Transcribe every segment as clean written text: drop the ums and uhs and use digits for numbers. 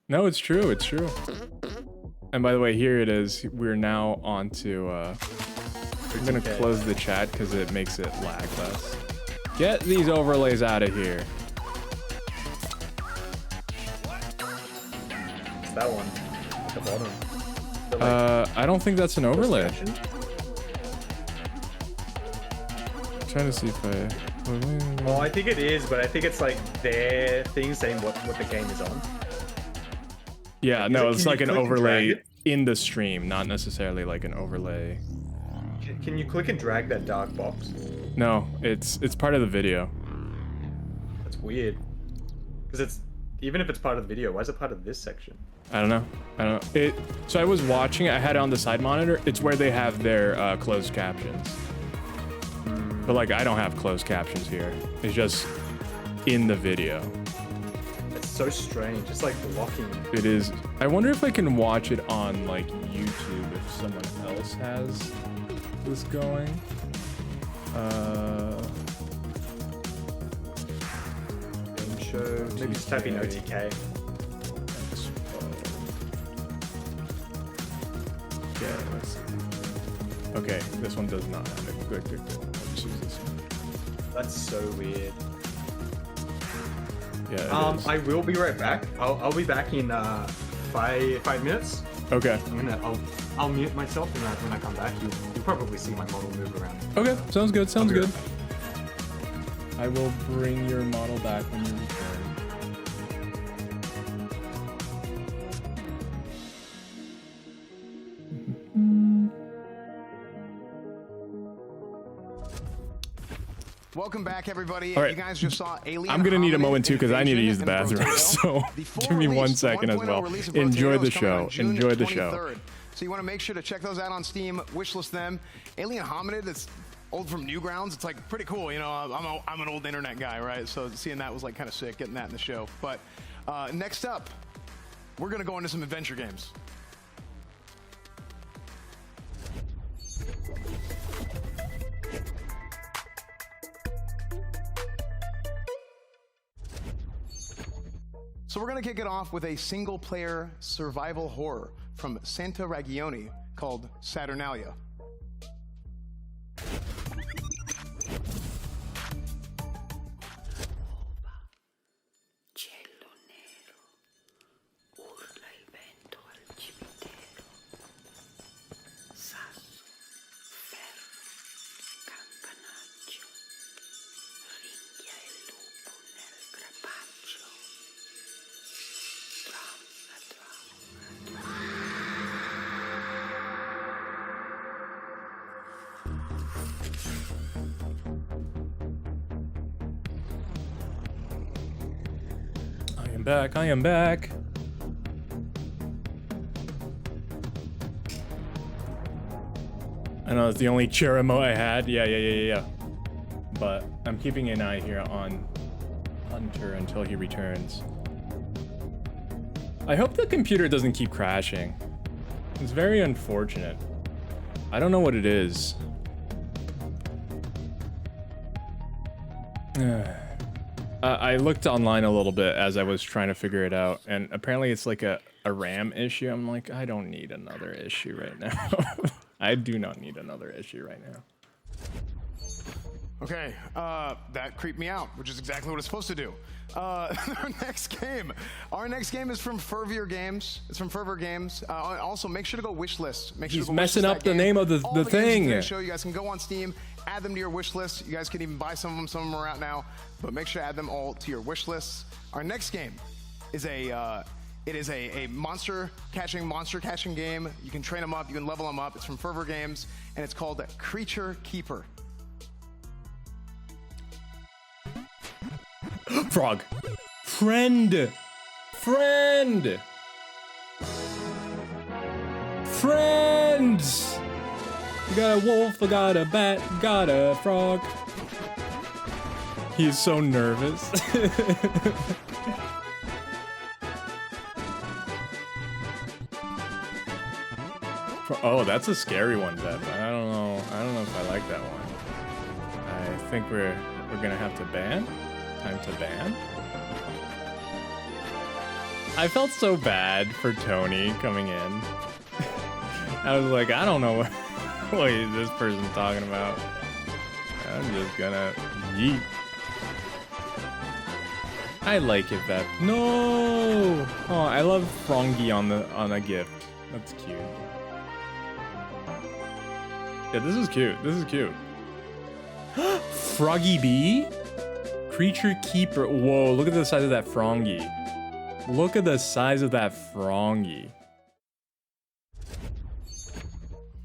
No, it's true. It's true. And by the way, here it is. We're now on to. I'm gonna close the chat because it makes it lag less. Get these overlays out of here. It's that one at the bottom. The, I don't think that's an overlay. Trying to see if I. Well, I think it is, but I think it's like their thing saying what the game is on. Yeah, no, it's like an overlay it? in the stream, not necessarily like an overlay. Can you click and drag that dark box? No, it's part of the video. That's weird. Because it's even if it's part of the video, why is it part of this section? I don't know. So I was watching. I had it on the side monitor. It's where they have their closed captions. But like, I don't have closed captions here. It's just in the video. It's so strange. It's like blocking. It is. I wonder if I can watch it on like YouTube if someone else has this going. Game show. Maybe just type in OTK. Yeah, let's see. Okay, this one does not have it. Good. Let's use this one. That's so weird. Yeah. I will be right back. I'll be back in 5 minutes. Okay. I'll mute myself, and when I come back, you'll probably see my model move around. Okay, sounds good. Sounds good. Right. I will bring your model back when you return. Welcome back, everybody. All right. You guys just saw Alien. I'm gonna need a moment too because I need to use the bathroom. So give me 1 second as well. Enjoy the show. Enjoy the show. So you want to make sure to check those out on Steam. Wishlist them. Alien Hominid. It's old from Newgrounds. It's like pretty cool. You know, I'm an old internet guy, right? So seeing that was like kind of sick, getting that in the show. But next up, we're gonna go into some adventure games. So we're going to kick it off with a single-player survival horror from Santa Ragione called Saturnalia. Cielo nero, urla il vento al cimitero. Sasso, ferro, campanaggio, ringhia il lupo nel crepaccio. I am back. I know it's the only chair remote I had. Yeah. But I'm keeping an eye here on Hunter until he returns. I hope the computer doesn't keep crashing. It's very unfortunate. I don't know what it is. I looked online a little bit as I was trying to figure it out, and apparently it's like a RAM issue. I'm like, I don't need another issue right now. I do not need another issue right now. Okay, that creeped me out, which is exactly what it's supposed to do. Our next game is from Fervor Games. It's from Fervor Games. Also, make sure to go wishlist. Make sure He's to go messing wishlist up that the game. name of the thing. The show. You guys can go on Steam, add them to your wish list. You guys can even buy some of them. Some of them are out now, but make sure to add them all to your wish lists. Our next game is a monster catching game. You can train them up. You can level them up. It's from Fervor Games, and it's called Creature Keeper. Frog. Friend. Friends. You got a wolf, I got a bat, got a frog. He's so nervous. Oh, that's a scary one, Beth. I don't know if I like that one. I think we're gonna have to ban. Time to ban. I felt so bad for Tony coming in. I was like, I don't know what is this person talking about. I'm just gonna yeet. I like it that. No. Oh, I love Frongy on a gift. That's cute. Yeah, this is cute. This is cute. Froggy B? Creature Keeper. Whoa, look at the size of that Frongy. Look at the size of that Frongy.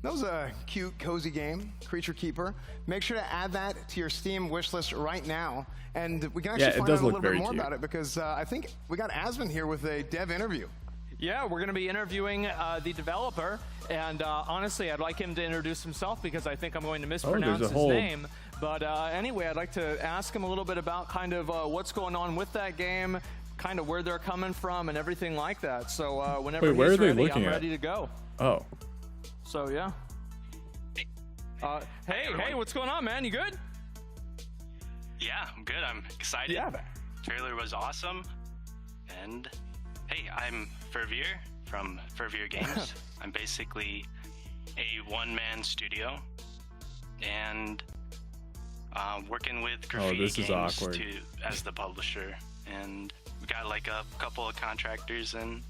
That was a cute, cozy game, Creature Keeper. Make sure to add that to your Steam wishlist right now. And we can actually find out a little bit more about it because I think we got Asmund here with a dev interview. Yeah, we're going to be interviewing the developer, and honestly, I'd like him to introduce himself because I think I'm going to mispronounce his name. But anyway, I'd like to ask him a little bit about kind of what's going on with that game, kind of where they're coming from, and everything like that. So whenever he's ready, I'm ready to go. Oh. So yeah. Hey, what's going on, man? You good? Yeah, I'm good. I'm excited. Yeah. Trailer was awesome, and hey, I'm Fervier from Fervier Games. I'm basically a one-man studio, and working with Graffiti Games as the publisher. And we got like a couple of contractors, and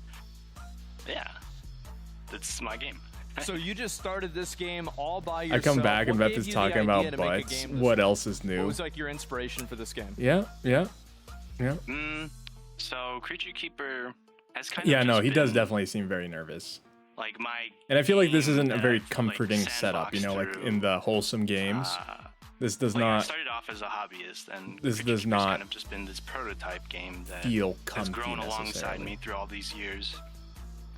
yeah, that's my game. So you just started this game all by yourself. I come back and Beth is talking about butts. What else is new? What was like your inspiration for this game? Yeah. So Creature Keeper has kind of he does definitely seem very nervous. Like and I feel like this isn't a very comforting setup, you know, like in the wholesome games. This does not. I started off as a hobbyist, and this does not kind of just been this prototype game that feel has grown alongside me through all these years.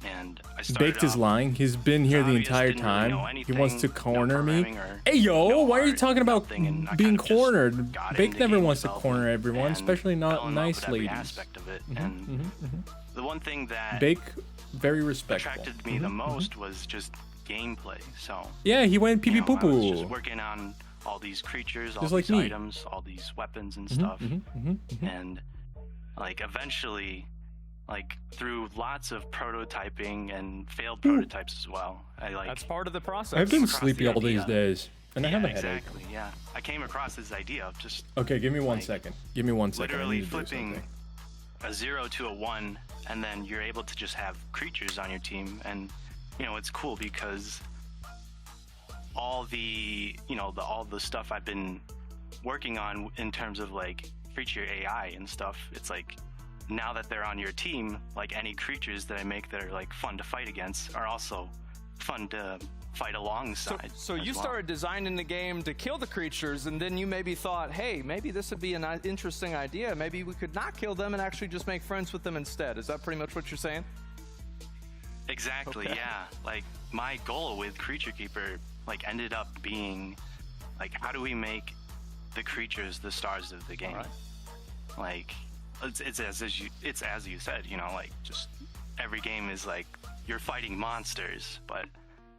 And I started Baked is lying. He's been here the entire time. He wants to corner me. Hey yo, why are you talking about being cornered? Baked never wants to corner everyone, especially not nice ladies. Aspect of it. And the one thing that Bake, very respectful. attracted me the most was just gameplay. So yeah, he went pee pee poo I was poo. just working on all these creatures, all Just these like me. items, all these weapons and stuff, and like eventually, like through lots of prototyping and failed prototypes as well. That's part of the process. I've been sleepy all these days, and I have a headache. Exactly. Yeah, I came across this idea of just Okay, give me 1 second. Give me 1 second. literally flipping a 0 to a 1, and then you're able to just have creatures on your team, and you know it's cool because all the all the stuff I've been working on in terms of like creature AI and stuff, it's like now that they're on your team, like any creatures that I make that are like fun to fight against are also fun to fight alongside. So you started designing the game to kill the creatures, and then you maybe thought, hey, maybe this would be an interesting idea. Maybe we could not kill them and actually just make friends with them instead. Is that pretty much what you're saying? Exactly, yeah. Like my goal with Creature Keeper like ended up being like, how do we make the creatures the stars of the game? Like it's as you said, you know, like just every game is like you're fighting monsters, but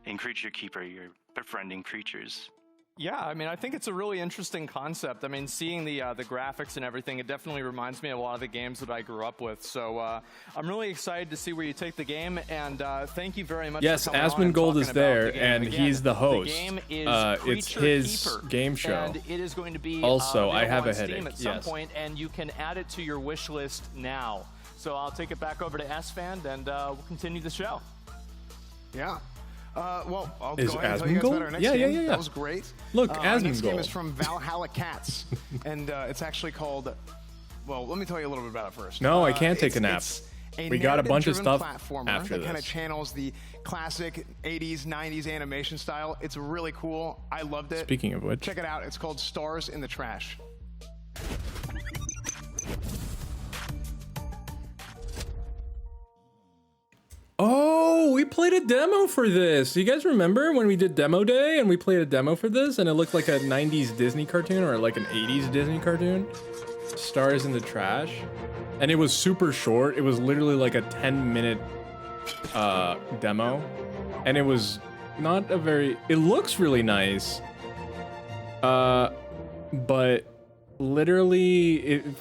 in Creature Keeper you're befriending creatures. Yeah, I mean, I think it's a really interesting concept. I mean, seeing the graphics and everything, it definitely reminds me of a lot of the games that I grew up with. So I'm really excited to see where you take the game, and thank you very much. Yes, for coming on Asmund and Gold is talking there, about the game. and Again, he's the host. The game is it's his Keeper, game show. and it is going to be Also, I have a available on Steam headache. at some point, and you can add it to your wish list now. So I'll take it back over to SFan, and we'll continue the show. Yeah. Well, I'll Is go ahead and tell Asmund you guys Gold? about our next Yeah. game. That was great. Look, our Asmund next game Gold. is from Valhalla Cats, and it's actually called. Well, let me tell you a little bit about it first. No, I can't take a nap. We got a bunch of stuff platformer after that kind of this. channels the classic 80s, 90s animation style. It's really cool. I loved it. Speaking of which, Check it out. It's called Stars in the Trash. oh, we played a demo for this. You guys remember when we did demo day and we played a demo for this and it looked like a 90s Disney cartoon or like an 80s Disney cartoon? Stars in the Trash. And it was super short. It was literally like a 10-minute demo. And it was not a very... It looks really nice. But literally it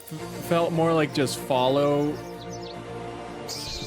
felt more like just follow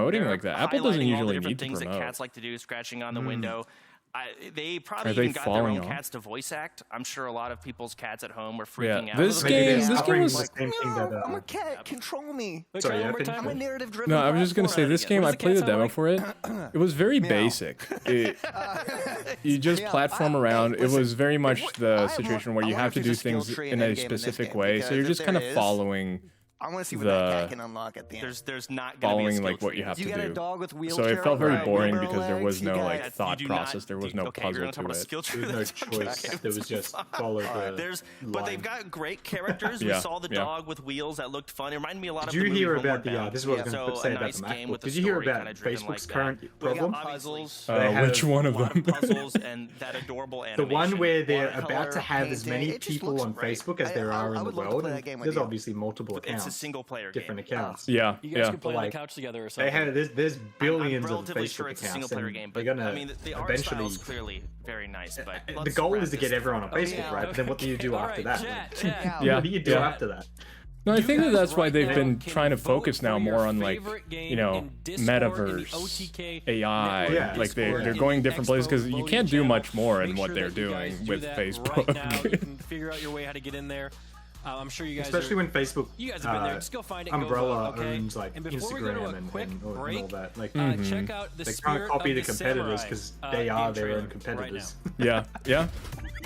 promoting They're like that. Apple doesn't highlighting all the usually different need to things that promote. cats like to do, scratching on the window. They probably Are they even got their falling own off? cats to voice act. I'm sure a lot of people's cats at home were Yeah, freaking out. this Maybe game, they're this game suffering was. the same thing that, I'm a cat. Control me. Wait, Sorry, try it yeah, one more finish time. I'm a narrative-driven. No, I was just gonna say platformer. this game. What I does the played the cat demo sound for it. It was very Meow. basic. You just Yeah, platform I- around. It listen, was very much I the have situation one- where you I wonder have to if do there's a skill things tree in in a the game in this specific game, way. So because you're if just kind of there is, following I want to see what that the- cat can unlock at the end. There's not going to be a following skill like what tree. you have You to got a do. dog with So wheelchair. it felt very Right. boring wheelbarrow because there was legs, no you like got- thought You do process. not- There was do- no okay, we're puzzle gonna talk to about a it. skill tree. There was no choice. There was just follow the But they've line. got great characters. Yeah, We saw the yeah. dog with wheels that looked fun. It reminded me a lot of Did you the movie hear Homeward about the? Bound. This is what I was So going to a say about nice the game MacBook. with a Did you hear story about kinda driven Facebook's like current that. problem? Puzzles. They have Which one of A lot them? puzzles and that adorable The animation. one where they're about Watercolor, to have as painting, many it just people looks on great. Facebook as there I are in the would love to world. play that And game with there's you. obviously multiple It's accounts, a single player different game. accounts. Yeah, You guys yeah. can play on Like, the couch together or They something. have there's billions I'm of relatively Facebook sure it's a accounts, single player and game, they're but gonna I mean the art eventually. style is clearly very nice. But The let's goal wrap is to this get everyone on before- Facebook, yeah, right? But then what do you do All after right, that? chat. Yeah. What do you do Yeah. after that? No, I You think guys that's why right they've now been can trying to vote focus for now your more on like, favorite game you know, in Discord, in the metaverse, OTK AI. Yeah. Like they're Discord, going in the different places because Expo you voting can't do channel. much more in Make what sure they're that you guys doing do with that Facebook. Right now, you can figure out your way how to get in there. I'm sure you guys Especially are, when Facebook, you guys have been there. Just go find it. and go Umbrella vote, okay? owns like And before we go to Instagram a and, quick and all break, that. Like check out the they Spirit can't copy of the competitors Samurai, because they are game their trailer own competitors. Right now. Yeah, yeah,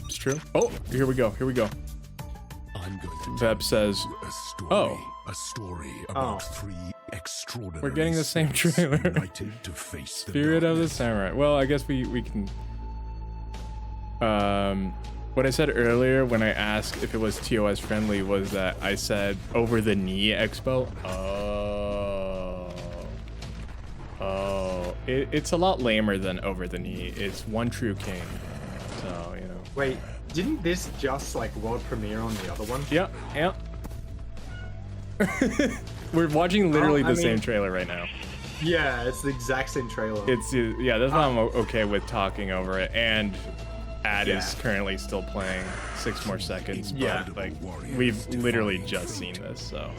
it's true. Oh, here we go. Here we go. I'm going to Veb says, a story. "Oh. A story about three extraordinary. We're getting the same spirits trailer. United to face the Spirit of the darkness. Samurai." Well, I guess we can. What I said earlier when I asked if it was TOS friendly was that I said over the knee expo. Oh, it's a lot lamer than over the knee. It's One True King, so you know. Wait, didn't this just like world premiere on the other one? Yeah, yeah. We're watching literally I the same mean- trailer right now. Yeah, it's the exact same trailer. It's yeah, that's why I'm okay with talking over it. And Ad is currently still playing 6 more seconds. But, Yeah. like we've literally just seen this, so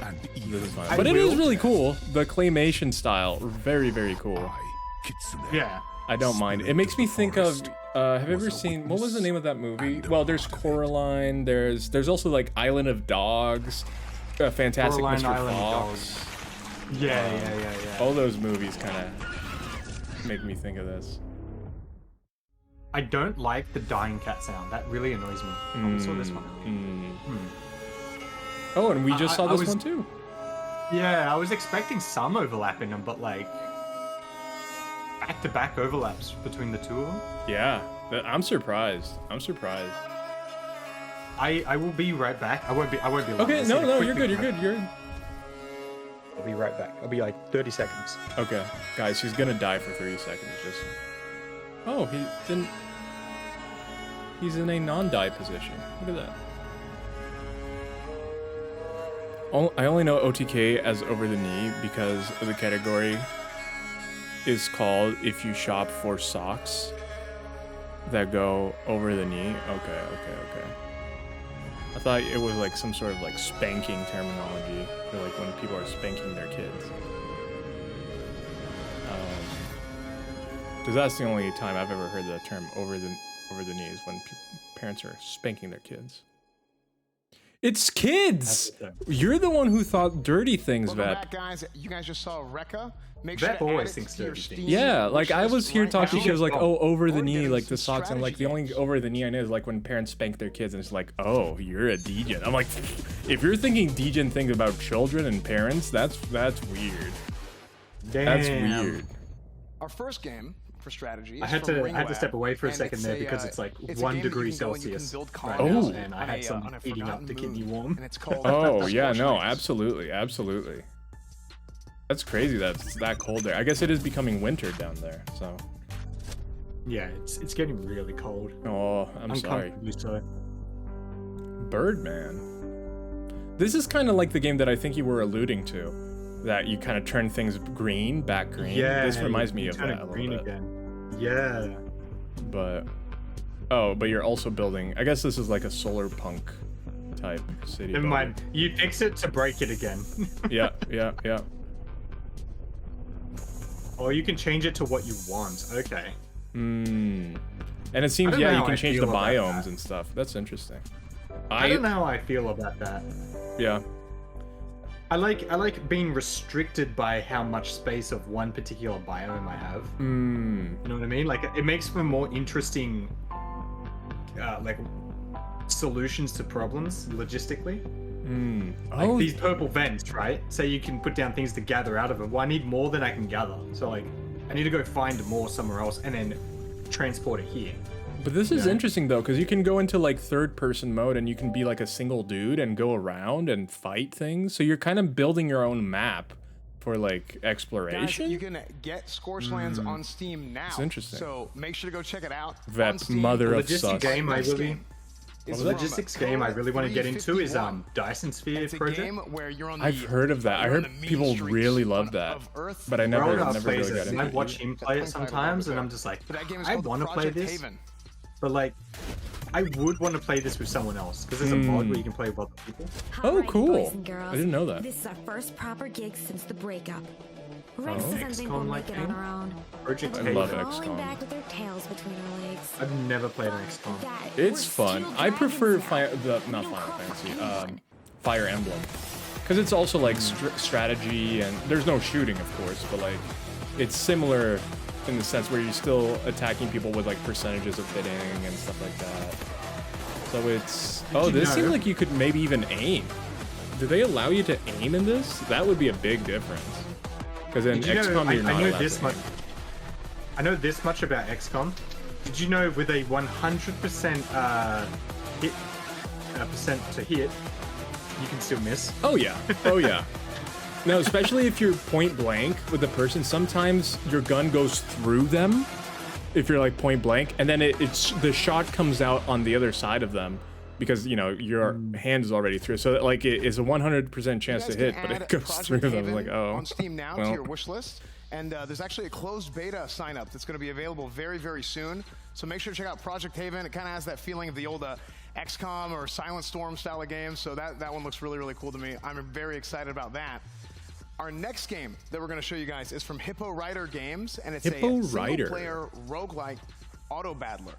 And this even is fine. I But it is will- really cool. The claymation style, very very cool. I, Kitsune. Yeah. I don't mind. It makes me think of. Have you ever seen what was the name of that movie? Well, there's Coraline. There's also like Island of Dogs, Fantastic Coraline, Mr. Island of Fox. Yeah. All those movies kind of make me think of this. I don't like the dying cat sound. That really annoys me. I also saw this one. Oh, and we just saw I this was- one too. Yeah, I was expecting some overlap in them, but like back-to-back overlaps between the two of them. Yeah, I'm surprised. I will be right back. I won't be long. Okay, Just no, hit a quick you're good. recap. You're I'll be right back. I'll be like 30 seconds. okay, guys. He's gonna die for 30 seconds. Just. Oh, he didn't. He's in a non-die position. Look at that. I only know OTK as over the knee because the category is called if you shop for socks that go over the knee. Okay. I thought it was like some sort of like spanking terminology for like when people are spanking their kids. Because that's the only time I've ever heard the term over the knee is when parents are spanking their kids. It's kids. You're the one who thought dirty things, Welcome Vep. back, guys. You guys just saw Rekka. Make sure Vep to add always it thinks to your dirty Steam things. Yeah, like I wishlist was here right talking. now. She was like, "Oh, over the Or knee, getting like the some socks." I'm like, the strategy only games. over the knee I know is like when parents spank their kids, and it's like, "Oh, you're a degen." I'm like, if you're thinking degen things about children and parents, that's weird. Damn. That's weird. Our first game for strategy. I is had from to Ringweb, step away for a and second it's there because it's like it's a 1 game that you degree can go and you can Celsius build right colonies now, and I on had a- some on a heating up to keep me forgotten warm. moon, and it's called Oh yeah, no, Scorched absolutely. That's crazy that it's that cold there. I guess it is becoming winter down there. So, Yeah, it's getting really cold. oh, I'm sorry. Uncomfortably so. Birdman. This is kind of like the game that I think you were alluding to, that you kind of turn things back green. Yeah, This reminds me you of turn that it a green little bit. again. Yeah. But you're also building. I guess this is like a solar punk type city. Never building. mind. You fix it to break it again. Yeah. Or you can change it to what you want. Okay. And it seems, don't yeah, know you how can I change the feel about biomes that. and stuff. That's interesting. I don't know how I feel about that. Yeah. I like being restricted by how much space of one particular biome I have. You know what I mean? Like it makes for more interesting, like solutions to problems logistically. Like these purple vents, right? Say you can put down things to gather out of them. Well, I need more than I can gather. So like, I need to go find more somewhere else and then transport it here. But this is interesting though, because you can go into like third-person mode and you can be like a single dude and go around and fight things. So you're kind of building your own map for like exploration. Guys, you can get Scorched Lands on Steam now. It's interesting. So make sure to go check it out. on That Steam. mother of Logistics sus. game I Next really. game is The logistics game I really want to get into is 351. Dyson Sphere It's a project. game where you're on the, I've heard of that. I you're on heard the mean people streets really love of that, Earth. but I never Roadhouse really plays got it, and into I it. watch him play it sometimes, and I'm just like, But that game is I called want to play Project this, Haven. but like, I would want to play this with someone else because there's a mod where you can play with other people. Oh, Alright, cool. boys and girls, I didn't know that. This is our first proper gig since the breakup. Rex Oh. doesn't think we'll XCOM-like make it on game? our own. Project I They're love Haven. crawling XCOM. back with their tails between our legs. I've never played an XCOM. That It's we're fun. still I prefer dragons out. not No Final call for Fantasy, anyone. Fire Emblem, because it's also like strategy and there's no shooting, of course, but like it's similar in the sense where you're still attacking people with like percentages of hitting and stuff like that. So it's you this seems know- like you could maybe even aim. Do they allow you to aim in this? That would be a big difference. Because in Did you know, XCOM you're not I know allowed this to much. aim. I know this much about XCOM. Did you know with a 100% hit percent to hit, you can still miss? Oh yeah. Oh yeah. Now, especially if you're point blank with the person, sometimes your gun goes through them. If you're like point blank, and then it's the shot comes out on the other side of them because you know your hand is already through. So like it is a 100% chance to hit, but it goes through Project them. Haven Like oh. on Steam now to well. your wish list. And there's actually a closed beta sign up that's going to be available very, very soon. So make sure to check out Project Haven. It kind of has that feeling of the old XCOM or Silent Storm style of games. So that one looks really, really cool to me. I'm very excited about that. Our next game that we're going to show you guys is from Hippo Rider Games, and it's Hippo a Rider. single-player roguelike auto battler.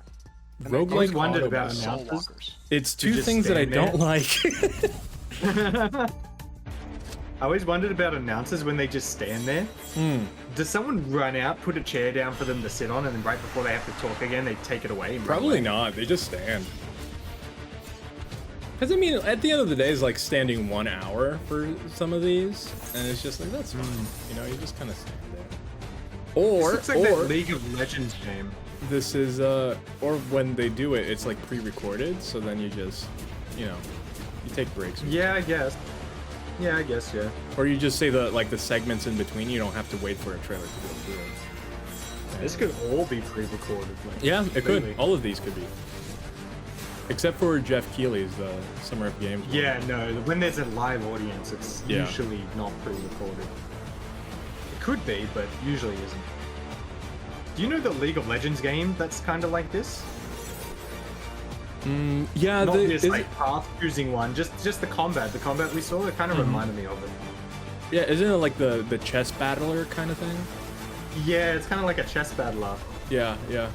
And Roguelike that game's called wondered about Soul announcers. Walkers. It's two just things that I stand don't there. like. I always wondered about announcers when they just stand there. Does someone run out, put a chair down for them to sit on, and then right before they have to talk again, they take it away? And run Probably away? not. They just stand. Because I mean, at the end of the day, it's like standing 1 hour for some of these, and it's just like that's fine. You know, you just kind of stand there. Or This looks like that League of Legends game. this is or when they do it, it's like pre-recorded, so then you just, you know, you take breaks. Yeah, I guess. Yeah, I guess, yeah. Or you just say the segments in between. You don't have to wait for a trailer to go through it. This could all be pre-recorded. Like, Yeah, it could. completely. All of these could be. Except for Jeff Keighley's Summer of Games. one. Yeah, no, when there's a live audience, it's Yeah. usually not pre-recorded. It could be, but usually isn't. Do you know the League of Legends game that's kind of like this? Yeah, Not this is like it- path choosing one, just the combat. The combat we saw, it kind of reminded me of it. yeah, isn't it like the chess battler kind of thing? Yeah, it's kind of like a chess battler. Yeah, yeah.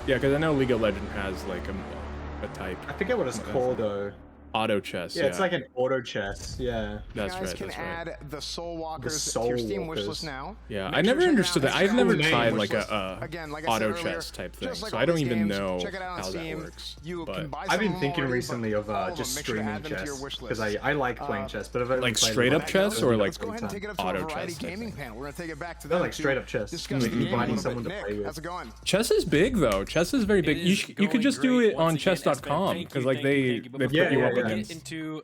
Yeah, because I know League of Legends has like a type. I forget what it's called though. Auto chess. Yeah, it's like an auto chess. Yeah. That's You guys right. can That's right. add the Soul Walkers Soul to your Steam Walkers. wishlist now. Yeah, Make I sure never to check it understood out. that. I've It's never got a tried wish like list. a Again, like I auto said earlier, chess type thing, just like so all I don't these even games, know check it out on how that Steam. works. You but can buy I've some been of them thinking already, recently but of all just them, make sure to streaming add them to your chess wish because list. I like playing chess, but I've only Like played straight it up once. chess or like Let's go ahead and take it up to auto our variety chess type gaming thing? panel. We're gonna take it back to No, them like to straight up chess. discuss the Like you game a finding little someone bit. to Nick, play with. how's it going? Chess is big though. Chess is very big. It You, is you could just do going it great. on Once again, Espen, chess.com thank because you, like thank you, they thank you. put Before you Yeah, up yeah. against. into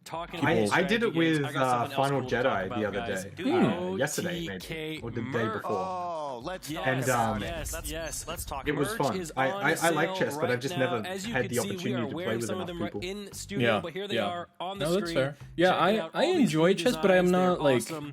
talking People- about I did it strategy with games, I got something else Final cool to talk Jedi about, the other guys. day. Yesterday, OTK maybe. Or the day merch. before. Oh, let's talk And, about um, it. Yes. Let's talk. It was Merch fun. is I on like sale chess, but I've right just now. never As you had can the see, we opportunity are to play wearing with some enough of them people. in studio, Yeah, but here they yeah. are on the No, that's screen. fair. Yeah, Check it out. I All these enjoy new chess, but I'm designs, they're not like awesome.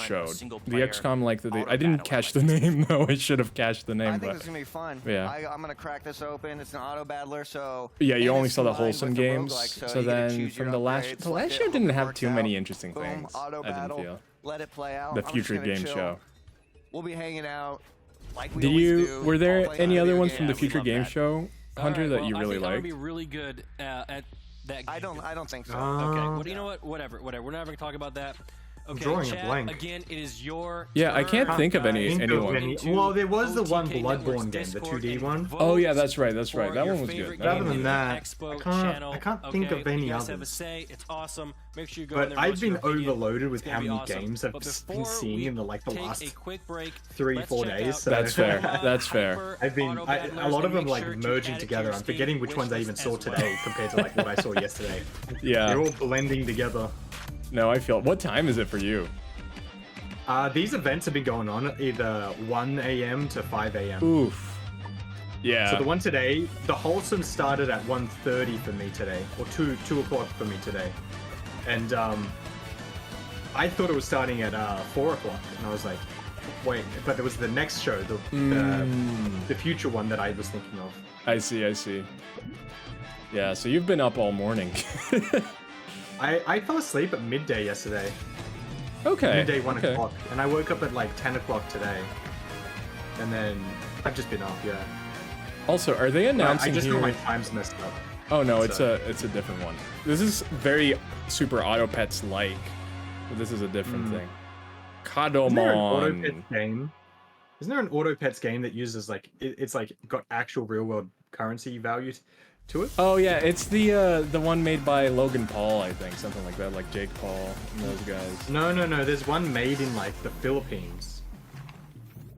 showed. The single-player XCOM, like, I auto didn't battle catch the name, though. I should have catched the name, I think but... it's gonna be fun. Yeah. I'm gonna crack this open. It's an auto battler, so Yeah, you and only it's saw the combined wholesome with the games. roguelike, So you get to then choose from your the last upgrades, the let last it show hope didn't it have works too many out. interesting Boom, things. auto I didn't battle. feel. Let it play out. The I'm just future gonna game chill. show. We'll be hanging out like we Did always you? do, Were all there playing any other video ones from the games. future love game that. show, Hunter, that you I really think I'm gonna liked? be really good at that. I don't think so. Okay. Well, you know what? Whatever. We're not even gonna talk about that. Okay, drawing a chat, blank. again, it is your Yeah, I can't turn, think of guys. anyone. Well, there was the one OTK Bloodborne Network's game, the Discord 2D and one. vote Oh yeah, that's right. for That your one was favorite good. Other game than in that, Expo I can't think channel. of any you guys have a others. say. It's awesome. Make sure you go in But there. I've vote your been opinion. overloaded with It's how gonna be many awesome. games I've But been before seeing we in the take last a quick break, 3-4 let's check days. out So That's fair. That's fair. I've been Auto a battlers lot of and them make like sure to merging add it to together. your I'm Steam forgetting which wish ones I list even as saw well. today compared to like what I saw yesterday. Yeah. They're all blending together. No, I feel. What time is it for you? These events have been going on at either 1 a.m. to 5 a.m. Oof. Yeah. So the one today, the wholesome started at 1:30 for me today, or 2 o'clock for me today. and I thought it was starting at 4 o'clock, and I was like, wait, but there was the next show, the future one that I was thinking of. I see. Yeah, so you've been up all morning. I fell asleep at midday yesterday. Okay. Midday 1 o'clock, and I woke up at like 10 o'clock today, and then I've just been up. Yeah. Also, are they announcing I just here? got my times messed up. Oh no, So- it's a different one. This is very super Auto Pets like, but this is a different thing. Isn't there an Auto Kadomon. Pets game? Isn't there an Auto Pets game that uses like it's like got actual real world currency value to it? Oh yeah, it's the one made by Logan Paul, I think, something like that, like Jake Paul and those guys. No. There's one made in like the Philippines.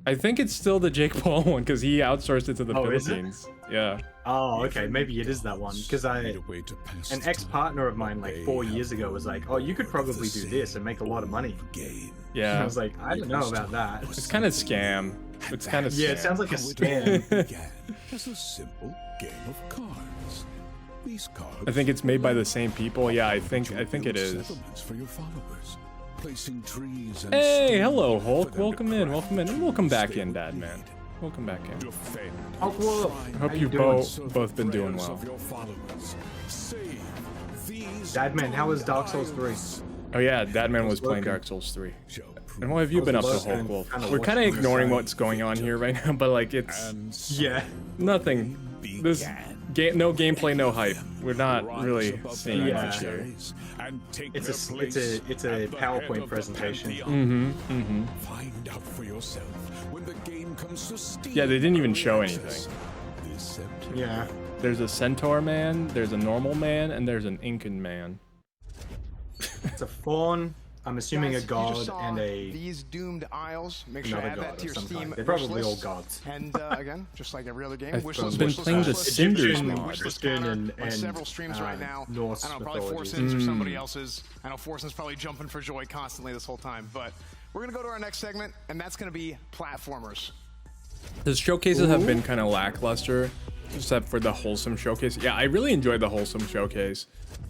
I think it's still the Jake Paul one because he outsourced it to the Oh, is it? Philippines. Yeah. Oh, okay, maybe it is that one. Because Need a way to pass an the ex-partner of mine like 4 years ago was like, "Oh, you could probably do this and make a lot of money." game. And Yeah. I was like, "I don't know about that." It's kind of scam. It's kind of Yeah, it sounds like a scam. Began as a simple game of cards. These cards I think it's made by the same people. Yeah, I think it build is. settlements for your followers, placing trees and Hey, stones hello for Hulk. them to Welcome in. craft Welcome in. And welcome back in, stable Dad man. greed. Welcome back in. Defend Hulk, whoa. shrine Hope How you you doing? both been doing prayers well. of your followers. Save these Dadman, how was Dark Souls 3? Oh yeah, Dadman was playing working. Dark Souls 3. shall And what have you How's been the up to, work Hulk going? Wolf? Kinda We're kind of watching the ignoring side. what's going on here right now, but like it's and Yeah. nothing. This game, no gameplay, no hype. We're not really seeing Yeah. much here. and take It's their a place a at the PowerPoint head of the presentation. pantheon. Find out for yourself when the game comes to steal Yeah, they didn't even show access anything. this September. Yeah. There's a centaur man, there's a normal man, and there's an Incan man. It's a fawn. I'm assuming Guys, a you god just saw and a these doomed isles. Make sure to another add that god to your of some Steam kind. They're wish probably all list. gods. And again, just like every other game, I've wish been list, wish list, playing wish the list. Cinders Egyptian mod. wish list Egyptian counter on and, several streams right now. Norse I don't know, probably mythologies. Forson's or somebody else's. I know Forson's probably jumping for joy constantly this whole time. But we're gonna go to our next segment, and that's gonna be platformers. The showcases have been kind of lackluster, except for the wholesome showcase. Yeah, I really enjoyed the wholesome showcase.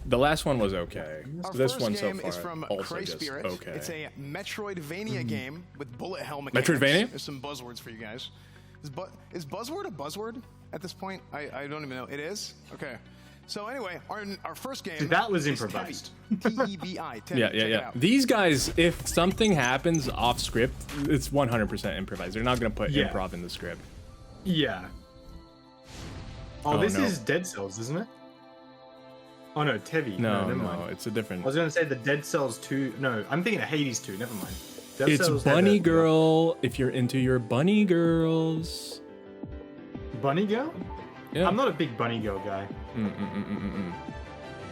The last one was okay. Our This first one so game far is from also Cray just Spirit. okay. It's a Metroidvania game with bullet hell mechanics. Metroidvania? There's some buzzwords for you guys. Is buzzword a buzzword at this point? I don't even know. It is? Okay. So anyway, our first game. That was is improvised. Tebi. T-E-B-I. Tebi. Yeah, Check it yeah. out. These guys, if something happens off script, it's 100% improvised. They're not gonna put Yeah. improv in the script. Yeah. Oh, Oh, this no. is Dead Cells, isn't it? Oh no, Tevi. No, never no, mind. it's a I different. was gonna say the Dead Cells 2. No, I'm thinking of Hades 2. Never mind. Dead It's Cells had Bunny a- Girl. If you're into your bunny girls. Bunny Girl? Yeah. I'm not a big Bunny Girl guy.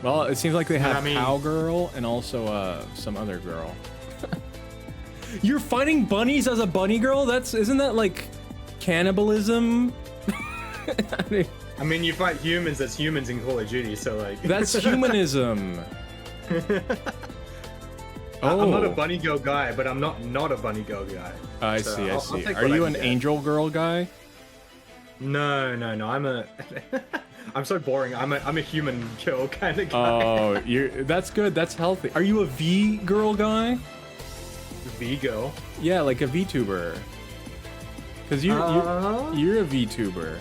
Well, it seems like they have I mean- Cowgirl and also some other girl. You're fighting bunnies as a bunny girl? Isn't that like cannibalism? I mean, you fight humans as humans in Call of Duty, so like. That's humanism. I'm not a Oh. Bunny Girl guy, but I'm not a Bunny Girl guy. I So see, I I'll see. take Are what I you can an get. angel girl guy? No. I'm a. I'm so boring. I'm a human girl kind of guy. Oh, that's good. That's healthy. Are you a V girl guy? V girl. Yeah, like a VTuber. Cause you're a VTuber.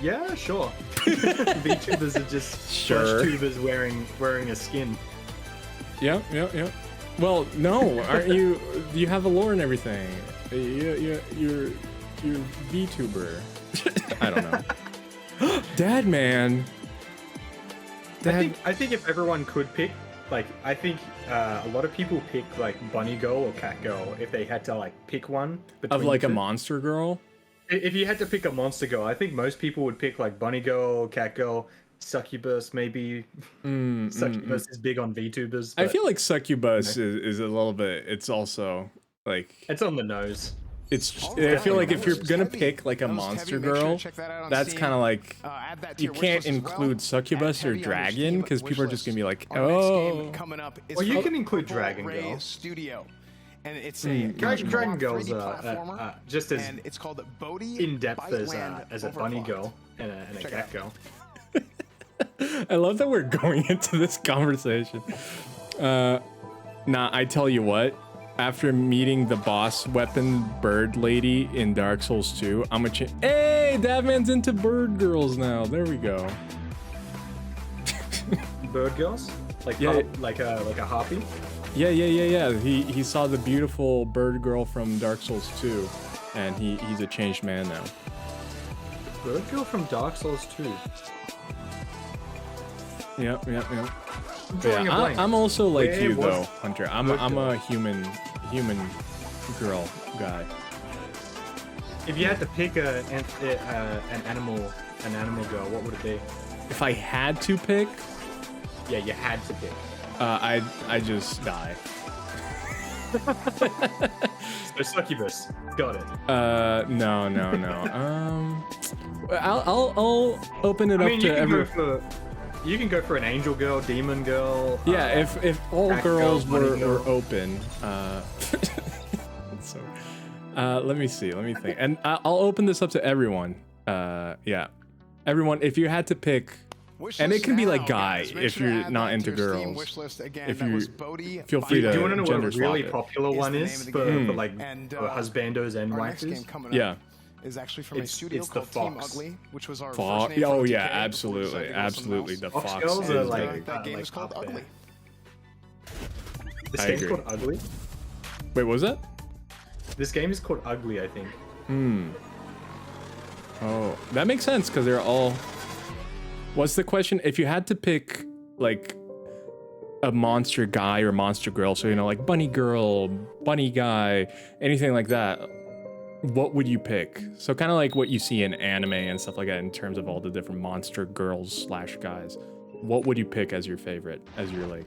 Yeah, sure. VTubers are just Sure. flesh tubers wearing a skin. Yeah. Well, no, aren't you? You have a lore and everything. You're VTuber. I don't know. Dad, man. I think if everyone could pick, like, I think a lot of people pick like Bunny Girl or Cat Girl if they had to like pick one Of between like the a two. monster girl. If you had to pick a monster girl, I think most people would pick like Bunny Girl, Cat Girl, Succubus maybe. Succubus is big on VTubers. I but feel like Succubus is a little bit. It's also like it's on the nose. it's. Oh, I feel yeah, like if that you're was gonna heavy. pick like a That was monster heavy. Make sure to girl, check that out on that's Steam. kind of like Add that to you your wish can't list as well. include Succubus Add or Tevi on your Dragon Steam because wish people are just list. gonna be like, Our next game oh. coming up is Well, you from can include Purple Dragon Ray Girl. Studio, and it's a Dragon Girl's 3D platformer, just as and it's called Bodhi in depth Biteland as a bunny Overclocked. girl and a Check it cat out. girl. I love that we're going into this conversation. Nah, I tell you what. After meeting the boss weapon bird lady in Dark Souls 2, I'm gonna change. Hey, Davman's into bird girls now. There we go. Bird girls? Like like a harpy? Yeah. He saw the beautiful bird girl from Dark Souls 2, and he's a changed man now. Bird girl from Dark Souls 2. Yep. Yeah, I'm also like you though, Hunter. I'm a human girl guy. If you had to pick an animal girl, what would it be? If I had to pick, yeah, you had to pick. I just die. So succubus, got it. No. I'll open it up to every. You can go for an angel girl, demon girl. Yeah, if all girls were open. So, let me see. Let me think. And I'll open this up to everyone. Yeah, everyone. If you had to pick, and it can be like guy if you're not into girls. If you feel free to. Do you want to know what a really swap it. popular one is for like for husbandos and wifes? Yeah. Is actually from a studio called Team Ugly, which was our first name for Oh OTK, yeah, but absolutely. The Fox Fox girls is are like that game is called Ugly. This game's called Ugly. Wait, what was that? This game is called Ugly, I think. Oh, that makes sense because they're all. What's the question? If you had to pick like a monster guy or monster girl, so like bunny girl, bunny guy, anything like that. What would you pick? So kind of like what you see in anime and stuff like that in terms of all the different monster girls / guys. What would you pick as your favorite? As your like,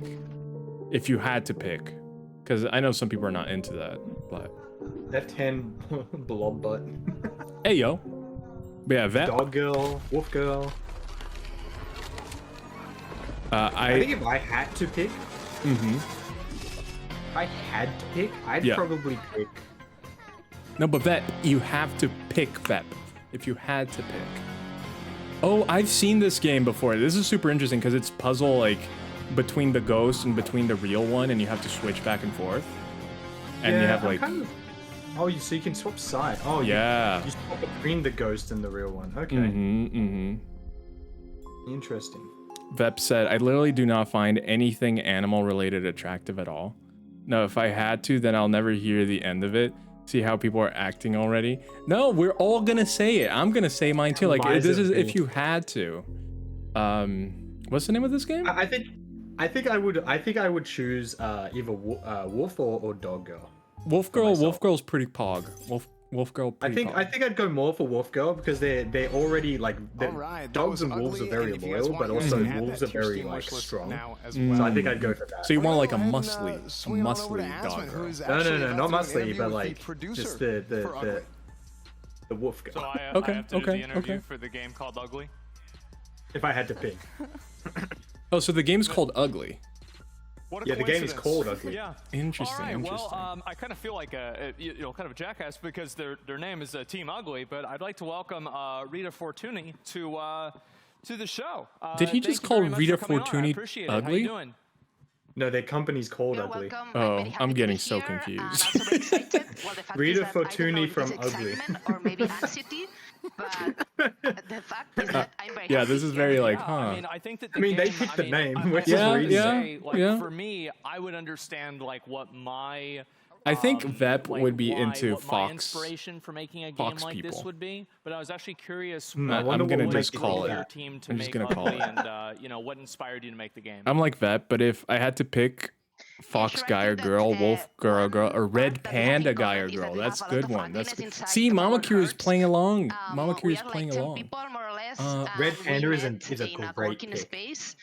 if you had to pick? Because I know some people are not into that, but. F10 blob butt. Hey yo. But yeah, Vep. Dog girl, wolf girl. I think if I had to pick. If I had to pick, I'd probably pick. No, but Vet, you have to pick Vep. If you had to pick. Oh, I've seen this game before. This is super interesting because it's puzzle like between the ghost and between the real one, and you have to switch back and forth. And you have like. Oh, so you can swap side. Oh, yeah. You swap between the ghost and the real one. Okay. Interesting. Vep said, I literally do not find anything animal related attractive at all. No, if I had to, then I'll never hear the end of it. See how people are acting already? No, we're all gonna say it. I'm gonna say mine too. Like this is if you had to. What's the name of this game? I think I would choose either wolf or dog girl. Wolf girl's pretty pog. Wolf girl. I think I'd go more for wolf girl because they're already like dogs and wolves are very loyal, but also wolves are very like strong. So I think I'd go for that. So you want like a muscly dog girl? No, not muscly, but like just the wolf girl. So I have to do the interview for the game called Ugly. If I had to pick. Oh, so the game's called Ugly. Yeah, the game is called Ugly. Yeah. Interesting. All right. Interesting. Well, I kind of feel like kind of a jackass because their name is Team Ugly, but I'd like to welcome Rita Fortuny to the show. Did he just call Rita Fortuny Ugly? ugly? How you doing? No, their company's called Ugly. Oh, I'm getting so confused. Rita Fortuny from Ugly. Or maybe anxiety, but the fact is that I'm very Yeah, happy this is here. very like, I mean, I think that the they game, picked the name, I which would is reason. say, like, yeah. For me, I would understand like what my I think Vep like would be why- into what my Fox. inspiration for making a game Fox like this people. would be, but I was actually curious. I what wonder I'm gonna what just would call make it. your team to I'm just make gonna call Ugly, it. and what inspired you to make the game. I'm like Vep, but if I had to pick Fox guy or girl, wolf girl, or red panda guy or girl, that's a good one. That's good. See, Mama Q is playing along. Mama Q is playing along. People, more or less, Red Panda we is a met in a great working pick. space.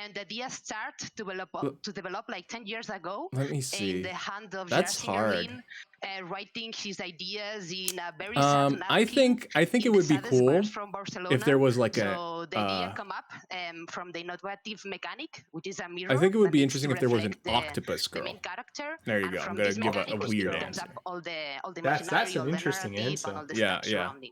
And the idea started to develop like 10 years ago. Let me see. In the hand of That's Jason hard. Arlene, writing his ideas in a very I think it would be cool if there was like so the idea come up from the innovative mechanic, which is a mirror. I think it would that be needs interesting to if there was an reflect octopus the girl. main character. There you and go. I'm from gonna this give mechanic a it weird opens answer. up all the That's machinery, an all the interesting narrative, answer. and all the Yeah, stuff yeah. surrounding.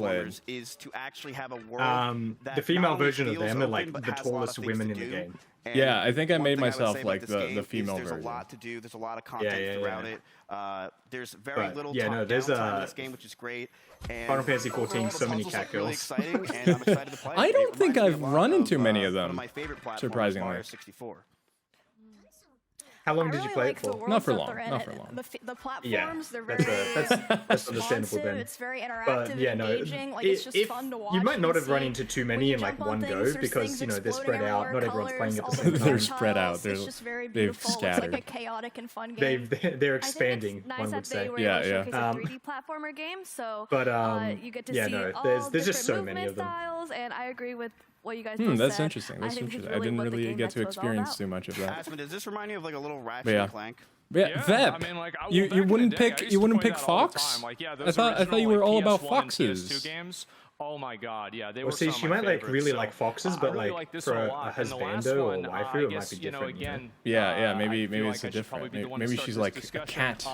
played. platformers is to actually have a world that The female not only version of feels them are open, like but the has a lot of tallest things women to in the do. game. And Yeah, I think I one made thing would myself say like about this game the is female there's version. a lot to do. There's a lot of content yeah, throughout yeah. it. There's very But, little yeah, no, there's, downtime in this game, which is great. And Final Fantasy 14, overall, so the many puzzles cat look really girls. exciting, and I'm excited to play I it. don't It think reminds I've me a lot run into of, many of one them, of my favorite platforms, surprisingly. Mario 64. How long I did really you play like it for? the worlds Not for that long, they're in. not for long. The platforms, Yeah, they're that's very that's understandable responsive. then. It's very interactive But yeah, and no, engaging. Like it's just if fun to watch. you might not and have run see. into too When many you in like jump on one things, go there's because things you know they're exploding spread out. everywhere, Not everyone's playing at the colors, same all time. They're spread out. tiles. It's just very They've beautiful. It's scattered. like a chaotic and fun game. They're I think expanding. it's nice One that would they say. were able Yeah, to yeah. showcase a 3D platformer game, so But you get to yeah, see no, all there's different just so movement many of them. styles, and I agree with what you guys both That's said. interesting. That's interesting. I really didn't what the really Game get to Expo is all experience about. too much of that. Aspen, does this remind you of like a little Ratchet Yeah. and Clank? Yeah, Vep. I mean, like, you wouldn't I pick used you to wouldn't play pick that all the Fox. time. Like, yeah, I those thought you original, were like, all about PS1 and foxes. PS2 games. Oh my god, yeah, they Well, were see, some she of my might like favorites, really so, like foxes, I but really like like this for one a a lot. And the last husbando or one, waifu, I it might guess, be you know, different. again, Yeah, I maybe feel like it's I a should probably different. be the one to Maybe start she's this like a discussion. cat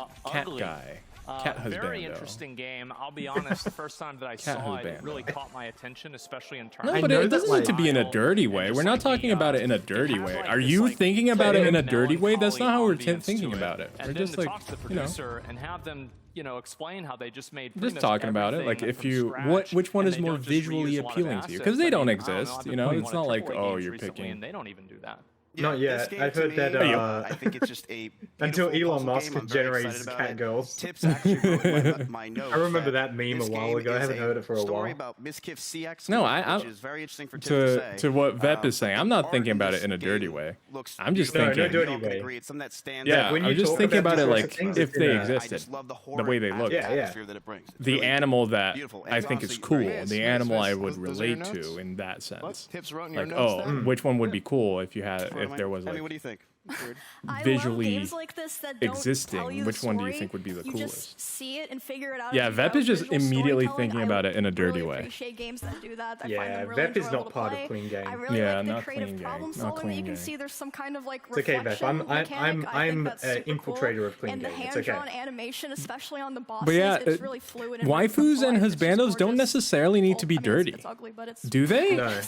guy. Cat Very husbando. interesting game. I'll be honest, the first time that I Cat saw it, it husbando. really caught my attention, especially in terms No, of but it doesn't need to be in a dirty way. We're not talking about it in a dirty way. Are you thinking about it in a dirty way? That's not how we're thinking about it. We're and just then like, to talk to the you know, producer and have them, you know, explain how they just made just talking about it. Like if you, which one is more visually appealing to you? Because they don't exist. You know, it's not like, oh, you're picking. And they don't even do that. Not yet. I've heard that. I think it's just a until Elon beautiful Musk puzzle game. I'm very generates excited about cat it. girls. Tips actually wrote in my notes. I remember that meme a this while game ago. I is haven't heard it for a story while. about Miskiff CX. No, which is very interesting for Tips to say. to what Vep is saying. I'm not thinking art in about it this in a dirty game way. looks I'm just beautiful. thinking. No, We dirty all can way. agree it's something that stands Yeah, out. when I'm you just talk thinking about about it these like sorts of things, if it's they in a- I existed, just love the the horror way they look. atmosphere that it brings. It's The really animal that beautiful. And I it's think is honestly cool, very the nice. animal I Those would are your relate notes? to in that sense. Tips wrote in your Like, notes oh, there? which one would be cool if you had What am if there was Emmy, like what do you think? Weird. I visually love games like this that don't existing. tell you Which the one do you story. think would be the You coolest? just see it and figure it out. Yeah, as you Vep go. is just Visual immediately storytelling, thinking I about it in a dirty really way. appreciate games that do that. I find Yeah, them really Vep is enjoyable not to part play. of clean game. I really Yeah, like the not creative clean game. problem Not solving. clean You can game. see there's some kind of like It's okay, reflection Vep. mechanic. I think that's super infiltrator cool. of clean and game. the It's okay. hand-drawn animation, especially on the bosses, But yeah, it's really fluid. And waifus and husbandos don't necessarily need to be dirty. It's ugly, but it's Do they? No, Yeah,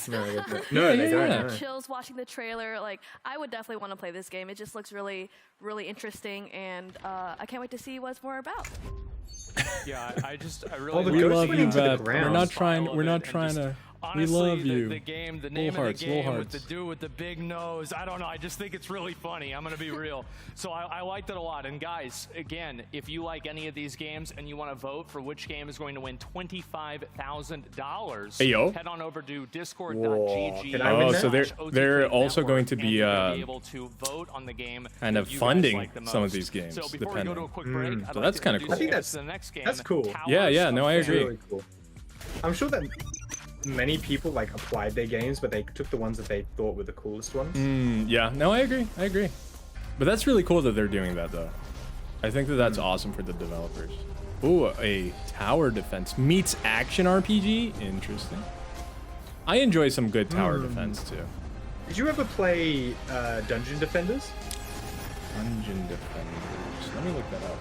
they don't. yeah. No. Chills watching the trailer. Like, I would definitely want to play this game. It just looks really, really interesting, and I can't wait to see what it's more about. Yeah, I really Oh, the We ghost love went you, into the Vep. ground. We're not trying. Style We're of it not and trying just to. We honestly, love you. The game, the Full name hearts, of full the game hearts. with the dude with the big nose. I don't know. I just think it's really funny. I'm gonna be real. So I liked it a lot. And guys, again, if you like any of these games and you want to vote for which game is going to win $25,000, Hey, yo. head on over to Whoa, discord.gg. can I win that? So they're OTK also going Network, to be and you're gonna be able to vote on the game kind that of you guys funding like the some of most. these games, So before we go to a depending. quick break, I'd So like that's to kinda introduce cool. I think you guys to the next game. that's cool. Yeah, yeah. No, I That's agree. really cool. I'm sure that many people like applied their games, but they took the ones that they thought were the coolest ones. Yeah. No, I agree. I agree. But that's really cool that they're doing that, though. I think that that's awesome for the developers. Ooh, a tower defense meets action RPG. Interesting. I enjoy some good tower defense too. Did you ever play Dungeon Defenders? Dungeon Defenders. Let me look that up.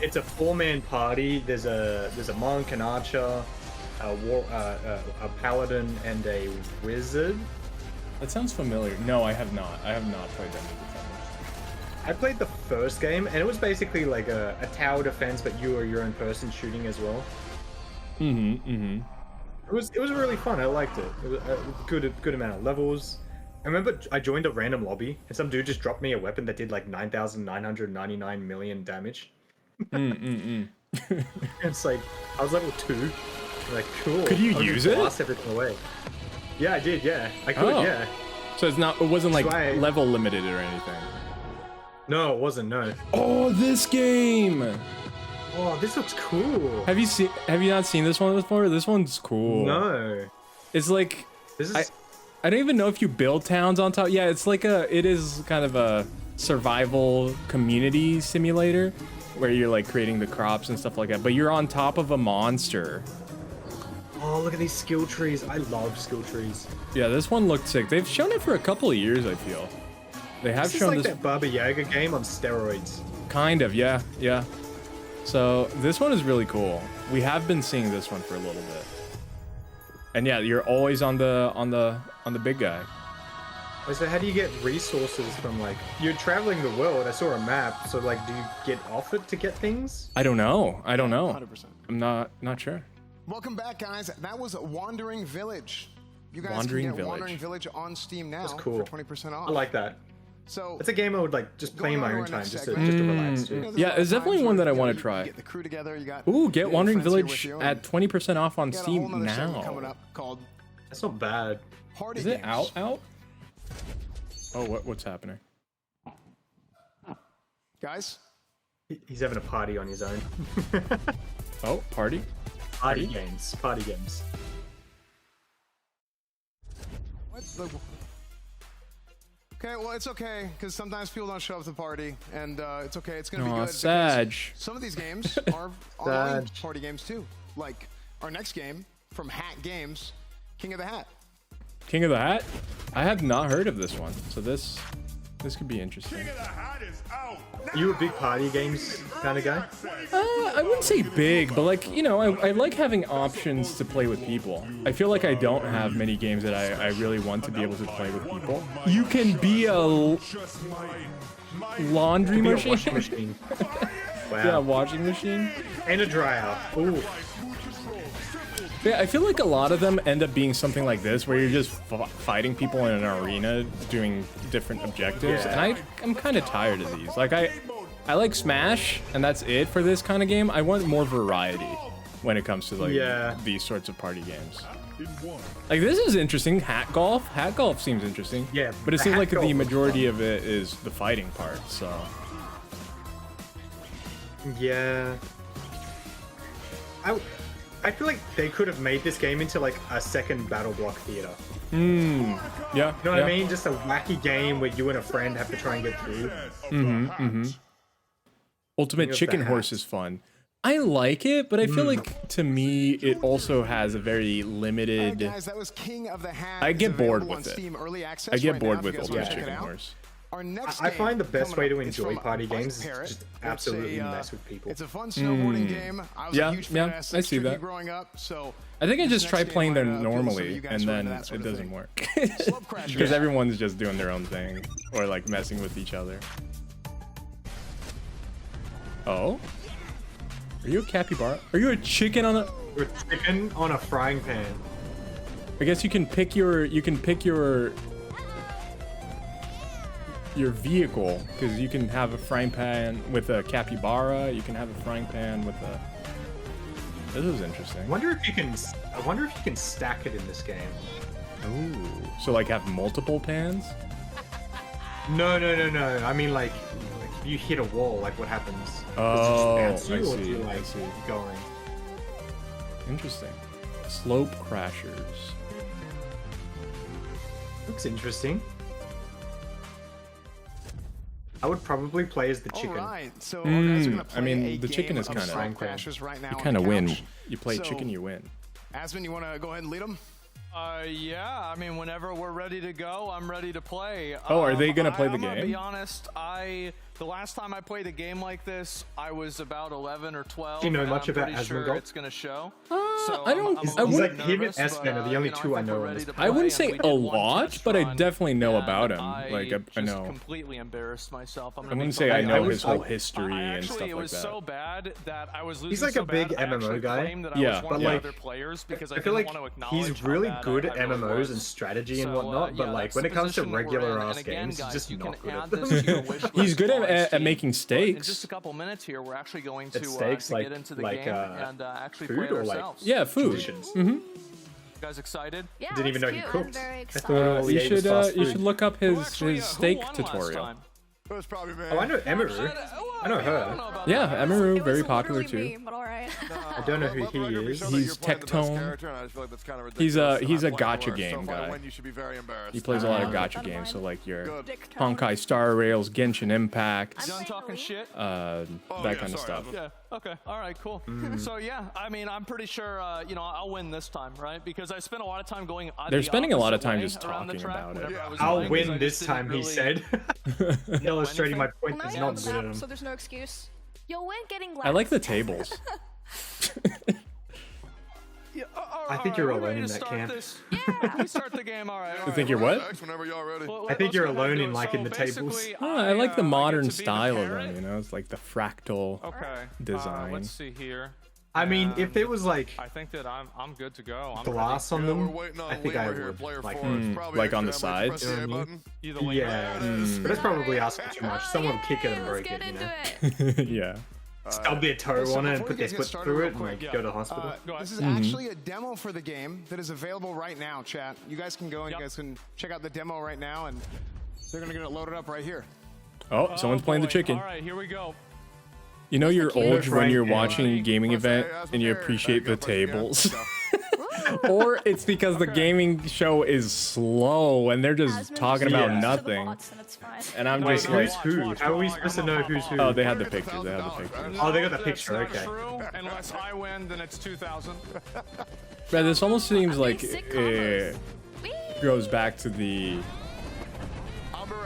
It's a 4-man party. There's a monk, an archer, a paladin, and a wizard. That sounds familiar. No, I have not. I have not played Dungeon Defenders. I played the first game, and it was basically like a tower defense, but you are your own person shooting as well. It was really fun. I liked it. It was a good amount of levels. I remember I joined a random lobby, and some dude just dropped me a weapon that did like 9,999 million damage. It's like I was level 2. I'm like, cool. Could you I'll just use it? blast everything away. Yeah, I did. Yeah, I could. Oh. Yeah. So it's not. It wasn't like That's why- level limited or anything. No, it wasn't. No. Oh, this game. Oh, this looks cool. Have you not seen this one before? This one's cool. No. It's like This is. I don't even know if you build towns on top. Yeah, it's like it is kind of a survival community simulator where you're like creating the crops and stuff like that, but you're on top of a monster. Oh, look at these skill trees. I love skill trees. Yeah, this one looked sick. They've shown it for a couple of years, I feel. They have This is shown like this that Baba Yaga game on steroids. kind of, yeah. So this one is really cool. We have been seeing this one for a little bit. And yeah, you're always on the big guy. Wait, so how do you get resources from like you're traveling the world? I saw a map. So like, do you get off it to get things? I don't know. 100%. I'm not sure. Welcome back, guys. That was Wandering Village. You guys Wandering can get Village. Wandering Village on Steam now That's cool. for 20% off. I like that. So it's a game I would like just play in my going on own to our time, next just to segment. relax too. You know, there's Yeah, a lot of it's definitely times one where, that I you know, want you to try. Get the crew together. You got Ooh, get your Wandering friends here Village with you, at 20% off on got a Steam whole nother segment coming now. up called That's not bad. Party Is it Games. out? Oh, what's happening? Guys, He's having a party on his own. Oh, party? Party games. Party games. Okay, well, it's okay, because sometimes people don't show up to the party, and it's okay. It's going to be good. Sag. Some of these games are online party games, too. Like our next game from Hat Games, King of the Hat. King of the Hat? I have not heard of this one, so this could be interesting. You a big party games kind of guy? I wouldn't say big, but like, you know, I like having options to play with people. I feel like I don't have many games that I really want to be able to play with people. You can be a laundry machine. Washing machine. Wow. Yeah, washing machine. And a dryer. Ooh. Yeah, I feel like a lot of them end up being something like this, where you're just fighting people in an arena doing different objectives, and I'm kind of tired of these. Like, I like Smash, and that's it for this kind of game. I want more variety when it comes to like these sorts of party games. Like, this is interesting. Hat golf. Hat golf seems interesting. Yeah, but it seems like the majority of it is the fighting part. So. Yeah. I feel like they could have made this game into like a second Battle Block Theater. Yeah. You know what I mean? Just a wacky game where you and a friend have to try and get through. Ultimate Chicken Horse is fun. I like it, but I feel like to me it also has a very limited. Guys, that was King of the Hat. I get bored Available with on it. Steam Early Access I get right bored now, with if you guys Ultimate wanna check it Chicken out. Horse. Our next I find the game best way to coming up is enjoy from party Bike games is Parrot. just It's absolutely a, mess with people. It's a fun snowboarding game. I was a huge fan of I see that. growing up, so I think I just this try next playing game them might appeal to some of normally, you guys and who are then into that sort it of doesn't thing. work. Slope Crashers. Because everyone's just doing their own thing, or like messing with each other. Oh? Are you a capybara? Are you a chicken on a... You're a chicken on a frying pan. I guess you can pick your vehicle, because you can have a frying pan with a capybara. You can have a frying pan with a. This is interesting. I wonder if you can stack it in this game. Ooh. So like have multiple pans? No. I mean like if you hit a wall, like what happens? Oh, I Does it just bounce you, or do see. you, like, I see. keep going. Interesting. Slope crashers. Looks interesting. I would probably play as the chicken. Alright, so our guys are gonna play I mean, a the chicken game is of kind Slope of. Crashers right now You on kind of the win. couch. You play So, chicken, you win. Asmund, you want to go ahead and lead them? Yeah, I mean, whenever we're ready to go, I'm ready to play. Oh, are they gonna play the I'm gonna be game? honest, the last time I played a game like this, I was about 11 or 12. Do you know and much I'm about pretty Asmund sure Golf? it's gonna show. I don't. He's I like wouldn't. him and Espen are the only two I know on this. I wouldn't say a lot, but I definitely know about him. Like I know. Completely embarrassed myself. I wouldn't say I know his whole history and stuff Actually, it like was that. so bad that I was losing. He's like so a big bad, I actually MMO guy. claimed that I Yeah, was one but of the like, other players because I feel didn't like want to acknowledge he's how really bad good I at really MMOs was. and strategy and So, whatnot, but yeah, like that's when the it comes to position we're regular in. ass And again, games, he's guys, just you not can good at add them. this to your wish He's list good on at Steam. making In steaks. just a couple minutes here, we're actually going to, Steaks, to get into the game and actually play food it or like ourselves. Yeah, food. Dishes? You guys excited? Yeah, Didn't even know looks he cute. cooked. I'm very I excited. thought all he You ate was should fast you food. should look up his Actually, who steak won last tutorial. time? It was probably me. Oh, I know Emiru. I know her. Yeah, Emiru, It very was popular literally too. me, but all right. I don't know who he is. He's Tectone. He's a gacha game guy. He plays a lot of gacha games, so like your Honkai Star Rails, Genshin Impact, Done talking shit? that kind of stuff. Yeah. Okay. All right. Cool. So yeah, I mean, I'm pretty sure I'll win this time, right? Because I spent a lot of time going. They're spending a lot of opposite time way just around the talking track about it. whenever I was I'll playing, 'cause I win this just didn't time, he really said. Illustrating my point Well, is now not you're on the good at map, him. so there's no excuse. You'll win getting left. I like the tables. I think you're alone in that camp. Yeah. We start the game. All right. You think you're what? I think you're alone in like in the tables. Oh, I like the modern style of them. You know, it's like the fractal Okay. design. Let's see here. I mean, if there was like I think that I'm good to go. I'm glass on them, I think I would. Like on the sides. You know what I mean? Either way. Yeah, but that's probably asking too much. Someone would kick it and break it, you know? Yeah. Stub their toe So on it and before put we their get foot started through real it and quick, like go to hospital. This is actually a demo for the game that is available right now, chat. You guys can go and you guys can check out the demo right now, and they're gonna get it loaded up right here. Oh, someone's playing the chicken. All right, here we go. You know you're old when you're Right. watching a gaming event and you appreciate the tables. or it's because the gaming show is slow and they're just talking about nothing. And I'm just like, who's who? How are we supposed to know who's who? Oh, they had the pictures. They had the pictures. Oh, they got the picture. Okay. True, unless I win, then it's 2,000. But this almost seems like it goes back to the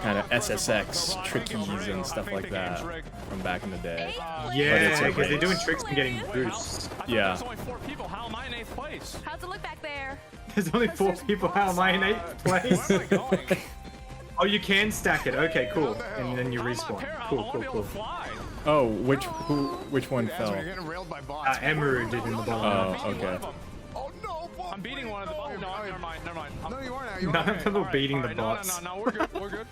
kind of SSX trickies and stuff like that from back in the day. Yeah, because they're doing tricks and getting boosts. Yeah. There's only 4 people. How am I in 8th place? How's it look back there? There's only 4 people. How am I in 8th place? Oh, you can stack it. Okay, cool. And then you respawn. Cool. Oh, which one fell? Emerald did in the bottom. Oh, okay. I'm beating one of the bots. No, never mind. No, you aren't. None of them are beating the bots. No, we're good.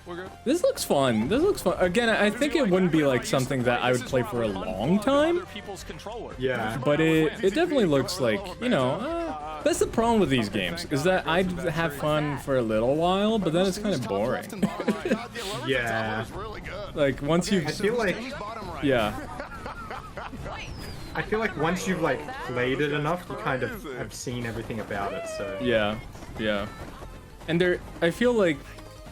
This looks fun. Again, I think it wouldn't be like something that I would play for a long time. Yeah. But it definitely looks like, you know, that's the problem with these games, is that I have fun for a little while, but then it's kind of boring. Yeah. Like once you... I feel like... Yeah. I feel like once you've like played it enough, you kind of have seen everything about it, so... Yeah. And I feel like,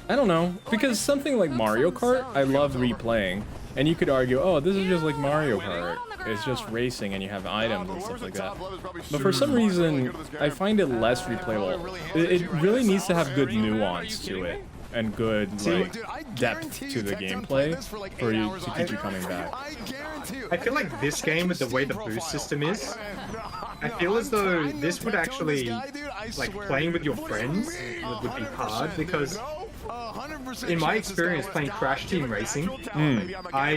I don't know, because something like Mario Kart, I love replaying. And you could argue, oh, this is just like Mario Kart. It's just racing and you have items and stuff like that. But for some reason, I find it less replayable. It really needs to have good nuance to it. And good like depth to the gameplay for you to keep you coming back. I feel like this game, with the way the boost system is, I feel as though this would actually, like, playing with your friends would be hard, because in my experience playing Crash Team Racing, I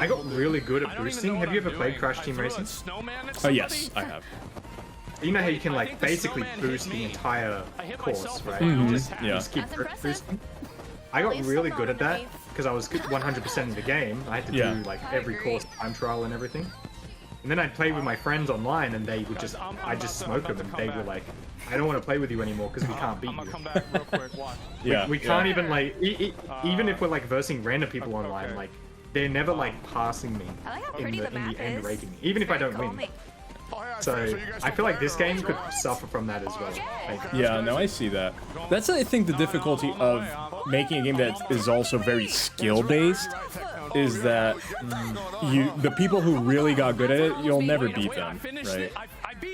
got really good at boosting. Have you ever played Crash Team Racing? Oh yes, I have. You know how you can like basically boost the entire course, right? You just keep boosting. I got really good at that because I was 100% in the game. I had to do like every course time trial and everything. And then I'd play with my friends online, and they would just, I just smoke them, and they were like, I don't want to play with you anymore because we can't beat you. We can't even like, even if we're like versing random people online, like they're never like passing me in the end rating, even if I don't win. So I feel like this game could suffer from that as well. Yeah, no, I see that. That's, I think, the difficulty of making a game that is also very skill-based, is that the people who really got good at it, you'll never beat them, right?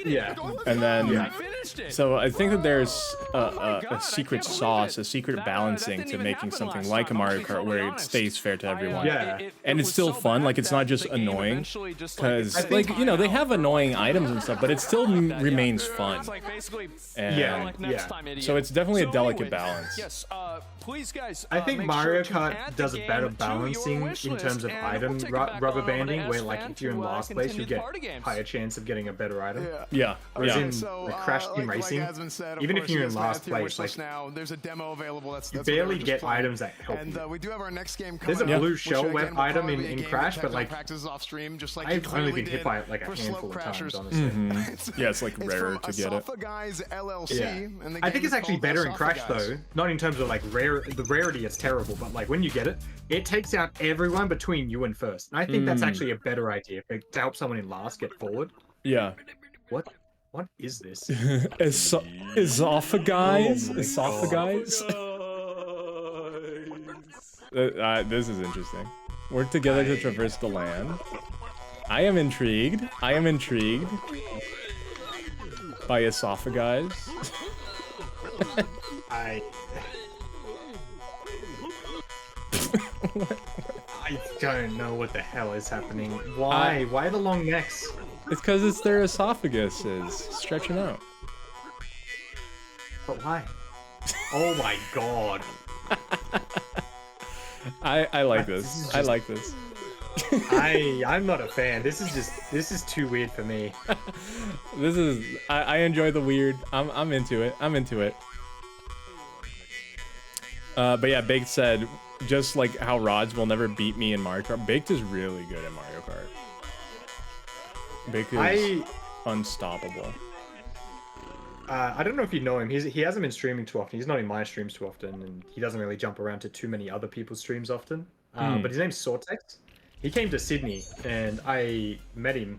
Yeah. And then, so I think that there's a secret sauce, a secret balancing to making something like a Mario Kart where it stays fair to everyone. Yeah. And it's still fun, like it's not just annoying, because like, you know, they have annoying items and stuff, but it still remains fun. And so it's definitely a delicate balance. I think Mario Kart does a better balancing in terms of item rubber banding, where like if you're in last place, you get higher chance of getting a better item. Yeah. Whereas in like Crash Team Racing, even if you're in last place, like there's a demo available. You barely get items that help you. We do have our next game. There's a blue shell web item in Crash, but like I've only been hit by it like a handful of times, honestly. Yeah, it's like rarer to get it. Yeah. I think it's actually better in Crash though, not in terms of like the rarity is terrible, but like when you get it, it takes out everyone between you and first. And I think that's actually a better idea to help someone in last get forward. Yeah. What is this? Esophagize? Esophagize? This is interesting. Work together to traverse the land. I am intrigued. I by esophagize. I don't know what the hell is happening. Why? Why the long necks? It's because it's their esophagus is stretching out. But why? Oh my god. I like this. I like this. I'm not a fan. This is too weird for me. I enjoy the weird. I'm into it. But yeah, Baked said, just like how Rods will never beat me in Mario Kart, Baked is really good at Mario Kart. Baked is unstoppable. I don't know if you know him. He hasn't been streaming too often. He's not in my streams too often, and he doesn't really jump around to too many other people's streams often. But his name's Sortex. He came to Sydney, and I met him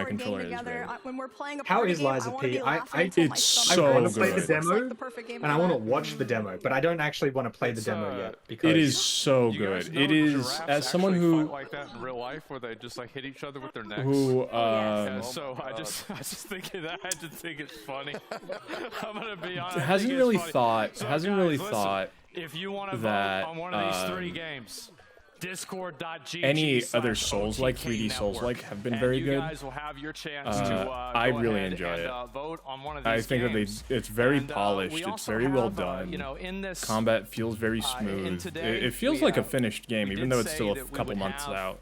my controller is together, great. when we're playing a How party is game, Liza I wanna P? be I laughing until my It's stomach so want hurts. to play the good. demo, It's like the perfect game and I for want that. to watch the demo, but I don't actually want to play the demo yet because It is so good. It is, as someone who like that in real life, where they just like hit each other with their necks. who Yeah, so I just think of that. I just think it's funny. I'm gonna be honest. hasn't really thought If you want to that, vote on one of these 3 games, Discord.gg. any other Souls-like 3D Souls-like have been very you good. guys will have your chance to I go really ahead enjoy and, it. vote on one of these I think games. that it's very And, we polished. It's also very well have, done. you know, in this, Combat feels very in smooth. today, It feels we, like a finished game, we even did though it's say still a that we couple would months have out.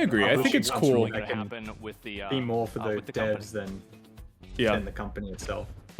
agree. I think it's cool. That can happen with the be more for the with the devs company. than the company itself.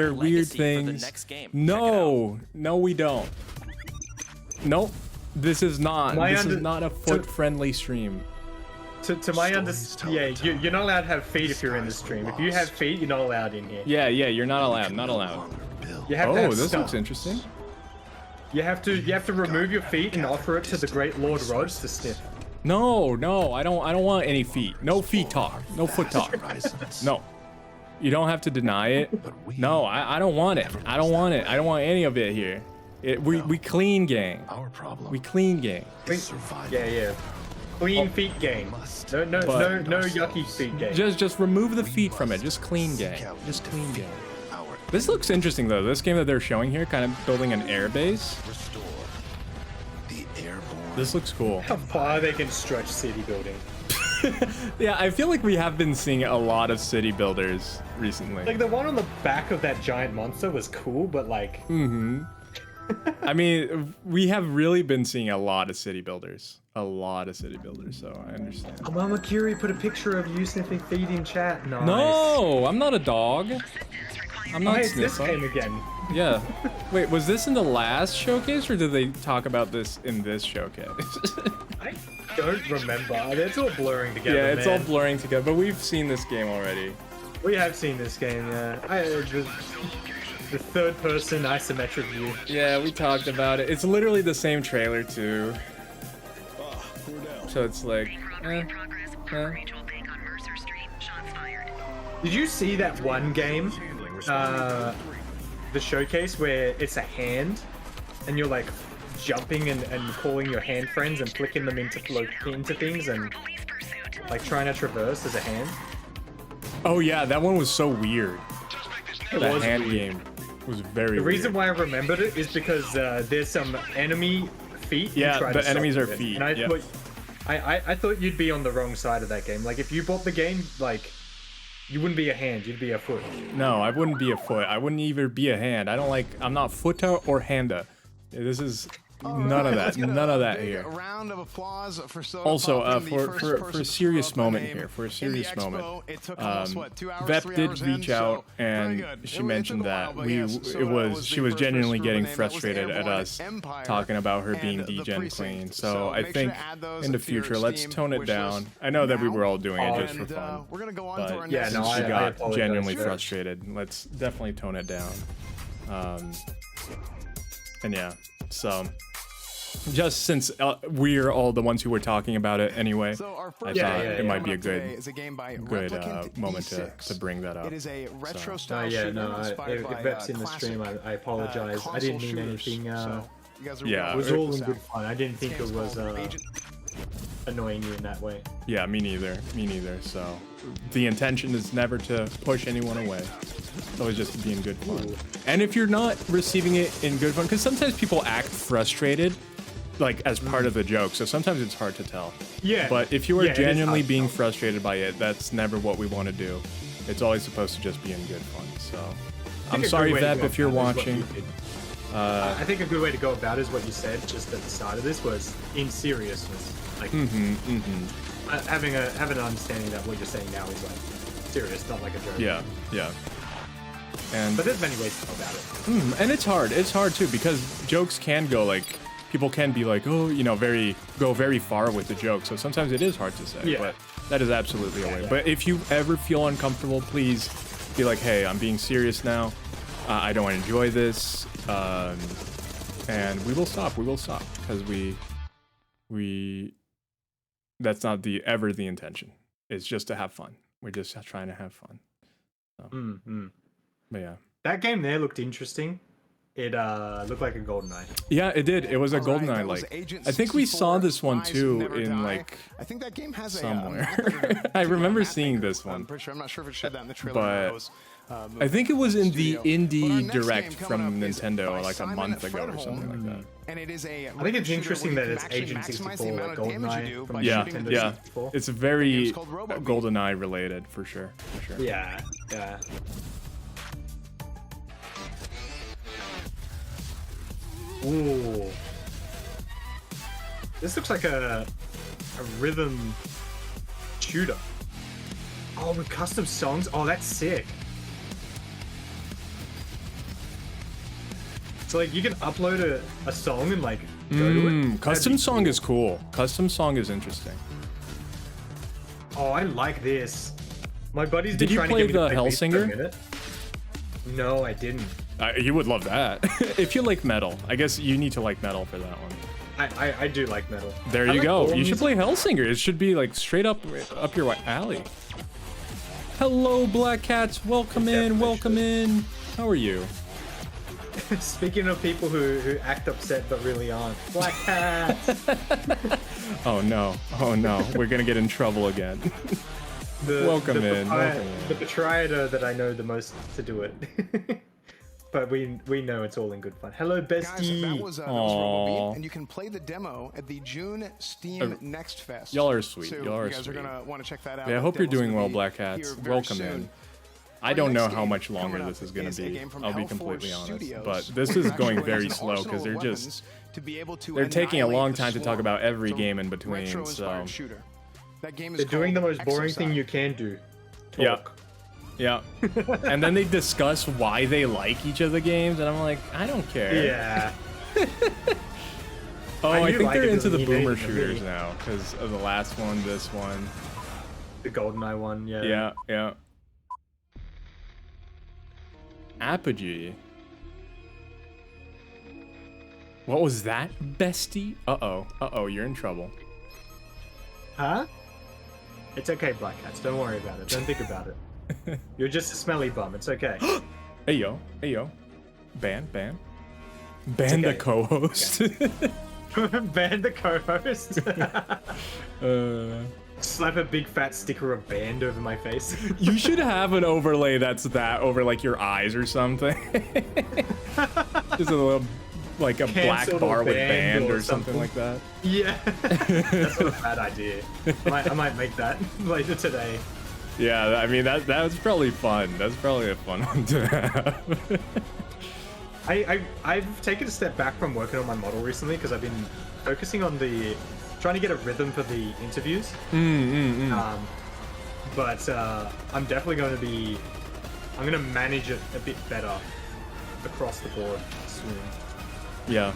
their weird things. No, no, we don't. Nope. This is not. This is not a foot-friendly stream. To my understanding, yeah, you're not allowed to have feet if you're in the stream. If you have feet, you're not allowed in here. Yeah, you're not allowed. Not allowed. You have to have this stuff. looks interesting. You have to remove your feet and offer it to the Great Lord Rods to sniff. No, I don't want any feet. No feet talk. No foot talk. No. You don't have to deny it. No, I don't want it. I don't want it. I don't want any of it here. We clean gang. Our problem. We clean gang. Yeah. Clean feet gang. No yucky feet gang. Just remove the feet from it. Just clean gang. Just clean gang. This looks interesting though. This game that they're showing here, kind of building an air base. This looks cool. How far they can stretch city building. Yeah, I feel like we have been seeing a lot of city builders recently. Like the one on the back of that giant monster was cool, but like. I mean, we have really been seeing a lot of city builders. A lot of city builders, so I understand. Oh, Mama Curie put a picture of you sniffing feet in chat. Nice. No, I'm not a dog. I'm not It's this sniffing. game again. Yeah. Wait, was this in the last showcase, or did they talk about this in this showcase? I don't remember. It's all blurring together. Yeah, it's all man. blurring together, but we've seen this game already. We have seen this game, yeah. The third-person isometric view. Yeah, we talked about it. It's literally the same trailer too. So it's like, Did you see that one game, the showcase, where it's a hand, and you're like jumping and calling your hand friends and flicking them into things and like trying to traverse as a hand? Oh yeah, that one was so weird. That was hand weird. game was very The reason weird. why I remembered it is because there's some enemy feet. you Yeah, try the to enemies stop are with, feet, and yeah. I thought you'd be on the wrong side of that game. Like if you bought the game, like you wouldn't be a hand, you'd be a foot. No, I wouldn't be a foot. I wouldn't even be a hand. I'm not foota or handa. This is none of that. None of that here. Round of applause for Also, for a serious moment here, for a serious moment, Vep did reach out and she mentioned that she was genuinely getting frustrated at us talking about her being degen clean. So I think in the future, let's tone it down. I know that we were all doing it just for fun, but Yeah, no, she I got apologize genuinely for that. frustrated. Let's definitely tone it down. And yeah, so just since we're all the ones who were talking about it anyway, I thought it might be a good moment to bring that up. It is a retro If Vep's in the stream, I apologize. I didn't mean anything. Yeah, it was all in good fun. I didn't think it was annoying you in that way. Yeah, me neither. Me neither. So the intention is never to push anyone away. It's always just to be in good fun. And if you're not receiving it in good fun, because sometimes people act frustrated, like as part of the joke. So sometimes it's hard to tell. Yeah. But if you are Yeah, it is genuinely hard to being tell. frustrated by it, that's never what we want to do. It's always supposed to just be in good fun. So I'm a sorry, good way to Vep, go if you're about it is what watching. you did. I think a good way to go about it is what you said just at the start of this was in seriousness. Like having an understanding that what you're saying now is like serious, not like a joke. Yeah, yeah. And but there's many ways to go about it. and it's hard. It's hard too because jokes can go like people can be like, oh, you know, go very far with the joke. So sometimes it is hard to say. Yeah. But that is absolutely a way. But if you ever feel uncomfortable, please be like, hey, I'm being serious now. I don't enjoy this. And we will stop. We will stop because we. That's not ever the intention. It's just to have fun. We're just trying to have fun. So. But yeah. That game there looked interesting. It looked like a GoldenEye. Yeah, it did. It was a GoldenEye like. I think we saw this one too in like I think that game has somewhere. I remember seeing this one. I'm pretty sure. I'm not sure if it showed that in the trailer. But I think it was in the Indie Direct from Nintendo like a month ago or something like that. And it is I think it's interesting that it's Agent 64 like GoldenEye from Nintendo Yeah. 64. It's very GoldenEye related for sure. For sure. Yeah. Ooh. This looks like a rhythm shooter. Oh, with custom songs? Oh, that's sick. So like you can upload a song and like go to it. Custom song is cool. Custom song is interesting. Oh, I like this. My buddy's Did been you trying play to get me the to play Beast for a Hellsinger? minute. No, I didn't. You would love that. If you like metal. I guess you need to like metal for that one. I do like metal. There I you like go. all You should music. play Hellsinger. It should be like straight up your alley. Hello, Black Cats. Welcome in. Welcome in. How are you? Speaking of people who act upset but really aren't, Black Hat. Oh no! Oh no! We're gonna get in trouble again. Welcome in. The proprietor that I know the most to do it. But we know it's all in good fun. Hello, bestie. Guys, that was Robo Beat, and you can play the demo at the June Steam Next Fest. Y'all are sweet. So Y'all are you guys sweet. are gonna want to check that out. Yeah, I hope you're doing well, Black Hats. Welcome in. I don't know how much longer this is going to be. I'll be completely honest, but this is going very slow because they're taking a long time to talk about every game in between. So they're doing the most boring thing you can do. Talk. Yeah. And then they discuss why they like each of the games, and I'm like, I don't care. Yeah. I think they're into the boomer shooters now because of the last one, this one, the GoldenEye one. Yeah. Apogee. What was that, bestie? Uh-oh, you're in trouble. Huh? It's okay, Black Cats. Don't worry about it. Don't think about it. You're just a smelly bum. It's okay. Hey yo. Ban the co-host. Ban the co-host. Slap a big fat sticker of banned over my face. You should have an overlay that's that over like your eyes or something. Just a little, like a black bar with banned or something like that. Yeah. That's not a bad idea. I might make that later today. Yeah, I mean that was probably fun. That's probably a fun one to have. I've taken a step back from working on my model recently because I've been focusing on trying to get a rhythm for the interviews. But I'm definitely going to manage it a bit better across the board soon. Yeah.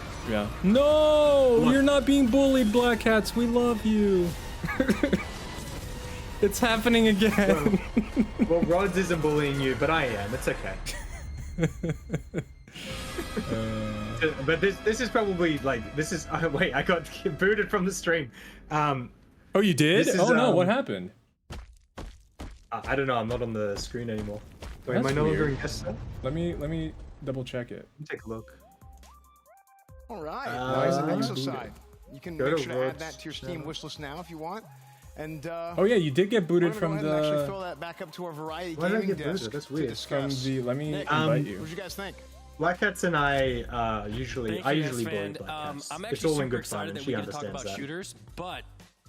No, you're not being bullied, Black Hats. We love you. It's happening again. Well, Rods isn't bullying you, but I am. It's okay. But this is probably like wait, I got booted from the stream. Oh, you did? No, what happened? I don't know. I'm not on the screen anymore. Wait, am I no longer in guest set? Let me double check it. Take a look. All right. Nice exercise. You can make sure to add that to your Steam wishlist now if you want. And oh yeah, you did get booted from the. Actually fill that back up to our variety gaming desk. That's weird. From the. Let me invite you. What do you guys think? Black Cats and I usually bully Black Cats. I'm it's actually all in super good fun, excited and that she we get to talk understands about that. shooters, but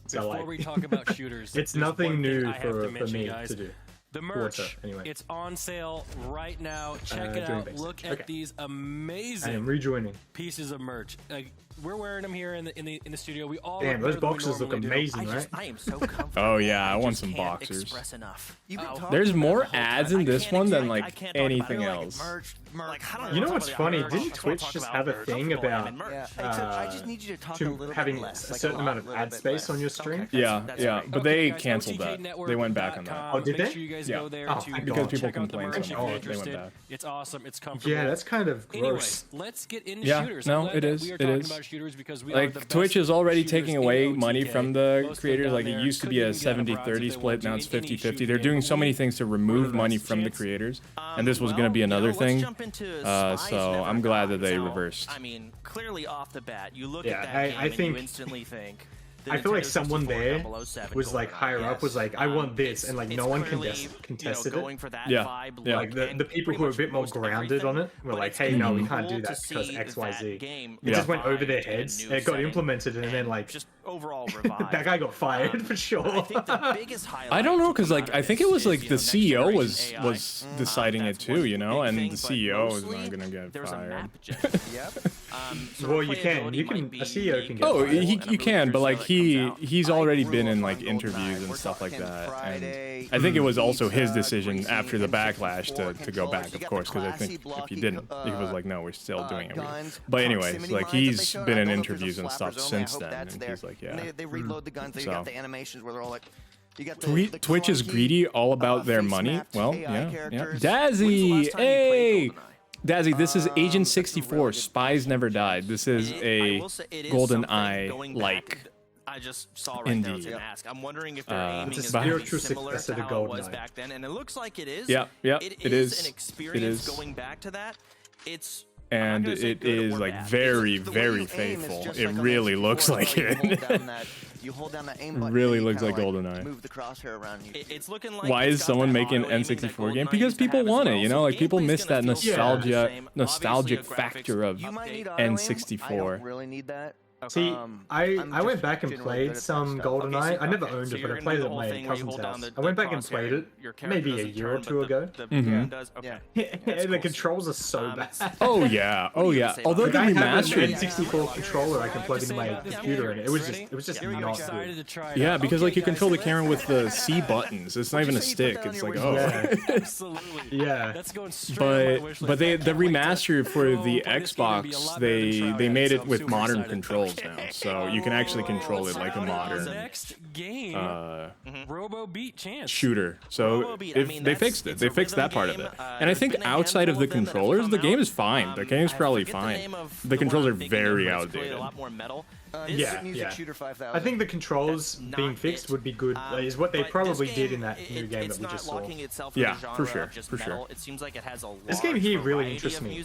So, before we talk about shooters, it's there's nothing one thing new I have for mention, me guys. to do. The merch, anyway. it's on sale right now. Check it out. Look at these amazing I am rejoining. pieces of merch. We're wearing them here in the studio. We all Damn, those boxes look amazing, right? I am so comfortable. Oh yeah, I want some boxers. Express enough. There's more ads in this one than like anything else. You know what's funny? Didn't Twitch just have a thing about I just need you to talk a little having bit less, a certain amount of ad space on your stream? Yeah, but they canceled that. They went back on that. Oh, did they? Make sure you guys go there to because people check out the complained merch so if you're much. They went interested. back. It's awesome. It's comfortable. Yeah, that's kind of gross. Anyways, let's get into Yeah, shooters. no, I'm glad it that is. We are It talking is. about shooters because we are the Like Twitch best is already shooters taking in away OTK. money from the Most of creators. them Like down it there used to could be a even get a prize 70-30 if they split. want Now to it's in any 50-50. shooting They're game. doing so many things to remove money from the creators, and this was going to be another thing. So I'm glad that they reversed. I mean, clearly off the bat, you look at that game I and think you instantly think. I feel like someone there was like higher up was like, I want this, and like no one contested it. Like the people who are a bit more grounded on it were like, hey, no, we can't do that because X, Y, Z. It just went over their heads. And it got implemented, and then like overall that guy got fired for sure. I don't know, because like I think it was like the CEO was deciding it too, you know, and the CEO is not gonna get fired. Well, you can a CEO can get Oh, fired. you can, but like he's already been in like interviews and stuff like that, and I think it was also his decision after the backlash to go back, of course, because I think if he didn't, he was like, no, we're still doing it. But anyways, like he's been in interviews and stuff since then, and he's like, yeah. They reload the guns. They got the animations where they're all like. Twitch is greedy, all about their money. Well, yeah. Dazzy, hey. Dazzy, this is Agent 64. Spies Never Died. This is a GoldenEye like. I just saw right there. I was gonna ask. I'm wondering if they're aiming as similar to how it was back then, and it looks like it is. Yeah, it is is an experience going back to that. It's and it is like very, very faithful. It really looks like it. You hold down that aim button. Really looks like GoldenEye. Move the crosshair around you. It's looking like Why is someone making an N64 game? Because people want it, you know, like people miss that nostalgic factor of N64. I don't really need that. See, I went back and played some GoldenEye. I never owned it, but I played it at my cousin's house. I went back and played it maybe a year or two ago. The controls are so bad. Oh yeah, oh yeah. Although the I have an remastered N64 controller I can plug into my computer, and it was just not good. Yeah, because like you control the camera with the C buttons. It's not even a stick. It's like Yeah. That's going straight but the remaster for the Xbox, they made it with modern controls now, so you can actually control it like a modern Robo Beat chance shooter. So they fixed it. They fixed that part of it. And I think outside of the controllers, the game is fine. The game's probably fine. The controls are very outdated. Yeah. I think the controls being fixed would be good. Is what they probably did in that new game that we just saw. Yeah, for sure, for sure. It seems like it has a This game here really interests me.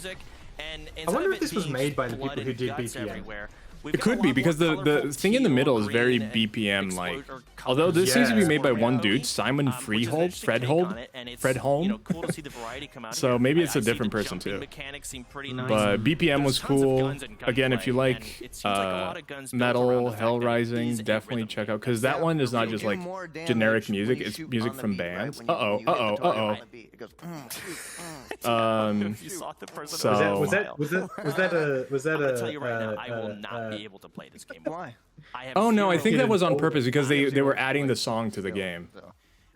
I wonder if this was made by the people who did BPM. It could be, because the thing in the middle is very BPM like. Although this seems to be made by one dude, Simon Fredholm. So maybe it's a different person too. But BPM was cool. Again, if you like metal, Hell Rising, definitely check out, because that one is not just like generic music, it's music from bands. So was that a tell you right now, I will not be able to play this game. Why? Oh no, I think that was on purpose, because they were adding the song to the game.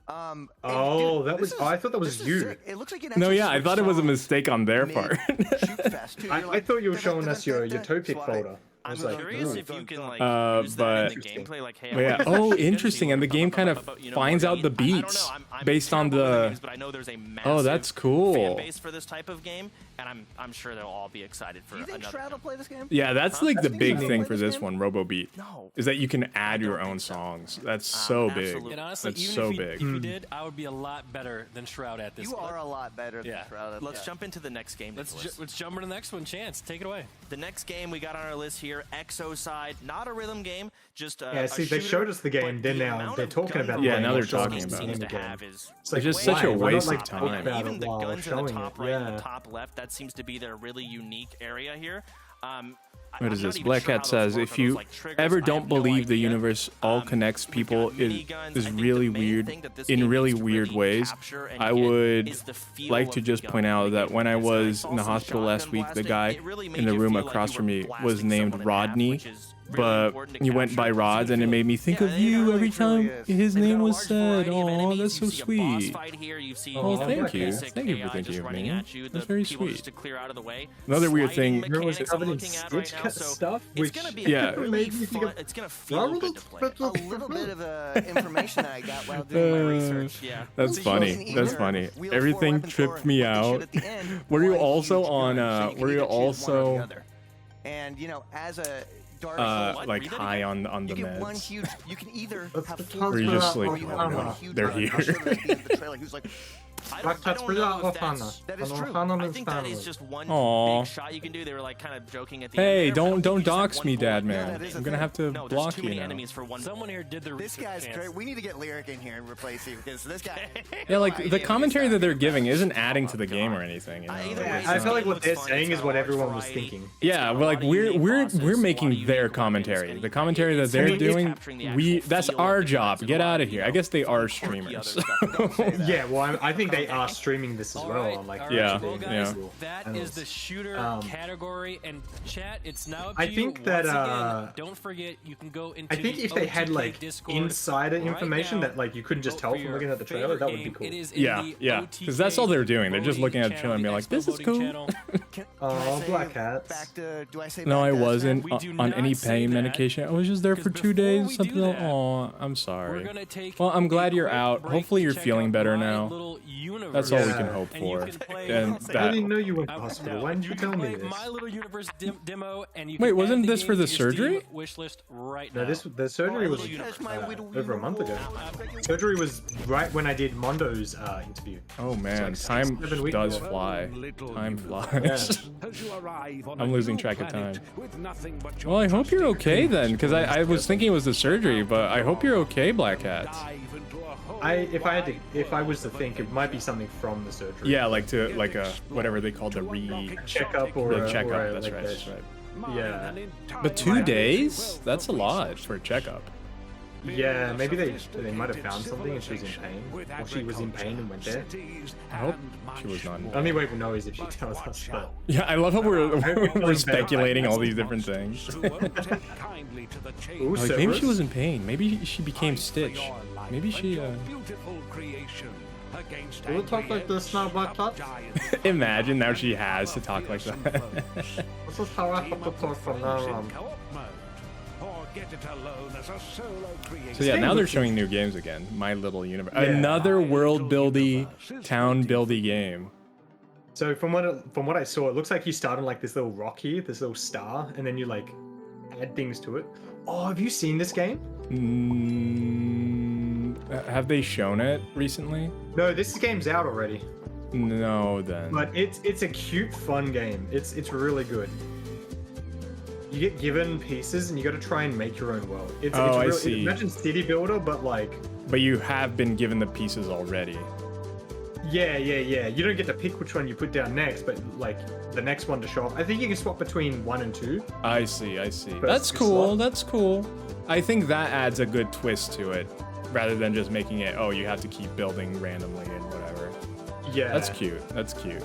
I thought that was you. It looks like an No, yeah, I thought it was a mistake on their part. I thought you were showing us your Topic folder. I'm curious if you can like use but that in the gameplay, like, hey, yeah. Oh, interesting. And the game kind of finds out the beats based on the. but I know there's a Oh, that's cool. fan base for this type of game, and I'm sure they'll all be excited for another. Shroud will play this game? Yeah, that's like the big thing for this one, RoboBeat, is that you can add your own songs. That's so big. And honestly, That's even so if big. we did, I would be a lot better than Shroud at this. You are a lot better than Shroud. Let's jump into the next game. Let's jump into the next one. Chance, take it away. The next game we got on our list here, Exoside, not a rhythm game, just see, they showed us the game, then now they're talking about Yeah, the now game. they're talking about seems it. to have is It's just such a waste of time. even the guns in the top right and the top left, that seems to be their really unique area here. What is this? Black Cat says, if you ever don't believe the universe all connects people is really weird, in really weird ways, I would like to just point out that when I was in the hospital last week, the guy in the room across from me was named Rodney, but he went by Rods, and it made me think of you every time his name was said. Oh, that's so sweet. Oh, thank you. Thank you for thinking of me. That's very sweet. Another weird thing. Was it covered in stitch cut stuff? Which yeah. made me think of it's gonna feel good to play. A little bit of information that I got while doing my research. That's funny. That's funny. Everything tripped me out. Were you also on? Were you also? And you know, as a like high on the meds. One huge, you can either have four or you just like, oh, no, they're here. Who's like, I don't know if that is true. I think that is just one big shot you can do. They were like kind of joking at the hey, end. Hey, don't dox me, Dad, man. I'm gonna have to block you now. Someone here did the This guy's great. We need to get Lyric in here and replace you, because this guy. Yeah, like the commentary that they're giving isn't adding to the game or anything. You know? I feel like what they're saying is what everyone was thinking. Yeah, we're making their commentary. The commentary that they're doing, that's our job. Get out of here. I guess they are streamers. Yeah, well, I think they are streaming this as well. Like, yeah. That is the shooter category, and chat, it's now up to I think you. that Once again, don't forget you can go into I think if they had like Discord insider information that like you couldn't just tell from looking at the trailer, that would be cool. Yeah, because that's all they're doing. They're just looking at the trailer and being like, "This is cool." Oh, Black Cats. No, I wasn't on any pain medication. I was just there for 2 days. Something. Oh, I'm sorry. Well, I'm glad you're out. Hopefully, you're feeling better now. universe. That's all we can hope And you for. can play And I that. didn't know you went to hospital. Why didn't you tell me play this? My Little Universe demo, and you Wait, can wasn't add the this for game the to your Steam surgery? wish list right No, now. the surgery was over a month ago. Surgery was right when I did Mondo's interview. Oh man, It's time 7 weeks does ago. fly. Time flies. I'm losing track of time. Well, I hope you're okay then, because I was thinking it was the surgery, but I hope you're okay, Black Cats. If I was to think, it might be something from the surgery. Yeah, like a whatever they call the checkup or the a- checkup. or a, That's like right. a- That's right. Yeah. But 2 days? That's a lot for a checkup. Yeah, maybe they might have found something and she was in pain. Or she was in pain and went there. I hope she was not. Only way we know is if she tells us. But Yeah, I love how we're better speculating all by these different things. Ooh, Like, maybe she Cerberus? was in pain. Maybe she became Stitch. Maybe she. Will it talk like this now, Black Cat? Imagine now she has to talk like that. This is how I have to talk from now on. So yeah, now they're showing new games again. My Little Universe, Yeah. another world buildy, town buildy game. So from what I saw, it looks like you start on like this little rock here, this little star, and then you like add things to it. Oh, have you seen this game? Have they shown it recently? No, this game's out already. No, then. But it's a cute, fun game. It's really good. You get given pieces and you got to try and make your own world. It's I really, see. Imagine City Builder, but like. But you have been given the pieces already. Yeah. You don't get to pick which one you put down next, but like the next one to show off. I think you can swap between 1 and 2. I see. First That's you cool. slot. That's cool. I think that adds a good twist to it, rather than just making it, oh, you have to keep building randomly and whatever. Yeah. That's cute. That's cute.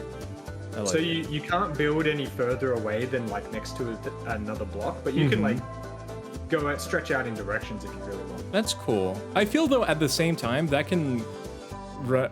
I like So it. you can't build any further away than like next to another block, but you can like go out, stretch out in directions if you really want. That's cool. I feel though at the same time that can,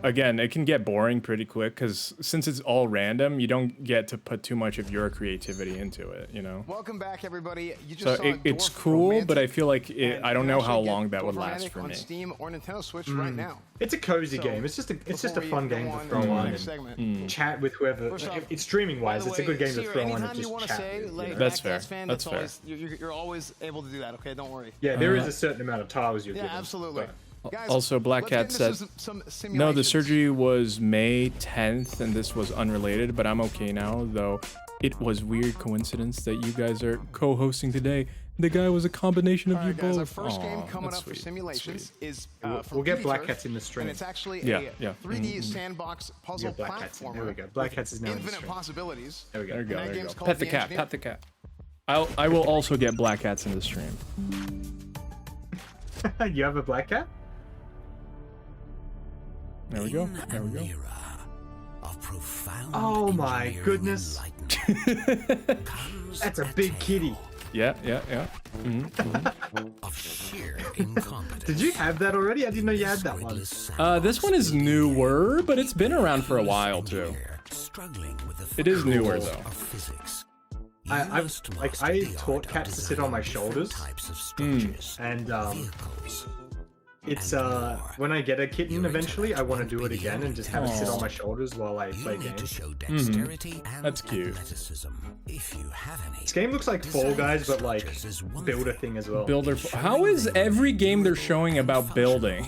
again, it can get boring pretty quick because since it's all random, you don't get to put too much of your creativity into it, you know? Welcome back, everybody. You just So saw it's Dwarf cool, Romantic, but I feel like and I don't you know can how actually get long that would Dwarf last Romantic for on me. Steam or Nintendo Switch right now. It's a cozy So, game. It's just a before we fun go game to on throw to the on next and segment. chat with whoever. First off, It's streaming wise. by the It's a good way, game to Sierra, throw on and anytime you just wanna chat. say, with, like, you know? That's Black Cats fair. fan, That's always, you're always able to do that. Okay, don't worry. Yeah, there is a certain amount of tiles you're Yeah, given. absolutely. but- Guys, Also, Black let's Cat get said, into some no, the simulations. surgery was May 10th, and this was unrelated, but I'm okay now, though it was weird coincidence that you guys are co-hosting today. The guy was a combination of All you right, guys, both. our first game Aw, coming that's up for sweet. simulations is from We'll get Future, Black Cats in the stream. and it's actually Yeah, a yeah. 3D sandbox puzzle Black Cats in. platformer. There we go. Black Cats is now in the Infinite stream. possibilities. There we go. There you go. And that There you game's go. called Pet the The cat. Engineer. Pet the cat. I will also get Black Cats in the stream. You have a Black Cat? There we go. There we go. Oh my goodness. That's a big kitty. Yeah. Did you have that already? I didn't know you had that one. This one is newer, but it's been around for a while too. It is newer though. I taught cats to sit on my shoulders, and it's when I get a kitten eventually, I want to do it again and just have it sit on my shoulders while I play games. That's cute. This game looks like Fall Guys, but like builder thing as well. Builder. How is every game they're showing about building?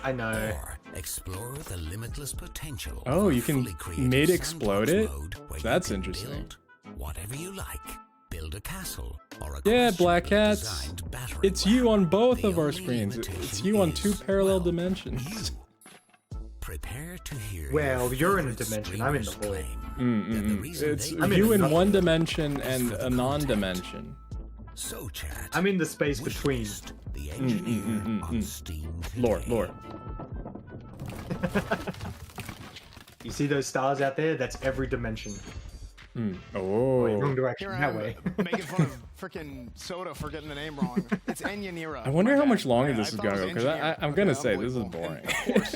I know. Explore the limitless potential. Oh, you can mid-explode it? That's interesting. Whatever you like. Build a castle or a Yeah, Black Cats. It's you on both of our screens. It's you on 2 parallel dimensions. Prepare to hear. Well, you're in a dimension. I'm in the void. It's I'm you in nothing. one dimension and a non-dimension. So chat. I'm in the space between. Lore. You see those stars out there? That's every dimension. Oh. Wait, wrong direction. Here I That am way. making fun of freaking Soda for getting the name wrong. It's Enyanira. I wonder My how bad. much longer Yeah, this is I gonna thought go, it was because Engineer. I'm gonna Okay, say this is unbelievable. boring. And of course,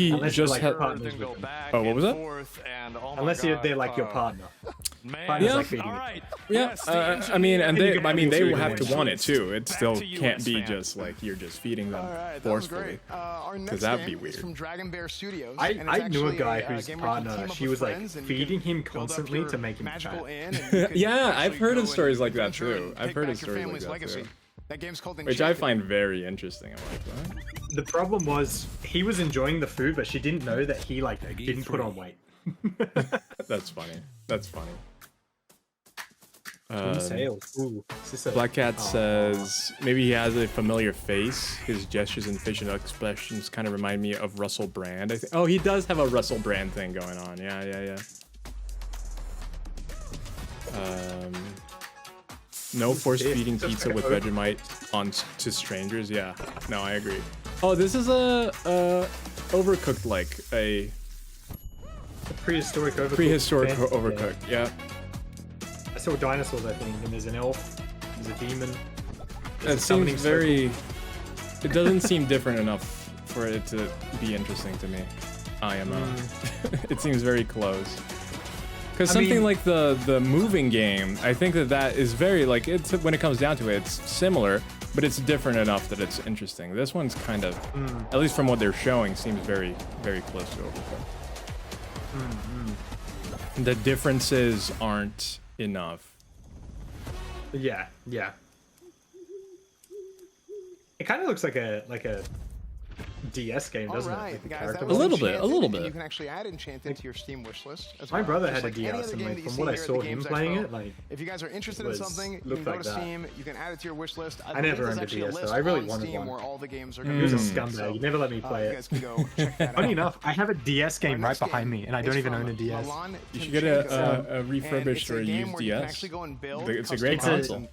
he just had. Oh, what was that? Unless they're like your partner. Man, Yeah. Like feeding all you. right. Yeah, Yes, the I engineer- mean, and they, I mean, they will have food to want it too. It still to you, can't US be fan. just like you're just feeding them All right, that was forcefully. great. Our next Because that'd game be is weird. from Dragon Bear Studios. I and it's knew a actually guy game whose where you can partner, team up she with was like friends and you feeding can him build up constantly your to make him magical fat. inn, and you could Yeah, I've actually heard go of stories and like that adventure too. and I've take heard back of your stories like family's that legacy. too. That game's called Which I Enchanted. find very interesting. I like that. The problem was he was enjoying the food, but she didn't know that he like didn't put on weight. That's funny. That's funny. Sales. Ooh, Black Cat says maybe he has a familiar face. His gestures and facial expressions kind of remind me of Russell Brand. I think. Oh, he does have a Russell Brand thing going on. Yeah. No force feeding pizza with Vegemite to strangers. Yeah, no, I agree. Oh, this is a overcooked, like a prehistoric overcooked. Prehistoric overcooked. Yeah. I saw dinosaurs, I think, and there's an elf, there's a demon. It seems very. It doesn't seem different enough for it to be interesting to me. IMO. It seems very close. Because something like the moving game, I think that is very like it's when it comes down to it, it's similar, but it's different enough that it's interesting. This one's kind of, at least from what they're showing, seems very close to Overcooked. The differences aren't enough. Yeah. It kind of looks like a DS game, doesn't it? Like the character a little bit. You can actually add Enchanted to your Steam wishlist. My brother had a DS, and like, from what I saw him playing it, like, if you guys are interested in something, you can go to Steam. You can add it to your wishlist. I never owned a DS, though. I really wanted one. Where all the games are he was a scumbag. He never let me play it. Funny enough, I have a DS game right behind me, and I don't even own a DS. You should get a refurbished or a used DS. It's a great console.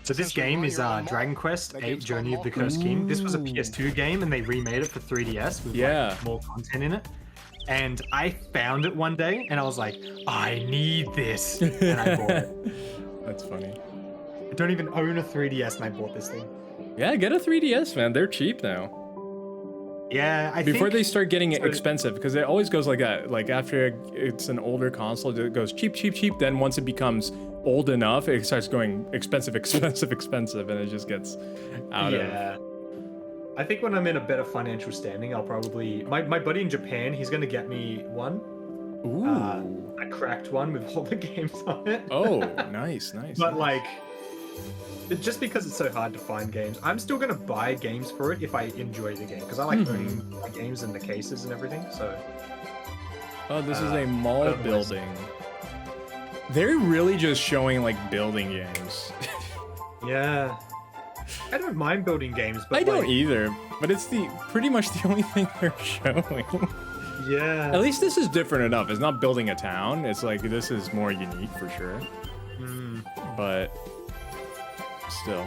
So this game is Dragon Quest VIII Journey of the Cursed King. This was a PS2 game, and they remade it for 3DS with like, more content in it. And I found it one day, and I was like, I need this, and I bought it. That's funny. I don't even own a 3DS, and I bought this thing. Yeah, get a 3DS, man. They're cheap now. Yeah, before they start getting expensive, because it always goes like that. Like after it's an older console, it goes cheap. Then once it becomes old enough, it starts going expensive, and it just gets out of. I think when I'm in a better financial standing, I'll probably my buddy in Japan, he's gonna get me one. Ooh. A cracked one with all the games on it. Oh, nice. But like, just because it's so hard to find games, I'm still gonna buy games for it if I enjoy the game, because I like owning my games and the cases and everything. So. Oh, this is a mall building. They're really just showing like building games. Yeah. I don't mind building games, but I don't either. But it's pretty much the only thing they're showing. Yeah. At least this is different enough. It's not building a town. It's like this is more unique for sure. But still.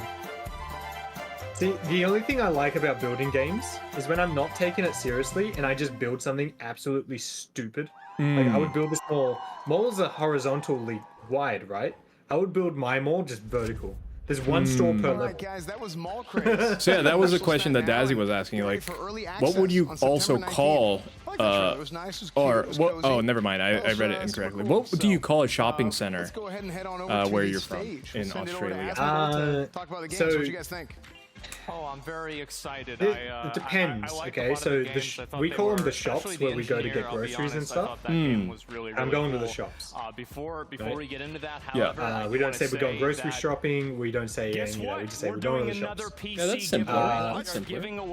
See, the only thing I like about building games is when I'm not taking it seriously and I just build something absolutely stupid. Like I would build this mall. Malls are horizontally wide, right? I would build my mall just vertical. There's one store per level. Guys, that was mall craze. So yeah, that was a question that Dazzy was asking. Like, what would you also call or what? Oh, never mind. I read it incorrectly. What do you call a shopping center where you're from in Australia? Talk about the games. What do you guys think? Oh, I'm very excited. It depends. Okay, so we call them the shops where we go to get groceries and stuff. I'm going to the shops. Before we get into that, however, we don't say we're going grocery shopping. We don't say we just say we're going to the shops. Yeah, that's simpler.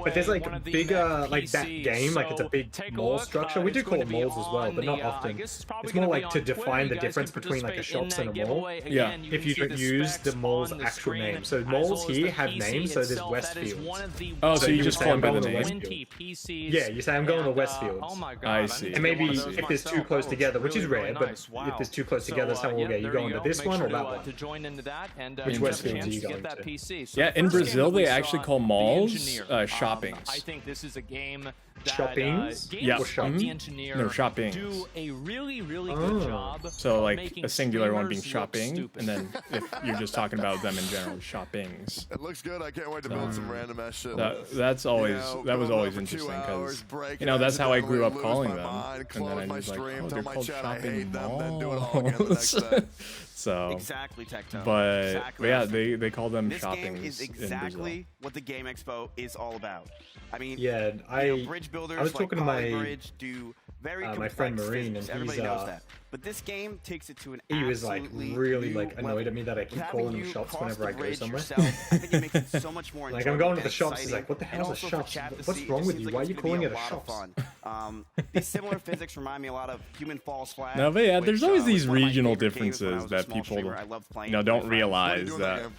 But there's like bigger, like that game, like it's a big mall structure. We do call it malls as well, but not often. It's more like to define the difference between like a shops and a mall. Yeah. If you don't use the mall's actual name. So malls here have names. So there's Westfield. Oh, so you just call them by the name? Yeah, you say I'm going to Westfield. I see. And maybe if there's too close together, which is rare, but if there's too close together, someone will get you going to this one or that one. Which Westfield are you going to? Yeah, in Brazil they actually call malls shoppings. I think this is a game shoppings? Yeah. Or shopping? No, shoppings. Do a really good job. So like a singular one being shopping, and then if you're just talking about them in general, shoppings. It looks good. I can't wait to build some random ass shit. That's always that was always interesting because that's how I grew up calling them, and then I was like, oh, they're called shopping malls. So exactly, Tecto. But yeah, they call them shoppings. This game is exactly what the Game Expo is all about. I mean, yeah, bridge builders I was talking to my Bridge do very my friend complex Marine, physics. and Everybody knows that. But this game takes it to an he was like really like annoyed at me that I keep calling him shops whenever I go somewhere. I think it makes it so much more like I'm going to the shops, he's like, what the hell is a shops? What's wrong with you? Why are you calling it a shops? These similar physics remind me a lot of Human Falls Flat. No, but yeah, there's always these regional differences that people don't realize that.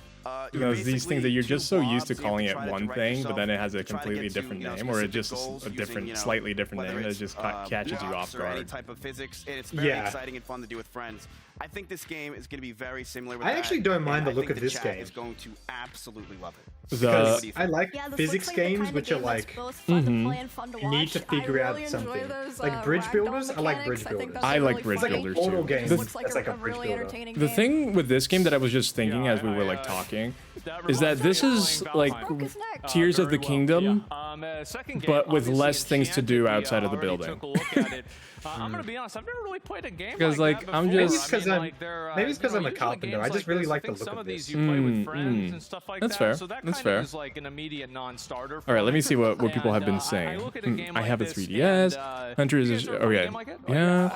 These things that you're just so used to calling it one thing, but then it has a completely different name, or it just a different, slightly different name that just catches you off guard. Any type of physics, and it's very exciting and fun to do with friends. I think this game is going to be very similar with I actually don't mind the look of this game. game. Is going to absolutely love it. Because I like physics games which are like you need to figure out something. Like bridge builders, I like bridge builders. I like bridge builders too. It's like a bridge builder. The thing with this game that I was just thinking as we were like talking is that this is like Tears of the Kingdom, but with less things to do outside of the building. I'm gonna be honest, I've never really played a game because like that I'm before. just maybe it's because I'm a carpenter. I just really like the look some of of these this. you play with friends and stuff like That's that. fair. So that That's kind fair. of is like an immediate non-starter. All right, let me see what people have been saying. I have a 3DS. Hunter is okay. Yeah.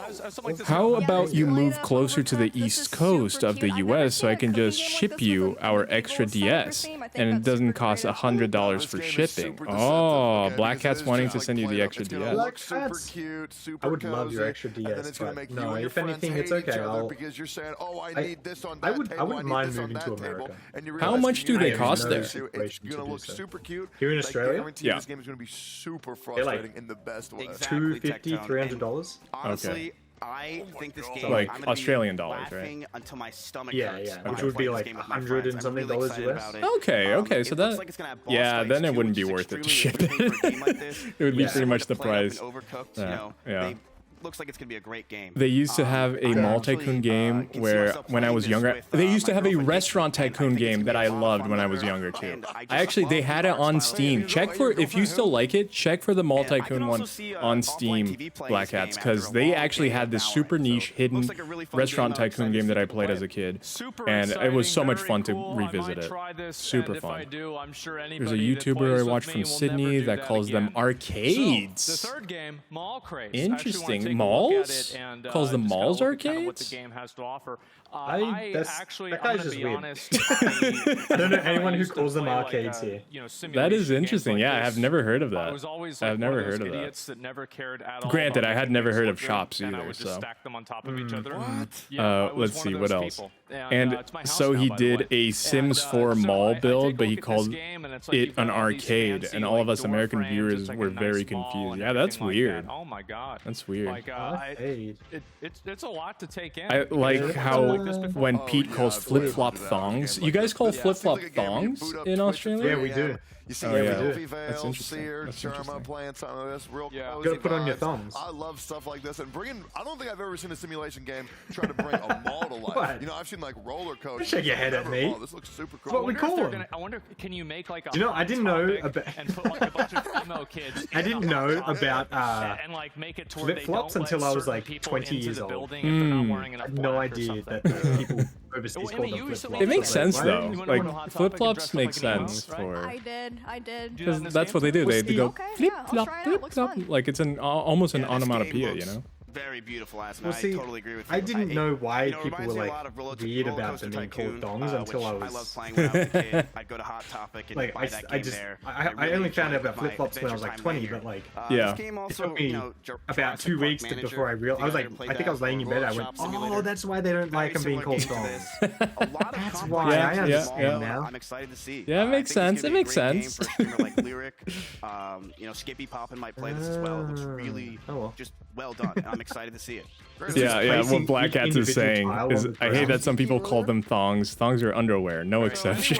How about you move closer to the East Coast of the US so I can just ship you our extra DS and it doesn't cost $100 for shipping? Oh, Black Cat's wanting to send you the extra DS. Black Cat's cute, super I would love your extra DS, but no, if anything, it's okay. Because you're saying, oh, I need this on I wouldn't mind moving to America. How much do they cost there? It's gonna look super cute. Here in Australia? Yeah. This game is gonna be super frustrating in the best way. $250, $300. Honestly, I think this game like I'm Australian be dollars, right? Until my stomach hurts. when Which I would play be this like game with my 100 friends. and something I'm really dollars excited US. about it. Okay, so it looks like it's gonna have boss yeah, fights then it too, wouldn't which be is worth it to extremely ship refreshing for a game like it. this. It would be They pretty much the play it up price. and Overcooked, you know, Yeah. looks like it's gonna be a great game. They used to have a mall tycoon game where, when I was younger, they used to have a restaurant tycoon game that I loved when I was younger too. They had it on Steam. Check for, if you still like it, check for the mall tycoon one on Steam, Black Hats, because they actually had this super niche hidden restaurant tycoon game that I played as a kid, and it was so much fun to revisit it. Super fun. There's a YouTuber I watch from Sydney that calls them arcades. The third game, Mall Craze. Interesting. Malls? Calls them malls arcades? What the game has to offer. That guy's just weird. I don't know anyone who calls them arcades here. That is interesting. Yeah, I have never heard of that. I've never heard of that. Granted, I had never heard of shops either, so. Stack them on top of each other. Let's see, what else? And so he did a Sims 4 mall build, but he called it an arcade, and all of us American viewers were very confused. Yeah, that's weird. Oh my god. That's weird. It's a lot to take in. I like how when Pete calls flip-flop thongs, you guys call flip-flop thongs in Australia? Yeah, we do. You see That's interesting. playing something like this real cozy Gotta put on your vibes. thumbs. I love stuff like this, and I don't think I've ever seen a simulation game try to bring a mall to life. What? You know, I've seen like roller coasters. Shake your head at me. This looks super cool. That's what we call them. I wonder, can you make like a Do you know, I didn't know about and put like a bunch of emo kids. I didn't know about and like make it to where they flip-flops don't until let I was certain like people 20 into years the old. building if they're not wearing I enough had no black or idea something. that people overseas call them flip-flops. It makes sense Why though. didn't you Like Hot Topic flip-flops and make dress up like an sense emo, for. I did. Because that's what they do. They go Okay, flip yeah, I'll flop try it out. flip Looks flop. fun. Like it's an almost an onomatopoeia, you know. Very beautiful, Aspen. Well, see, I totally agree with you. I didn't know why you know, it people reminds were me a like lot of weird Roller about Coaster them being called Tycoon, dongs until I which was. I loved playing when I was a kid. I'd go to Hot Topic and Like buy that game there. I only found out about flip flops when I was like 20, but like yeah, this game it also, took me you know, about 2 weeks before I realized. I was like, I think I was laying in bed. I went, oh, that's why they don't like them being called dongs. That's why I understand now. I'm excited to see. Yeah, it makes sense. It makes sense. Like Lyric, you know, Skippy Poppin might play this as well. It looks really just well done. And I'm excited to see it. Yeah. What Black Cats is saying is, I hate that some people call them thongs. Thongs are underwear, no exception.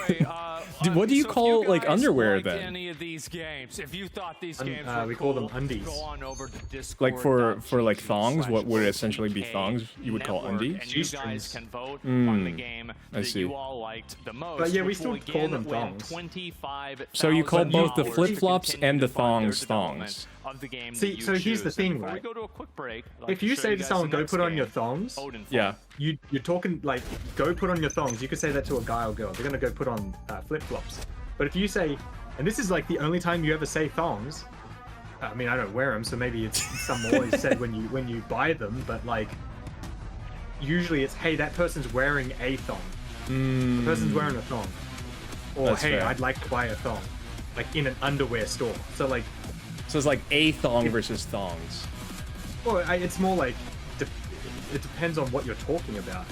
What do you call like underwear then? Any of these games, if you thought these games we call them undies. go on over to Discord. Like for like thongs, what would essentially be thongs? You would call undies. And you guys can vote on the game that you all liked the most. But yeah, we still call them thongs. So you call both the flip-flops and the thongs thongs. Of the game See, so here's the thing, right? We go to a quick break. If you say to someone, "Go put on your thongs," yeah, you're talking like, "Go put on your thongs." You could say that to a guy or girl. They're gonna go put on flip flops. But if you say, and this is like the only time you ever say thongs, I mean, I don't wear them, so maybe it's some more is said when you buy them, but like usually it's, hey, that person's wearing a thong. The person's wearing a thong. Or That's hey, fair. I'd like to buy a thong. Like in an underwear store. So like So it's like a thong versus thongs. Well, it's more like it depends on what you're talking about.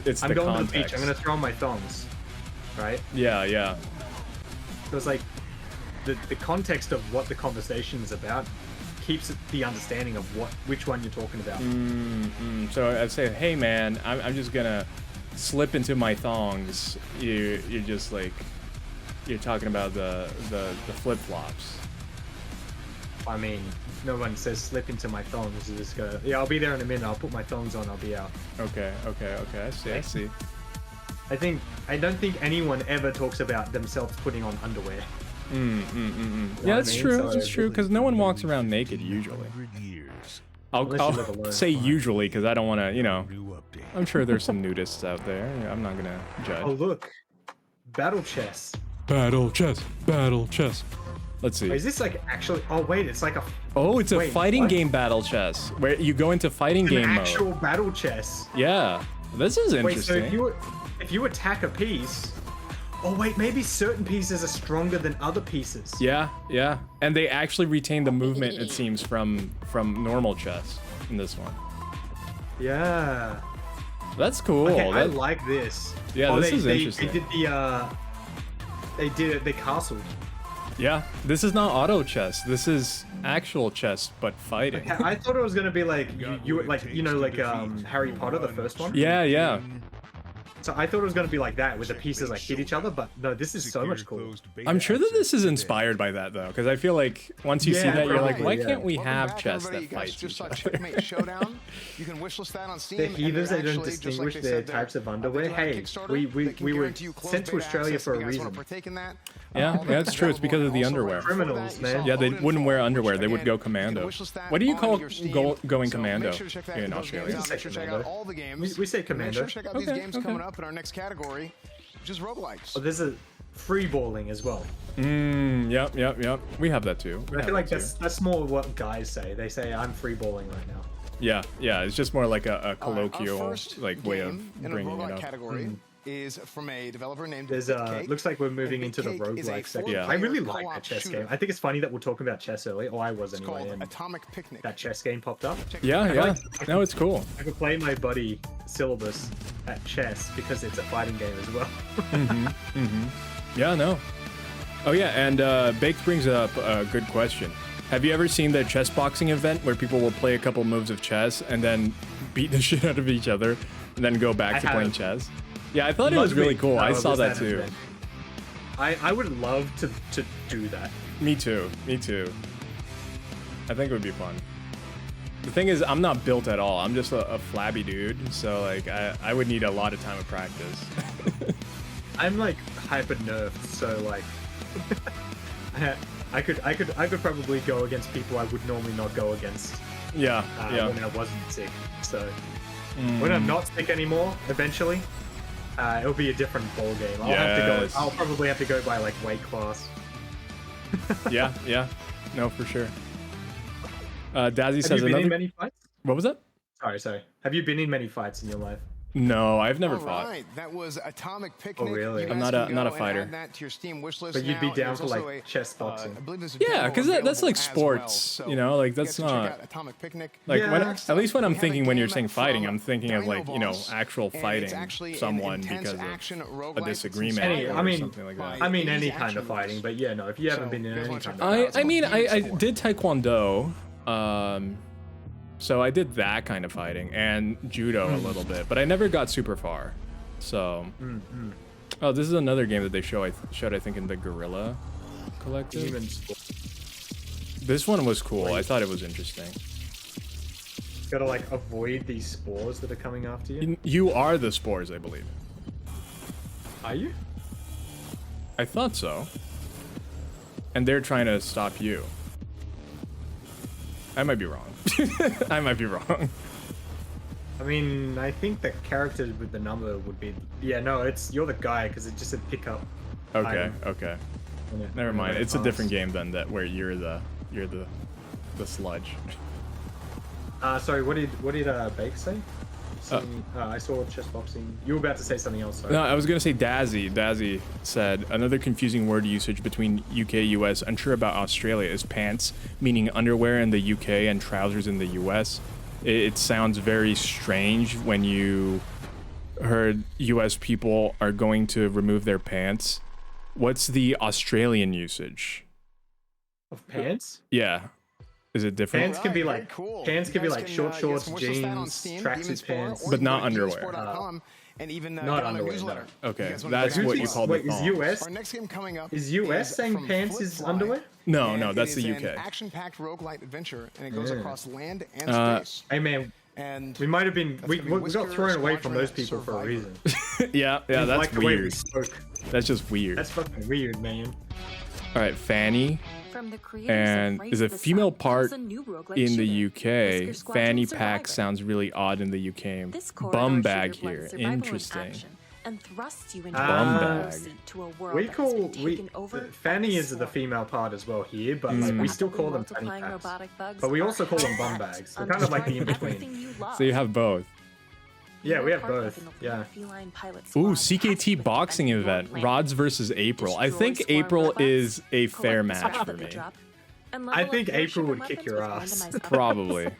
It's I'm the going context. to the beach. I'm going to throw on my thongs, right? Yeah, yeah. So it's like the context of what the conversation is about keeps the understanding of which one you're talking about. So I'd say, hey man, I'm just gonna slip into my thongs. You're just like, you're talking about the flip flops. I mean, no one says slip into my thongs. You just go, yeah, I'll be there in a minute. I'll put my thongs on. I'll be out. Okay. I see. I don't think anyone ever talks about themselves putting on underwear. Yeah, that's true. That's true, because no one walks around naked usually. I'll say usually because I don't want to, you know. I'm sure there's some nudists out there. I'm not gonna judge. Oh look, battle chess. Battle chess. Let's see. Is this like actually? Oh wait, it's like a. Oh, it's a wait, fighting what? game battle chess where you go into fighting It's an game actual mode. battle chess. Yeah, this is interesting. Wait, so if you attack a piece. Oh wait, maybe certain pieces are stronger than other pieces. Yeah, and they actually retain the movement, it seems, from normal chess in this one. Yeah. That's cool. Okay, I like this. Yeah, this is interesting. They did the castle. Yeah, this is not auto chess. This is actual chess, but fighting. I thought it was gonna be like Harry Potter, the first one. Yeah. So I thought it was gonna be like that, with the pieces like hit each other, but no, this is so much cooler. I'm sure that this is inspired by that though, because I feel like once you see that, you're like, why can't we have chess that fights each other? Checkmate Showdown. You can wishlist that on Steam. The heathens, they don't distinguish their types of underwear. Hey, we were sent to Australia for a reason. Yeah, that's true. It's because of the underwear. Criminals, man. Yeah, they wouldn't wear underwear. They would go commando. What do you call going commando in Australia? We say commando. Check out these games coming up in our next category, which is roguelikes. Oh, there's a free balling as well. Yep. We have that too. I feel like that's more what guys say. They say I'm free balling right now. Yeah. It's just more like a colloquial way of bringing it up. Category is from a developer named There's looks like we're moving into the roguelike section. Yeah. I really like that chess game. I think it's funny that we're talking about chess earlier, or I was anyway. And Atomic Picnic. That chess game popped up. Yeah. No, it's cool. I could play my buddy Syllabus at chess because it's a fighting game as well. Yeah, no. Oh yeah, and Baked brings up a good question. Have you ever seen the chess boxing event where people will play a couple moves of chess and then beat the shit out of each other and then go back to playing chess? Yeah, I thought it was really cool. I saw that too. I would love to do that. Me too. I think it would be fun. The thing is, I'm not built at all. I'm just a flabby dude, so like I would need a lot of time of practice. I'm like hyper nerfed, so like I could probably go against people I would normally not go against. Yeah. When I wasn't sick. So when I'm not sick anymore, eventually, it'll be a different ball game. I'll probably have to go by like weight class. Yeah. No, for sure. Dazzy says Have you been another. in many fights? What was that? Sorry. Have you been in many fights in your life? No, I've never fought. Right, that was Atomic Picnic. Oh, really? I'm not a fighter. That to your Steam wish list But you'd be now. down for There's like also chess boxing. Yeah, because that's like sports, you know, like that's not Atomic Picnic. like when, Next at least when I'm we have a thinking when you're game saying fighting, I'm thinking of Dino like, you know, Boss, actual and it's fighting actually an someone intense because action of a roguelike. disagreement or something like that. I mean any kind of fighting, but yeah, no, if you haven't been in any kind of I mean, I did Taekwondo, so I did that kind of fighting and judo a little bit, but I never got super far. So, oh, this is another game that they showed I think in the Gorilla Collective. This one was cool. I thought it was interesting. Gotta like avoid these spores that are coming after you. You are the spores, I believe. Are you? I thought so. And they're trying to stop you. I might be wrong. I might be wrong. I mean, I think the character with the number would be... Yeah, no, you're the guy, because it just said pick up. Okay. Never mind. It's a different game then, where you're the the sludge. Sorry, what did Bake say? I saw chess boxing. You were about to say something else. Sorry. No, I was gonna say Dazzy. Dazzy said another confusing word usage between UK, US. Unsure about Australia is pants, meaning underwear in the UK and trousers in the US. It sounds very strange when you heard US people are going to remove their pants. What's the Australian usage of pants? Yeah. Is it different? Pants can be like pants can be like short shorts, jeans, tracksuit pants, but not underwear. And even not underwear. No. Okay, that's what you call the Wait, is US? Our next game coming up is US saying pants is underwear? No, no, that's the UK. An action-packed roguelite adventure, and it goes across land and space. Hey man, and we might have been we got thrown away from those people for a reason. yeah, that's like weird. That's just weird. That's fucking weird, man. All right, Fanny. And is a female part in the UK. Fanny pack sounds really odd in the UK. Bum bag here. Interesting. And thrusts you into bum bag. To a world we call Fanny is the female part as well here, but like we still call them fanny packs. But we also call them bum bags. We're kind of like the in between. So you have both. Yeah, we have both. Yeah. Ooh, CKT boxing event. Rods versus April. I think April is a fair match for me. I think April would kick your ass. Probably.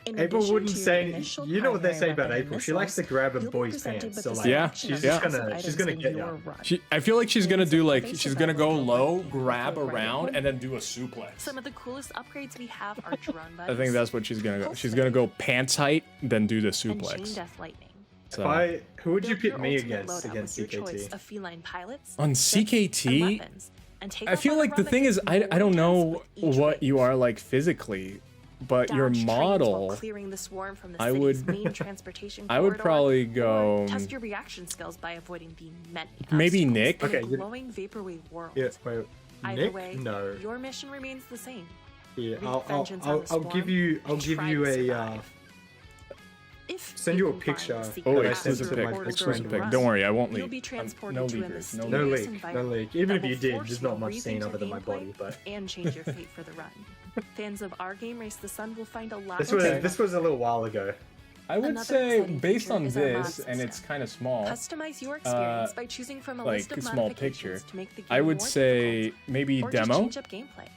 April wouldn't say. You know what they say about April? She likes to grab a boy's pants. So like, yeah, she's gonna get you. I feel like she's gonna do like she's gonna go low, grab around, and then do a suplex. Some of the coolest upgrades we have are drone bugs. I think that's what she's gonna go. She's gonna go pants height, then do the suplex. So, who would you pit me against CKT? Of feline pilots, on CKT, I feel like the thing is I don't know what you are like physically. But your model, I would probably go. Test your reaction skills by avoiding the many maybe Nick. Okay, glowing vaporwave world. Yeah, wait, Either Nick? way, no. your mission remains the same. Yeah, I'll give you a send you a picture. Oh, exclusive pic. Don't worry, I won't leak. You'll be transported no to leakers. No leak. Even if you did, there's not much seen other than my body. But and change your fate for the run. Fans of our game Race the Sun will find a lot. This was a little while ago. I would say based on this, and it's kind of small. Customize your experience by choosing from a like list of a small picture. To make the game I would more say difficult, maybe or demo. Just change up gameplay.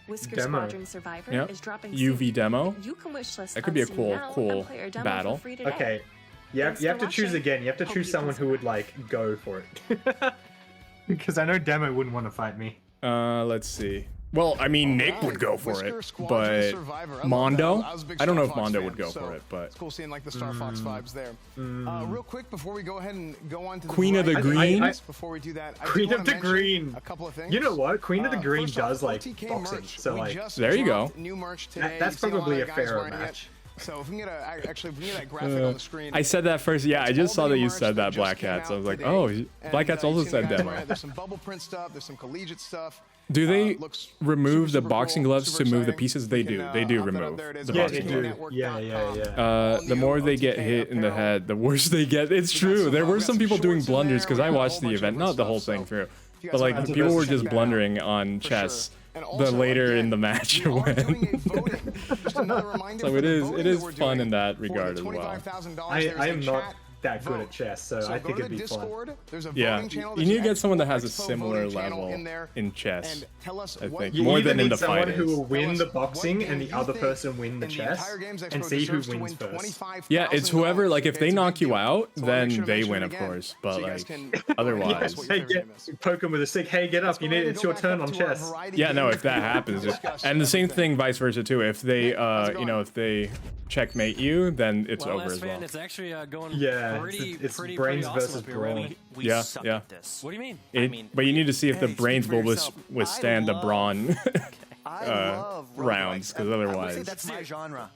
Whisker Squadron Survivor is dropping UV soon. demo. You can wishlist That could be a Unseen cool, now cool and play our demo battle. for free today. Okay, you have to choose again. You have to choose someone who would like go for it. Because I know Demo wouldn't want to fight me. Let's see. Well, I mean, Nick would go for it, but Mondo, I don't know if Mondo would go for it, but it's cool seeing like the Star Fox vibes there. Real quick before we go ahead and go on to Queen of the Green. Before we do that, Queen of the Green. A couple of things. You know what? Queen of the Green does like boxing, so like there you go. New merch today. That's probably a fairer match. So if we can get if we can get that graphic on the screen. I said that first. Yeah, I just saw that you said that, Black Hat. So I was like, oh, Black Hat's also said demo. There's some bubble print stuff. There's some collegiate stuff. Do they remove the boxing gloves to move the pieces? They do. They do remove the boxing gloves. Yeah. The more they get hit in the head, the worse they get. It's true. There were some people doing blunders because I watched the event, not the whole thing through, but like people were just blundering on chess. The later in the match you win. So it is fun in that regard as well. I am not that good at chess, so I think it'd be fun. Yeah, you need to get someone that has a similar level in chess, I think, more than in the fighting. Someone who will win the boxing and the other person win the chess, and see who wins first. Yeah, it's whoever, like, if they knock you out, then they win, of course, but, like, otherwise. Hey, poke him with a stick, hey, get up, it's your turn on chess. Yeah, no, if that happens. And the same thing vice versa, too. If they, if they checkmate you, then it's over as well. It's actually going it's pretty brains awesome versus up here. brawn. Yeah. What do you mean? But you need to see if the brains will withstand the brawn rounds, because otherwise that's my genre.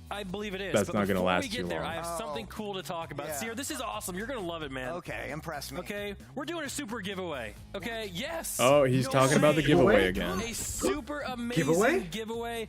I believe it is. That's but not gonna before last we get too there, long. I have something cool to talk about. Seer, this is awesome. You're gonna love it, man. Okay, impress me. Okay, we're doing a super giveaway. Okay, yes. Oh, he's talking about the giveaway again. A super amazing giveaway.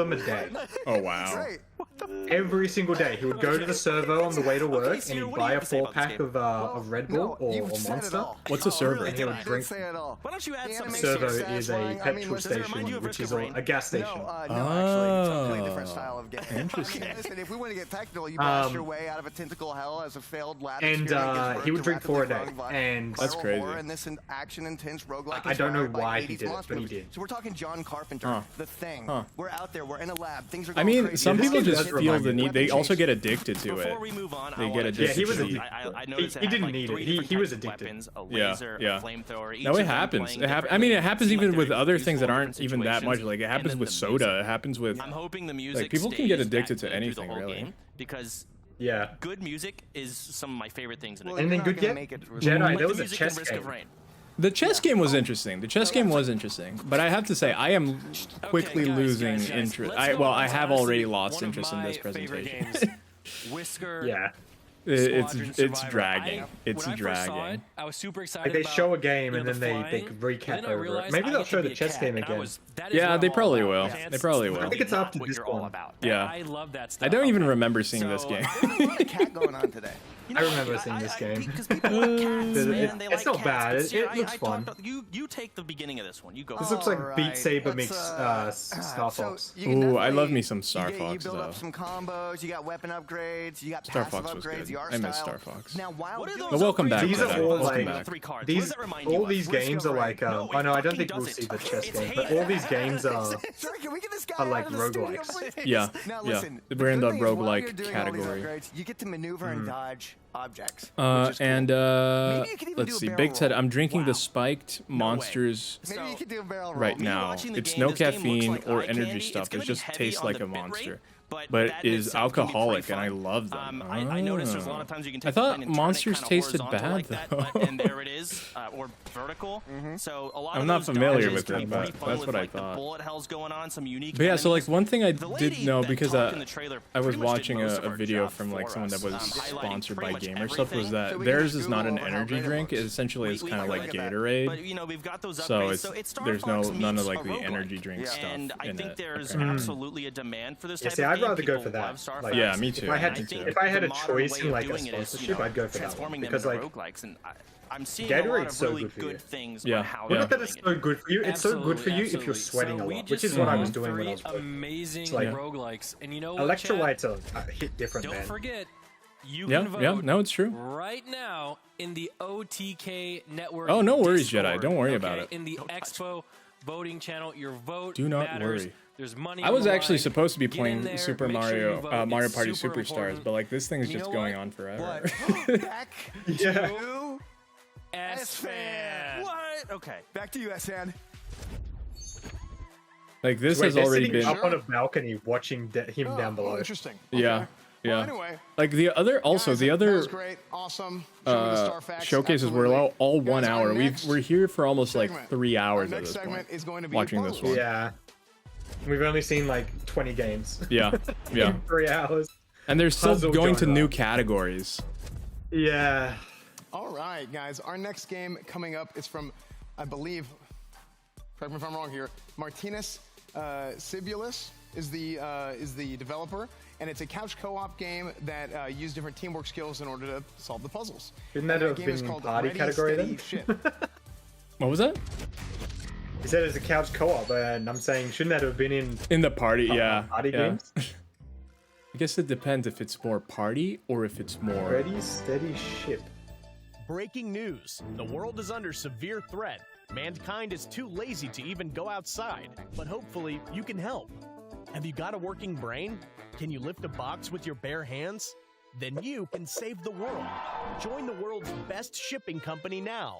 them a day. Oh wow. Every single day, he would go to the servo on the way to work, and he'd buy a 4-pack of Red Bull or Monster. What's a server? And he would drink. Why don't you add something? Servo is a petrol station, which is a gas station. No, actually, it's a completely different style of game. Interesting. Listen, if we want to get technical, you blast your way out of a tentacle hell as a failed lab. And he would drink 4 a day, and that's crazy. And this action intense roguelike. I don't know why he did it, but he did. So we're talking John Carpenter, The Thing. We're out there. We're in a lab. Things are. I mean, crazy. some people just feel the need. They also get addicted to it. Before we move on, They get addicted. Yeah, he was. to I noticed he didn't need it. He was addicted. Weapons, a laser, yeah. a flamethrower. No, it happens. I mean, it happens even with other things that aren't even that much. Like it happens with soda. It happens with. I'm hoping the music. Like people can get addicted to anything, really. Because yeah, good music is some of my favorite things in a game. Anything good yet? Jedi, there was a chess game. The chess game was interesting. The chess game was interesting, but I have to say I am quickly losing interest. I have already lost interest in this presentation. Whisker. Yeah. It's dragging. It's when I first saw dragging. it, I was super excited. Like they show a game about, and then they recap over it. Maybe they'll show the chess game again. Yeah, they probably will. They probably I will. think it's up to what this you're one. all about. Yeah. I love that stuff. I don't even remember seeing this game. There's a lot of cat going on today. I remember seeing this game. Because people like cats, man. They It's like not cats. bad. But It Sarah, looks I fun. talked- you take the beginning of this one. You go. This looks like Beat Alright, Saber let's, mix Star Fox. you can Ooh, I love definitely- me some Star you Fox build though. up some combos. You got weapon upgrades. You got Star passive Fox was upgrades. good. The art I miss style. Star Fox. Now, while doing But welcome back. These Jedi. are all Welcome like back. these. All these games are like. Oh no, I don't think we'll see the chess game. But all these games are like roguelikes. Yeah, Now, yeah. listen, We're in the good thing is while you're roguelike doing all these category. upgrades, you get to maneuver and dodge objects. And Maybe you could even let's do a see. barrel Big said, roll. I'm drinking the spiked monsters Maybe you could do a barrel roll. right now. watching the It's game, no this game looks caffeine like or eye energy candy. stuff. It's gonna It be just heavy tastes on like the a bit rate, monster. but But that in is itself can be pretty alcoholic, and I fun. love them. I noticed there's a lot of times you can take I thought the pen and turn it monsters kinda tasted horizontal bad like that, though. but- and there it is, or vertical. So a lot I'm of not those familiar dodges with can it, be but pretty fun that's with, what I like, the thought. bullet hells going on, some unique But yeah, so like enemies. one thing I The did lady know that because talked in the trailer I was pretty much did watching most a of our video job from like for someone that us, was highlighting sponsored pretty by much Gamer Stuff was everything. that So we can theirs just is not Google an how energy great it drink. It looks. essentially is We kind of can like look at that. Gatorade. But you know, we've got those So upgrades. it's So it's Star there's Fox none of meets like a the roguelike. energy drink stuff And I in think it. there's apparently. absolutely a demand for this Yeah, type see, of I'd game. rather go People for that. love Star Like, Fox. Yeah, me too. If I had And think if I had the a modern choice way in of like a doing it is, sponsorship, I'd go for that one transforming them because into like roguelikes, and I'm seeing a lot Gatorade's of so really good for you. good things Yeah, on how yeah. Not that it's so good for you. It's so good for you if you're Absolutely. sweating So a we lot, which just is what I was saw doing when I three was working. amazing It's like- roguelikes. And you know what, Chad? Electrolytes are hit different, Don't man. forget, you Yeah, can vote yeah, no, it's true. right now in the OTK network. Oh, no worries, Discord, Jedi. Don't worry okay? about it. In the Expo voting channel, your vote Do not matters. worry. There's money. I on was the actually line. supposed to be Get in playing there, Super make sure you Mario vote. Mario It's Party super Superstars, important. but like this thing is You just know going what? on forever. Back Yeah. to S-Fan. What? Okay. back to you, S-Fan. Like this Wait, has they're already sitting been. up on a balcony watching him down below. Interesting. Yeah, Okay. yeah. Well, anyway, Like the other, also guys, the that other was great, awesome. Showing the Star Facts, showcases were absolutely. all Guys, 1 our hour. next We're here for almost like segment. 3 Our hours at next this segment point. is going to be Watching this puzzles. one. Yeah. We've only seen like 20 games. Yeah, yeah. In 3 hours. And they're still Puzzle going to genre. new categories. Yeah. All right, guys. Our next game coming up is from, I believe, correct me if I'm wrong here, Martinez Cibulis is the developer, and it's a couch co-op game that uses different teamwork skills in order to solve the puzzles. Shouldn't that And have game been is in called party Ready, category Steady, then? Shit. What was that? He said it's a couch co-op, and I'm saying shouldn't that have been in the party? Yeah. party yeah. games? I guess it depends if it's more party or if it's more. Ready, steady, ship. Breaking news. The world is under severe threat. Mankind is too lazy to even go outside, but hopefully you can help. Have you got a working brain? Can you lift a box with your bare hands? Then you can save the world. Join the world's best shipping company now.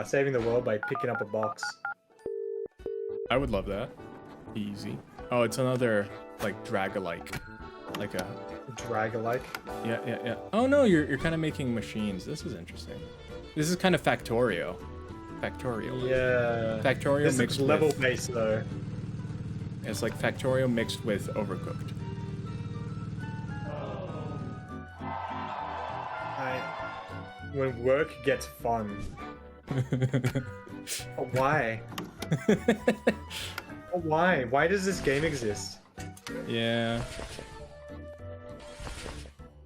Saving the world by picking up a box. I would love that. Easy. Oh, it's another like drag-alike. Like a drag-alike? Yeah, yeah, yeah. Oh no, you're kind of making machines. This is interesting. This is kind of Factorio. Factorio. Yeah. Factorio This mixed is level with, based though. It's like Factorio mixed with Overcooked. When work gets fun. Oh, why? Oh, why? Why does this game exist? Yeah.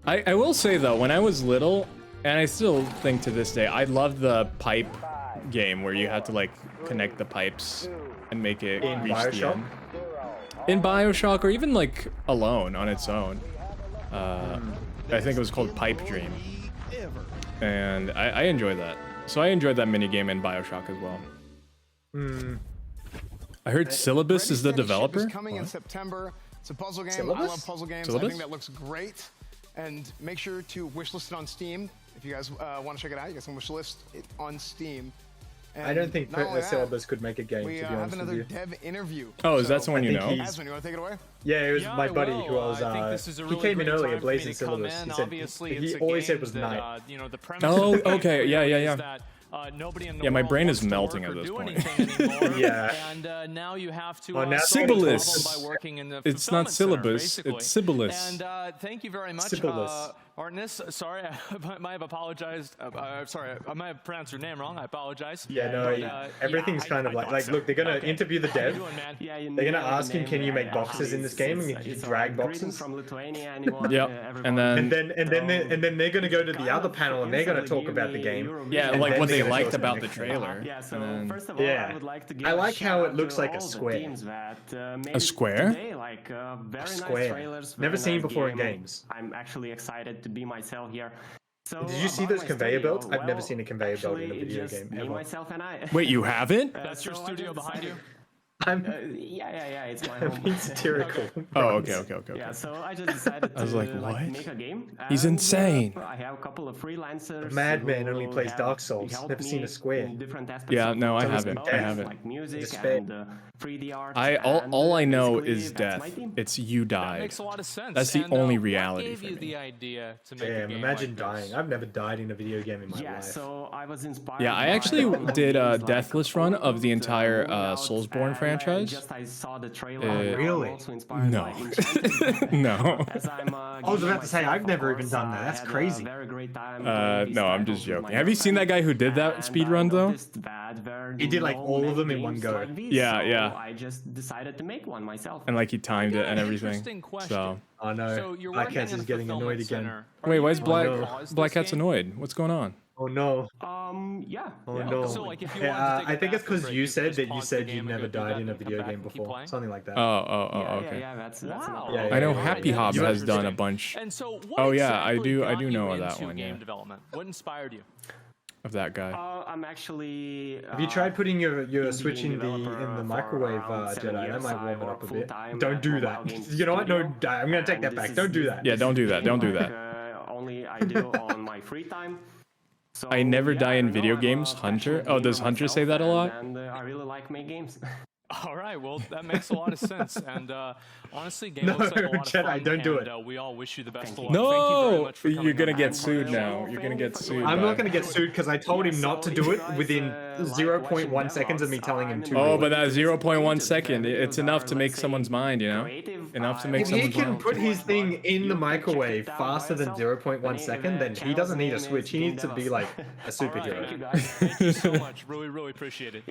I will say though, when I was little, and I still think to this day, I loved the pipe game where you had to like connect the pipes and make it In reach the BioShock? end. In BioShock, or even like Alone on its own. I think it was called Pipe Dream. And I enjoyed that. So I enjoyed that minigame in BioShock as well. I heard Syllabus is the Ready, Steady, Ship developer. is coming in September. It's a puzzle game. I Syllabus? love puzzle games. I Syllabus? think that looks great. And make sure to wishlist it on Steam. If you guys want to check it out, you guys can wishlist it on Steam. I don't think not only that, Syllabus could make a game, we to be have honest with another you. dev interview. Oh, is that someone you know? Asmon, you want to take it away? Yeah, it was Yeah, my I buddy will. who was. I think this is a he really came in great earlier, time for me Blazing to come Syllabus. in. He said Obviously, he it's a always said game it was that, night. you know, the premise Oh, of the game okay. Yeah, yeah, really yeah. is that nobody in the Yeah, my world brain wants is to melting work at or this do point. anything anymore. Yeah. And now you have to now solve the problem Sybilus. by working in the It's not fulfillment center, syllabus, basically. it's Sybilus. And thank you very much, Sybilus. Artemis. Sorry, I might have apologized. Sorry, I might have pronounced your name wrong. I apologize. Yeah, no, But, everything's kind of like, look, they're gonna interview the How you dev. doing, man? They're gonna ask him, can you make boxes in this game? And can you drag boxes? From Lithuania, anyone, Yep. And And then then they're gonna go to the other panel and they're gonna talk about the game. yeah, And like then what they're they gonna liked show us about the next thing. trailer. Yeah, so and then, first of all, Yeah. I would like to give I like how shout it out looks to like a all the square. teams that, made A square? It today, like, very nice Square. trailers, Never very seen nice before in game. games. I'm actually excited to be myself here. So Did you see about those my conveyor studio, belts? I've never well, seen a conveyor belt in a actually, video just game me, ever. myself, and I. Wait, you haven't? That's your so I studio just behind you. decided- I'm yeah, it's my I'm home. being satirical. Oh, okay. Yeah, so I just decided I was to like, what? make a game. He's and, insane. I have a couple of freelancers. A madman who only plays have Dark Souls. helped Never seen me a square. in different aspects Yeah, of no, I the haven't. development, I haven't. Like music Despair. and 3D art. All and, I know basically, is that's death. my team. It's you That died. makes a lot of sense. That's the And, only what reality gave for you me. the idea to make a Damn, game imagine like dying. this? I've never died in a video game in my Yeah, life. so I was inspired. Yeah, I by actually online did a games like deathless run of the entire Fallout, Soulsborne and franchise. Just I saw the trailer. Really? I'm also inspired No. by Enchanted. No. As I'm, I was about to say, myself, I've never of even course, done that. I That's had a crazy. very great time playing these No, I'm titles just with my joking. Have you seen that guy who did that girlfriend, speed and run I though? noticed that there He did, like, no all of many them in one games go. like these, Yeah, so yeah. I just decided to make one myself. And like he timed it and everything. Interesting question. So Oh no, So you're Black working Cats in is a getting annoyed fulfillment again. center. Are wait, you why is able Black to pause Black this Cat's game? annoyed? What's going on? Oh no. Yeah. Oh yeah. no. So, like, if you Yeah, wanted to take a I think it's bathroom because break, you you said just that you pause the said game you'd and never go do died that in a and come video back game and keep before. playing? Something like that. Okay. Yeah, that's Wow. Yeah, I know yeah, Happy yeah. Hob You has understand. done a bunch And so, what Oh, yeah, I exactly do- got I do you know of that into one, game yeah. development? What inspired you? of that guy. I'm actually. Have you tried putting your indie Switch in developer the for microwave, around 7 Jedi? That years. might I warm it work up a bit. full-time Don't at do Mobile that. Games You know what? No, Studio, I'm gonna take and that this back. is Don't do that. Yeah, don't do that. Don't do like, that. Only I do on my free time. So, I never yeah, die in no, video I'm a games. Hunter. passionate Oh, does gamer Hunter say myself, that a lot? And I really like making games. All right, well, that makes a lot of sense. And honestly, game No, looks like a lot of Jedi, fun. don't do and, it. We all wish you the best of luck. No, Thank you very much for you're coming gonna on. get sued now. You're gonna get sued. I'm by- not gonna get sued because I told him not to do it within 0.1 seconds of me telling him to. Oh, but that 0.1 second, it's enough to make someone's mind, you know? Enough to make If he someone's can mind. put his thing in the microwave faster than 0.1 second, then he doesn't need a Switch. He needs to be like a superhero. Thank you so much. Really, really appreciate it.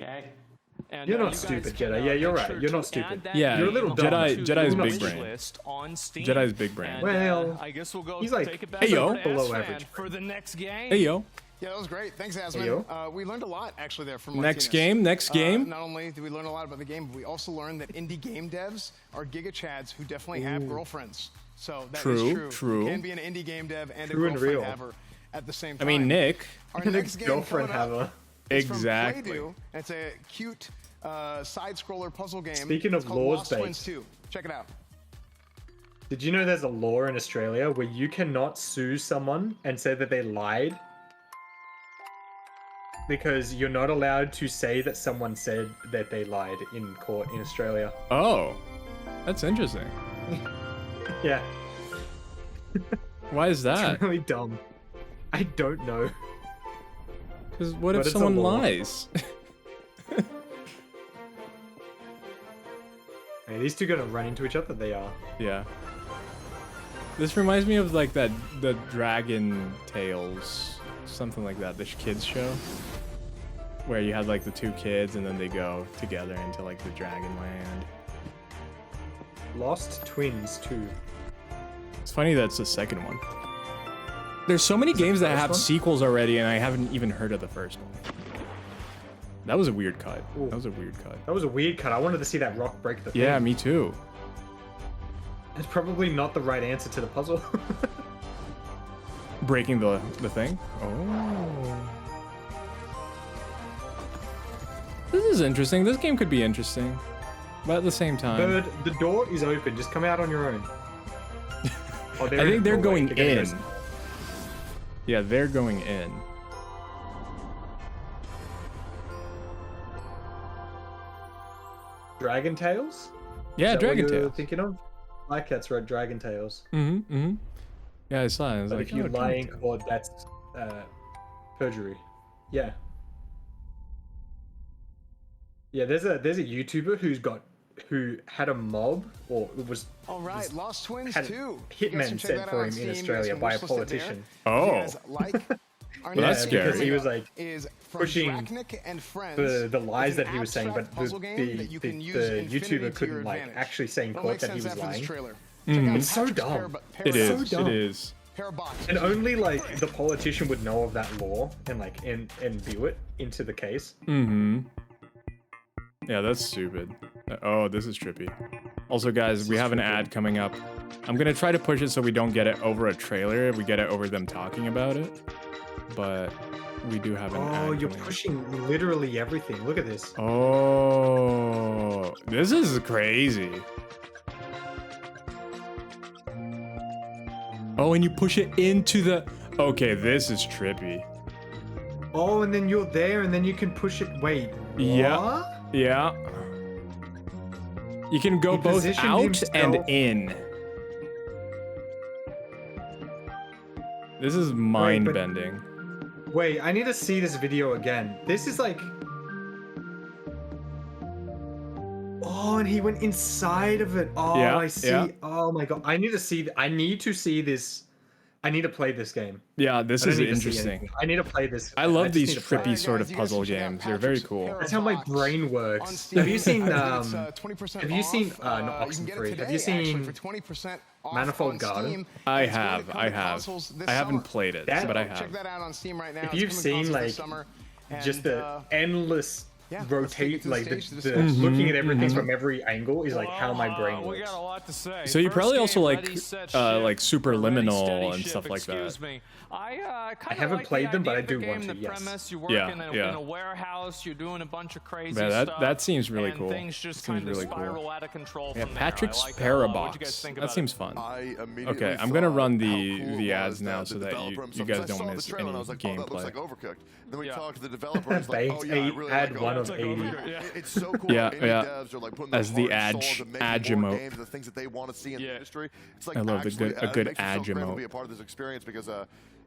And, You're you not guys stupid, can, Jedi. Yeah, you're make right. sure You're to not stupid. add that Yeah, You're a little dumb. Jedi's You're big not brain. stupid. list on Steam. Jedi's big brain. And, Well, I guess we'll go he's like take it back Hey, yo. over to below Asfan average. for the next game. Hey, yo. Yeah, that was great. Thanks, Asman. Hey, yo. We learned a lot actually there from Next Martinez. game, next game. Not only did we learn a lot about the game, but we also learned that indie game devs are giga chads who definitely have girlfriends. So that is True, true. true. You can be an indie game dev and True a and girlfriend real. haver at the same I time. mean, Nick. Our Nick's next game girlfriend coming up haver. is from Exactly. Playdo, and it's a cute side-scroller puzzle game. Speaking of It's called laws Lost Twins based. 2. Check it out. Did you know there's a law in Australia where you cannot sue someone and say that they lied? Because you're not allowed to say that someone said that they lied in court in Australia. Oh, that's interesting. Yeah, Why is that? it's really dumb. I don't know. Because what But if it's a someone law. lies? Hey, these two gonna run into each other? They are. Yeah. This reminds me of like the Dragon Tales, something like that, the kids show, where you had like the two kids and then they go together into like the Dragon Land. Lost Twins 2. It's funny that's the second one. There's so many games that first have one? sequels already, and I haven't even heard of the first one. That was a weird cut. Ooh. That was a weird cut. That was a weird cut. I wanted to see that rock break the thing. Yeah, me too. It's probably not the right answer to the puzzle. Breaking the thing. Oh. This is interesting. This game could be interesting, but at the same time, Bird, the door is open. Just come out on your own. Oh, I think they're going in. Go. Yeah, they're going in. Dragon Tales? Yeah, Is that Dragon what you're Tales. thinking of? Black Cat's read Dragon Tales. Yeah, I saw it. I was But like, if you oh, lie in Dragon Tales. court, that's perjury. Yeah. Yeah, there's a YouTuber who had a mob or was all right. Lost Twins had too. hitmen sent for him in Australia by a politician. Oh. Well, that's scary. Because he was like is pushing and friends, the lies that he was saying, but the YouTuber to couldn't your like advantage. actually say in It'll court make that he sense was after this lying. trailer. It's so dumb. It is. So dumb. It is. And only like the politician would know of that law and like imbue it into the case. Mm-hmm. Yeah, that's stupid. Oh, this is trippy. Also, guys, we have an ad coming up. I'm gonna try to push it so we don't get it over a trailer. We get it over them talking about it. But we do have an ad. Oh, you're coming up. pushing literally everything. Look at this. Oh, this is crazy. Oh, and you push it into the... Okay, this is trippy. Oh, and then you're there, and then you can push it. Wait. Yeah. What? Yeah. You can go He both positioned out himself- and in. This is mind-bending. Wait, I need to see this video again. This is like... Oh, and he went inside of it. Oh, Yeah, I see. yeah. Oh my god. I need to see this. I need to play this game. Yeah, this I don't is need to see interesting. anything. I need to play this. I love just these need to play trippy it. sort of puzzle games. They're very cool. That's how my brain works. Have you seen not Oxenfree? Have you seen Manifold Garden? I have. I haven't played it, but I have. Check that out on Steam right now. If It's you've coming seen consoles like this summer, just and, the endless rotate, to the like stage to the discuss. looking at everything from every angle is like how my brain We works. got a lot to say. So you First probably game, also like ready, set, like ship. Superliminal Ready, and steady, stuff ship, like that. excuse me. I haven't like played the them, but idea I of the do game, want to, the yes. premise, you work Yeah, in yeah. a warehouse, you're doing a bunch of crazy Yeah, stuff. that seems really and cool. Things just Seems kind of really cool. spiral out of control Yeah, from Patrick's there. I like what'd you guys Parabox. think That about seems it? fun. I immediately Okay, I'm gonna thought run how the cool the it ads was now that so the that developer you himself- guys I saw don't the miss trailer and I any was like, oh, that looks gameplay. like Overcooked. Then we Yeah. talked to the developer. And he's like, Banked oh yeah, I really ad like one of Overcooked. 80. It's so cool. Yeah, Indie yeah. devs are like putting their As the heart and ad soul into making more emote. games, the things that they want to see in the industry. It's like I love actually, a good it makes me so ad grateful to emote. be a part of this experience because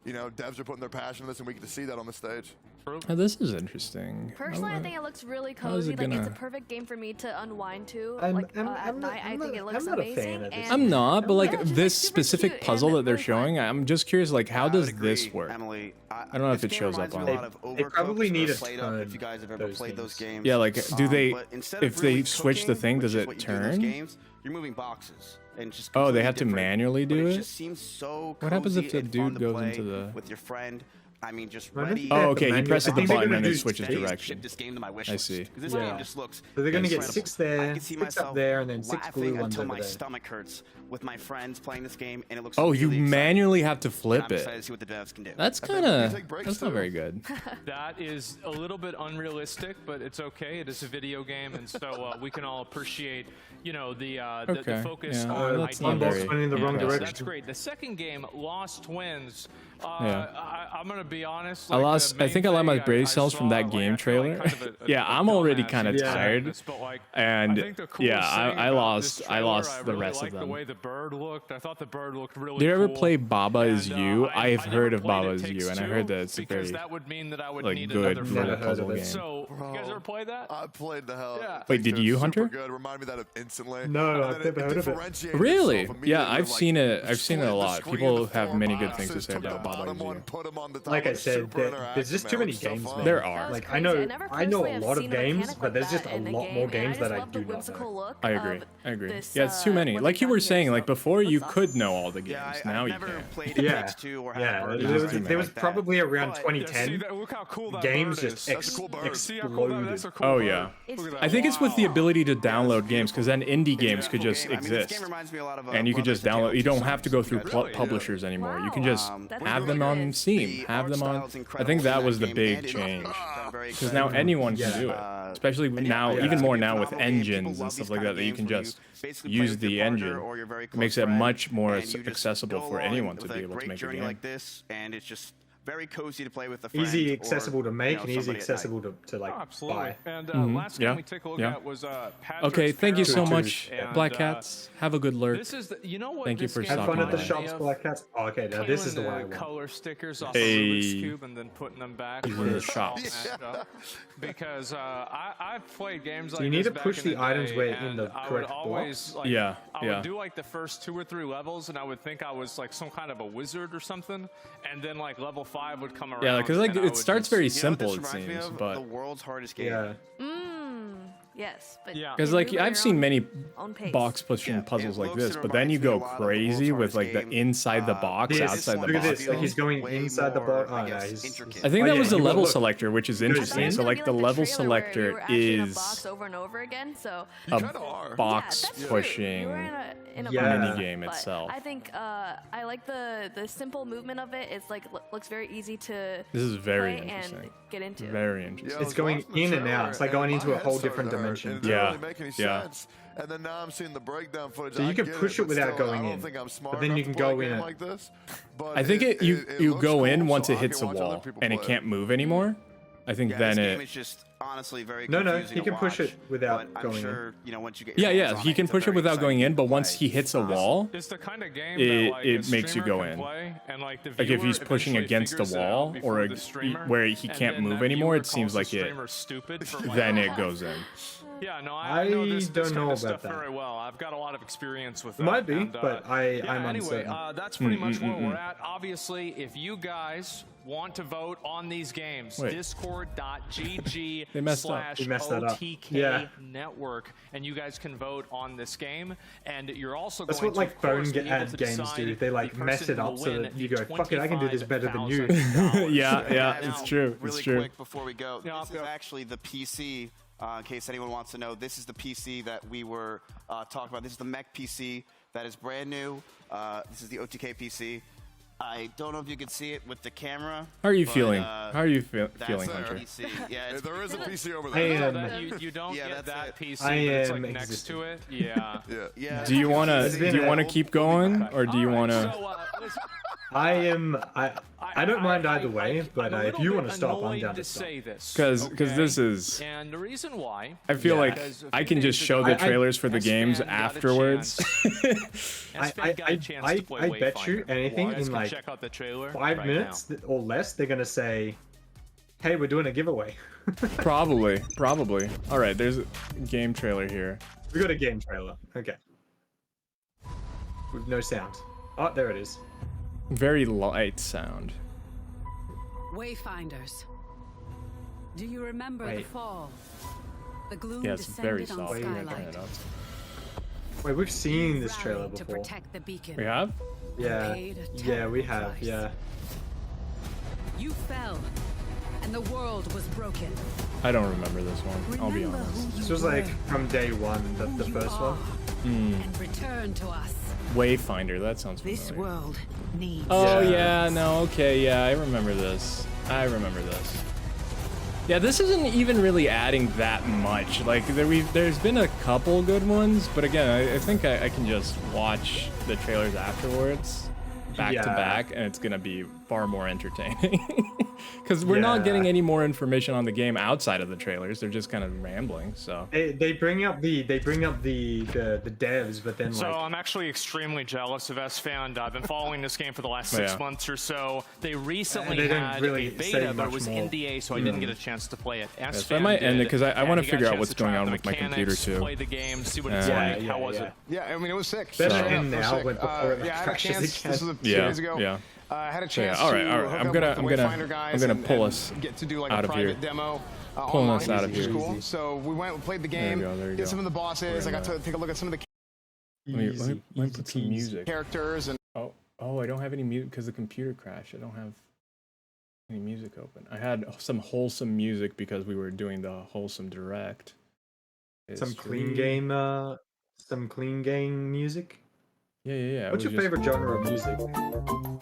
you know, devs are putting their passion in this, and we get to see that on the stage. Oh, this is interesting. Personally, I think it looks really How's cozy. it Like it's a gonna- perfect game for me to unwind to. I'm Like not- at night, I think it looks I'm not a amazing. fan of this. and I'm not, but like Yeah, just, this super specific cute puzzle and that they're really fun. showing, I'm just curious, like how I does would agree, this work? Emily. I don't know if it this game shows reminds up me on a lot it. of They Overcooked probably or need to Played Up, turn if you guys have ever those played those things. games. Yeah, like do they but instead if of they really switch the cooking, thing, does which is it what you do in those turn? games, you're moving boxes and just Oh, they completely have to different, manually but do it it? just seems so What happens if cozy the and fun dude to goes play into the- with your friend? I mean, just I don't ready. think they Oh, have okay, he manual- presses I the think they're button gonna and it do switches stage. direction. Ship this game to my wish I list, see. 'cause this Yeah. game just looks So they're gonna get incredible. 6 there, I can see 6 myself up there, and then 6 blue laughing ones until over my there. stomach hurts with my friends playing this game, and it looks. Oh, really you exciting. manually have to flip I'm it. excited to see what the devs can do. That's And then kind you of take breaks, that's not too. very good. That is a little bit unrealistic, but it's okay. It is a video game, and so we can all appreciate, you know, the Okay, focus yeah. on That's ideas. not very Went in the wrong impressive. That's direction. great. The second game, Lost Twins. Yeah. I'm gonna be honest. I like, lost. the I main think I lost my thing brain I cells from saw, that like, game I feel like trailer. kind of a Yeah, I'm already dumbass kind of in tired, this, but, like, and I think the coolest yeah, thing I about lost. this I trailer, lost I the really rest of liked them. The way the bird looked, I thought the bird looked really Did you ever cool. play Baba Is And, You? I I've never heard of played Baba It Is Takes You, and I Two, heard that it's because very that would mean that I would like need good another for a friend. puzzle game. So, you guys ever play that? I played the hell. Yeah. Wait, did you, Hunter? Super good. Remind me that of instantly. No, And I've then never heard of it. differentiated Really? itself Yeah, immediately, I've like, seen it. I've seen it a split the lot. screen People into have 4 many good things to boxes, say took the about Baba bottom Is one, You. put 'em on the top. Like I It was said, super there's interactive, just man. too It many was so games, fun. man. There are. Like I never I know personally a have lot of seen a games, mechanic but like there's just that a in a lot game, more and games I that just I love the do not whimsical know. look I agree. of I agree. this, Yeah, it's too many. what Like they've you were done here, saying, like so before you looks could awesome. know all the games. Yeah, Now I've you never can't. played It Yeah, Takes Two or had yeah. a bird There was, or anything there was like that. probably around But, 2010. see that, look how cool that Games bird just is. That's a cool bird. See how cool that, that's a cool Oh bird. yeah. It's Look at that. I think it's with the Wow. ability to download games, because then indie games could just Game. I mean, this exist, game reminds me a lot of, and you could Brothers just and download. Tales You don't or have to go something. through Really? publishers anymore. You can just That's have really them on good. Steam. The Have art them on. style's I incredible think in that was the game, big and it change, looks very because now exciting. anyone can Yeah. do it. Especially And now, yeah, even it's more gonna be a now with phenomenal game. People engines and love stuff these like kind that, of that you games can where just basically play use with the your partner engine. or your very It makes it close friend, much more and you just accessible go for along anyone to with be a able to great make a journey game. like this, and it's just very cozy to play with a friend. Easy accessible or, to make you know, and easy somebody at accessible to like Absolutely. buy. And last game we took a look at was Patrick's Okay, thank you so Paradox, much, and, Black Cats. Have a good lurk. This is the, you know what? Thank you this for game Have fun at the stopping by. shops, Black Cats. Oh, okay, now this is the one I want. Color stickers off Hey. the Rubik's Cube and then putting them back. These when are the it's all shops. matched up. Because I've played games like you need this to back push in the items day, way in and the I would correct always, blocks. like, Yeah, I yeah. would do like the first 2 or 3 levels, and I would think I was like some kind of a wizard or something, and then like level 5 would come around. Yeah, because like and I it would starts just- very You know what simple, this it reminds me seems, of? but The world's hardest game. Yeah. Yes, but Yeah. because you like move at I've your seen own- many own pace. box pushing Yeah, puzzles it like looks this, and but then you reminds me a go lot of the crazy world's with like the hardest game. inside the box, This, outside the look at box. this. Like he's going way inside the more, box. Oh, I no, guess, he's intricate. I think Oh, that yeah, was the you level look. selector, which is There's interesting. the So like the level trailer where you selector were actually in a is box over and over again. So a kinda are. box Yeah, that's true. pushing You were in a Yeah. box, mini game but itself. I think I like the simple movement of it. It's like looks very easy to This is very play interesting. and get into. Very interesting. Yeah, I It's was going watching the in and trailer out. It's like going and into my a head whole started different to hurt, dimension. and it didn't Yeah, really make any yeah. sense. And then now I'm seeing the breakdown footage. So you I can get push it but without still, going I don't in. think I'm smart But then enough you can to play go a in game it. like this. But I think you looks go in cool, once so it I hits a can watch other wall people and it play can't move anymore. I think Yeah, then this game it. is just honestly very No, confusing he to can push watch, it without but going I'm in. sure, you know, once you get Yeah, your yeah, hands on he it, can it's a push it very without going exciting in, game but to once play. he hits a wall, It's the kind of game It- that like it a makes you streamer go can in. play, and like the like if he's viewer pushing eventually against a figures it out wall before or the streamer, where he and can't then move that anymore, viewer it seems calls the like it. streamer stupid for, like, Then it goes in. Yeah, no, I know this don't kind know of about stuff that. very well. I've got a lot of experience with that. Might be, and, but I'm anyway, uncertain. that's pretty much where we're at. Obviously, if you guys want to vote on these games, Wait. discord.gg They messed up. They messed that up. OTK Yeah. network, and you guys can vote on this game. And you're also That's going what like to, of course, phone be able ad to games decide do. They like the mess person it who up will so win that you go, fuck it, I can do this better than you. $25,000. Yeah, yeah, Now, it's true. Really It's true. quick before we go, Yeah, this is actually the PC. In case anyone wants to know, this is the PC that we were talking about. This is the mech PC that is brand new. This is the OTK PC. I don't know if you can see it with the camera. How are you but, feeling? How are you feeling, that's the Hunter? PC. Yeah, it's, There is a PC over I there. am- You don't Yeah, get that's that it. PC, I but it's am like next existing. to it. Yeah. yeah. Do you wanna It's been a- keep going or do you wanna? So, listen, I don't mind either way, but I'm a if little you bit want to stop, I'm annoyed down to to stop. say this. Because okay? this is. And the reason why I feel like because a I few can just days show ago, the trailers for the SFan games got a afterwards. chance- SFan got a chance to play I bet you Wayfinder. anything You guys in can like check out the trailer 5 right minutes or less, they're gonna say, "Hey, we're doing a giveaway." Probably. All right, there's a game trailer here. We got a game trailer. Okay. With no sound. Oh, there it is. Very light sound. Wayfinders. Do you remember the Wait. fall? The gloom Yeah, it's very descended on soft. I'm gonna turn Skylight. it up. Wait, we've seen this trailer Rallied to before. protect the beacon. We have? Yeah. Paid a Yeah, terrible we have. price. Yeah. You fell, and the world was broken. I don't remember this one. I'll be Remember honest. who This you was like were, from day one, the you first are, one. and return to us. Wayfinder. That sounds familiar. This world needs. Oh Yeah. yeah, no, okay, yeah, I remember this. Yeah, this isn't even really adding that much. Like there's been a couple good ones, but again, I think I can just watch the trailers afterwards, back to Yeah. back, and it's gonna be far more entertaining. Because we're not Yeah. getting any more information on the game outside of the trailers. They're just kind of rambling. So They bring up the devs, but then So like I'm actually extremely jealous of SFan. I've been following this game for the last 6 Yeah. months or so. They recently They didn't had really a say beta, but much it was more. NDA, so I didn't get a chance to play it. Yeah, so I might end it because I want to you got a figure out chance what's to try going out on the with my computer mechanics, too. Play the game, see what it's Yeah. like. How was it? Yeah, I mean, it was sick. Better Straight end up, it was now, sick. but before it yeah, I had a crashes chance. again. This was a few Yeah, days ago. yeah. I had a So, yeah, chance all right, to all right. hook I'm up gonna- with the I'm gonna- Wayfinder guys I'm gonna and- pull and us get to do like out a of private here. demo. Pulling online, us out of which is here. cool. Easy. So we went and played the There game, you go, there you did go. some of the bosses. I got to take a look at some of the Let me put some music. characters and Oh, I don't have any music because the computer crashed. I don't have any music open. I had some wholesome music because we were doing the wholesome direct. some clean History. game music. Yeah. What's your favorite genre of music?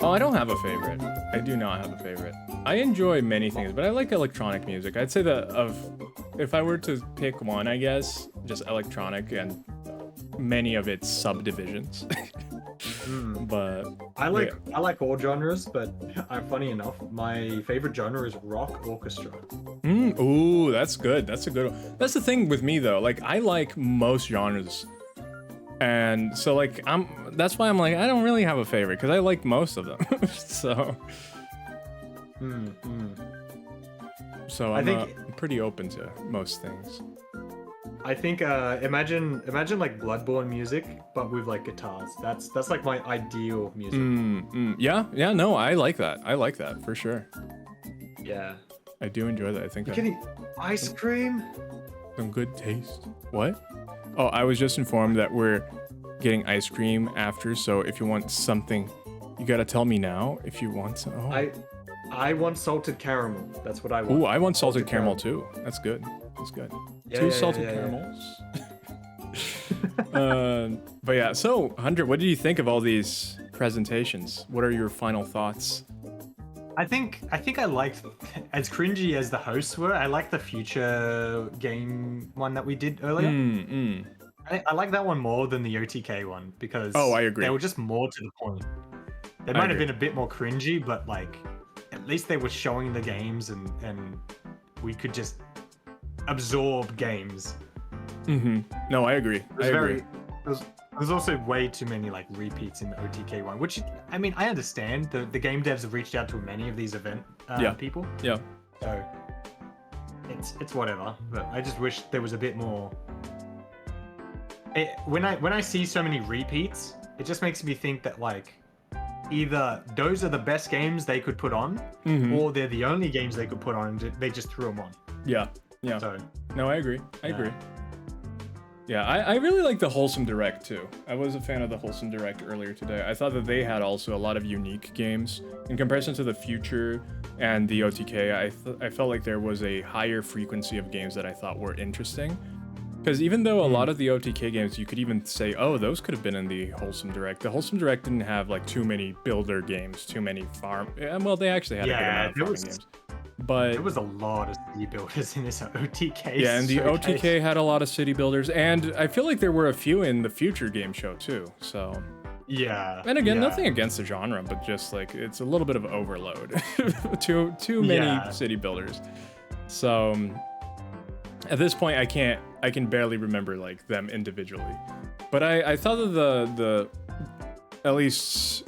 Oh, I don't have a favorite. I do not have a favorite. I enjoy many things, but I like electronic music. I'd say that if I were to pick one, I guess, just electronic and many of its subdivisions. But I like all genres, but funny enough, my favorite genre is rock orchestra. Ooh, that's good. That's a good one. That's the thing with me though. Like I like most genres, and so like that's why I'm like I don't really have a favorite because I like most of them. So. So I'm pretty open to most things. I think imagine like Bloodborne music, but with like guitars. That's like my ideal music. Yeah, no, I like that. I like that for sure. Yeah. I do enjoy that. I think You're getting ice cream? Some good taste. What? Oh, I was just informed that we're getting ice cream after, so if you want something, you gotta tell me now if you want some. Oh. I want salted caramel. That's what I want. Ooh, I want salted caramel too. That's good. That's good. Two salted caramels. But yeah, so 100, what did you think of all these presentations? What are your final thoughts? I think I liked, as cringy as the hosts were, I like the future game one that we did earlier. I like that one more than the OTK one because I agree. They were just more to the point. They might have been a bit more cringy, but like at least they were showing the games and we could just absorb games. No, I agree. There's also way too many like repeats in the OTK one, which I mean I understand. The game devs have reached out to many of these event people. Yeah. So it's whatever. But I just wish there was a bit more. When I see so many repeats, it just makes me think that like either those are the best games they could put on, or they're the only games they could put on, and they just threw them on. Yeah. So, no, I agree. I agree. Yeah, I really like the Wholesome Direct too. I was a fan of the Wholesome Direct earlier today. I thought that they had also a lot of unique games. In comparison to the Future and the OTK, I felt like there was a higher frequency of games that I thought were interesting. Because even though a lot of the OTK games, you could even say, oh, those could have been in the Wholesome Direct. The Wholesome Direct didn't have like too many builder games, too many farm. Well, they actually had a good amount of farming games. But there was a lot of city builders in this OTK. Yeah, and the OTK had a lot of city builders, and I feel like there were a few in the Future Game Show too. So yeah. And again, nothing against the genre, but just like it's a little bit of overload. too many city builders. So at this point, I can barely remember like them individually. But I thought that the at least.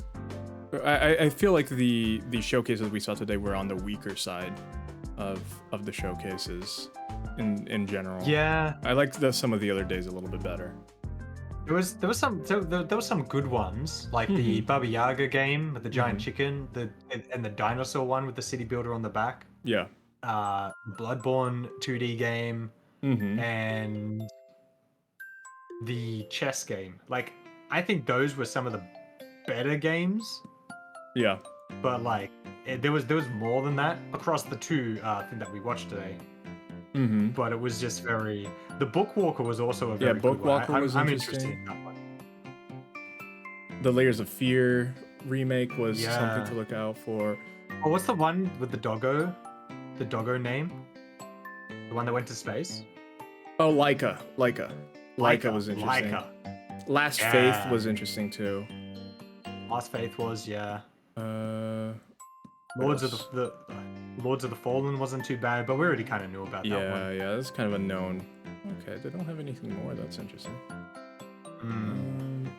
I feel like the showcases we saw today were on the weaker side of the showcases in general. Yeah. I liked some of the other days a little bit better. There was some good ones, like the Baba Yaga game with the giant chicken, and the dinosaur one with the city builder on the back. Yeah. Bloodborne 2D game, and the chess game. Like I think those were some of the better games. Yeah. But like there was more than that across the two thing that we watched today. But it was just very. The Bookwalker was also a very good one. Bookwalker was I'm interesting. interested in that one. The Layers of Fear remake was something to look out for. Oh, what's the one with the doggo? The doggo name? The one that went to space? Oh, Laika was interesting. Last Faith was interesting too. Last Faith was, Lords of the Fallen wasn't too bad, but we already kind of knew about that one. Yeah, that's kind of a known. Okay, they don't have anything more. That's interesting.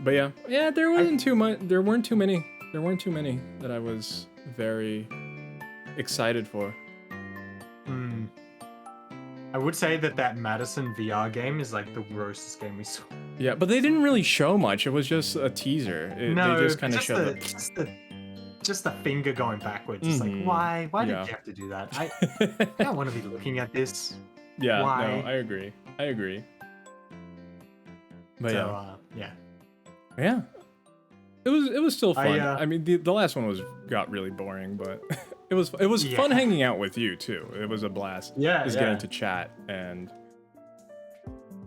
But yeah, there wasn't too much. There weren't too many that I was very excited for. I would say that Madison VR game is like the grossest game we saw. Yeah, but they didn't really show much. It was just a teaser. They just kind of showed it. Just the finger going backwards. It's like, why? Why did you have to do that? I don't want to be looking at this. Yeah, why? No, I agree. But yeah. It was still fun. I mean, the last one got really boring, but it was fun hanging out with you too. It was a blast. Just getting to chat and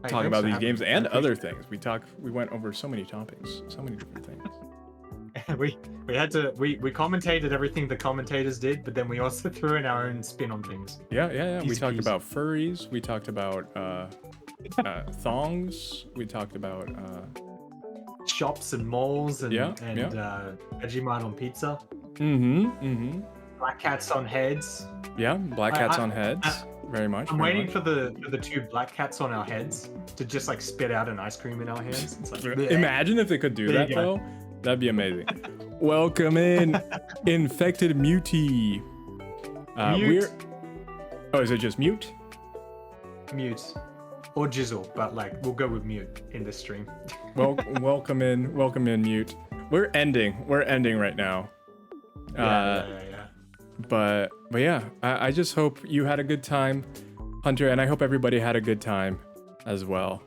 talk about these games and other things. We went over so many topics, so many different things. we commentated everything the commentators did, but then we also threw in our own spin on things. Yeah. We talked about furries. We talked about thongs. We talked about shops and malls and Vegemite on pizza. Black cats on heads. Yeah, black cats on heads. Very much. I'm waiting for the 2 black cats on our heads to just like spit out an ice cream in our hands. It's like, imagine if they could do that though. That'd be amazing. Welcome in, infected mutee. Mute. Oh, is it just mute? Mute. Or jizzle, but like we'll go with mute in this stream. Well, welcome in, mute. We're ending right now. But yeah, I just hope you had a good time, Hunter, and I hope everybody had a good time as well.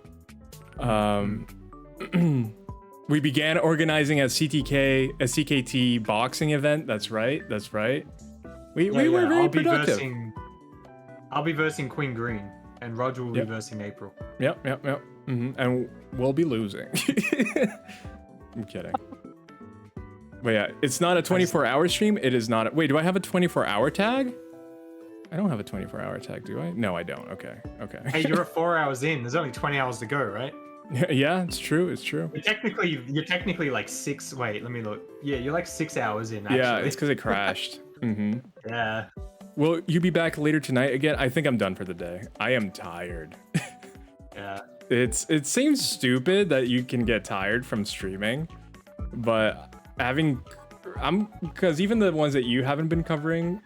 We began organizing a CKT boxing event. That's right. We were very productive. I'll be versing Queen Green, and Roger will be versing April. Yep. And we'll be losing. I'm kidding. But yeah, it's not a 24-hour stream. It is not. Wait, do I have a 24-hour tag? I don't have a 24-hour tag, do I? No, I don't. Okay. Hey, you're 4 hours in. There's only 20 hours to go, right? Yeah, it's true. You're technically like 6. Wait, let me look. Yeah, you're like 6 hours in. Actually. Yeah, it's because it crashed. Yeah. Will you be back later tonight again? I think I'm done for the day. I am tired. Yeah. It seems stupid that you can get tired from streaming, but because even the ones that you haven't been covering,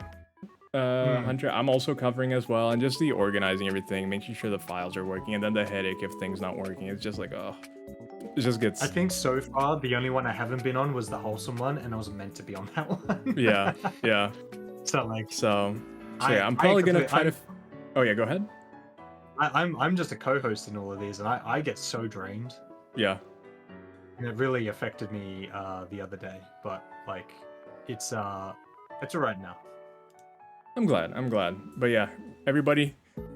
Hunter, I'm also covering as well, and just the organizing everything, making sure the files are working, and then the headache if things not working. It's just like, oh, it just gets. I think so far the only one I haven't been on was the wholesome one, and I was meant to be on that one. Yeah. So yeah, I'm probably gonna try to. Oh yeah, go ahead. I'm just a co-host in all of these, and I get so drained. Yeah. And it really affected me the other day, but like, it's all right now. I'm glad. But yeah, everybody,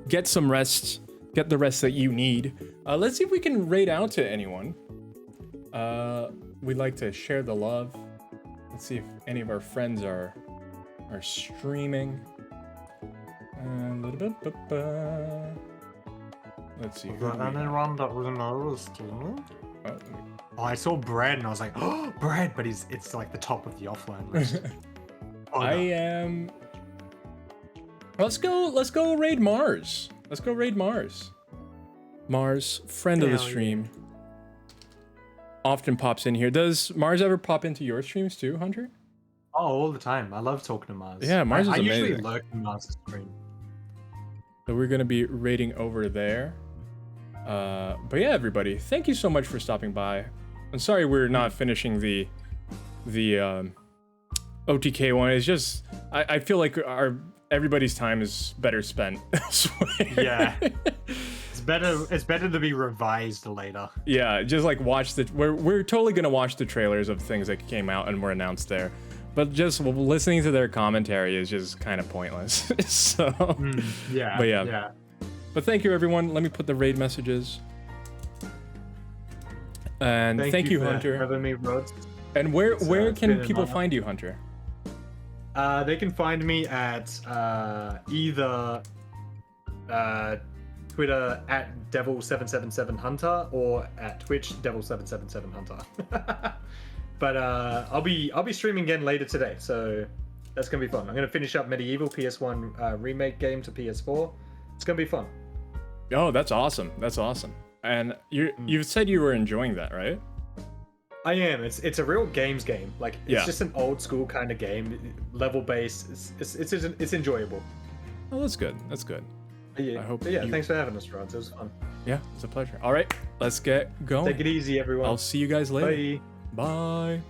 get some rest. Get the rest that you need. Let's see if we can raid out to anyone. We'd like to share the love. Let's see if any of our friends are streaming. Let's see. Anyone that we know is streaming? Oh, I saw Brad and I was like, oh, Brad, but it's like the top of the offline list. I am. Let's go raid Mars. Mars, friend of the stream. Often pops in here. Does Mars ever pop into your streams too, Hunter? Oh, all the time. I love talking to Mars. Yeah, Mars is amazing. I usually lurk in Mars' stream. So we're gonna be raiding over there. But yeah, everybody, thank you so much for stopping by. I'm sorry we're not finishing the OTK one. It's just I feel like everybody's time is better spent elsewhere. Yeah. It's better to be revised later. Yeah, just like watch we're totally gonna watch the trailers of things that came out and were announced there. But just listening to their commentary is just kind of pointless. So yeah. But yeah. But thank you everyone. Let me put the raid messages. And thank you, Hunter. Having me, Rods. And where can people find you, Hunter? They can find me at either Twitter at Devil777Hunter or at Twitch Devil777Hunter. But I'll be streaming again later today, so that's gonna be fun. I'm gonna finish up Medieval PS1 remake game to PS4. It's gonna be fun. Oh, that's awesome. And you said you were enjoying that, right? I am. It's a real games game. Like it's just an old school kind of game, level based. It's enjoyable. Oh, that's good. Yeah. I hope. Thanks for having us, Rods. It was fun. Yeah, it's a pleasure. All right, let's get going. Take it easy, everyone. I'll see you guys later. Bye. Bye.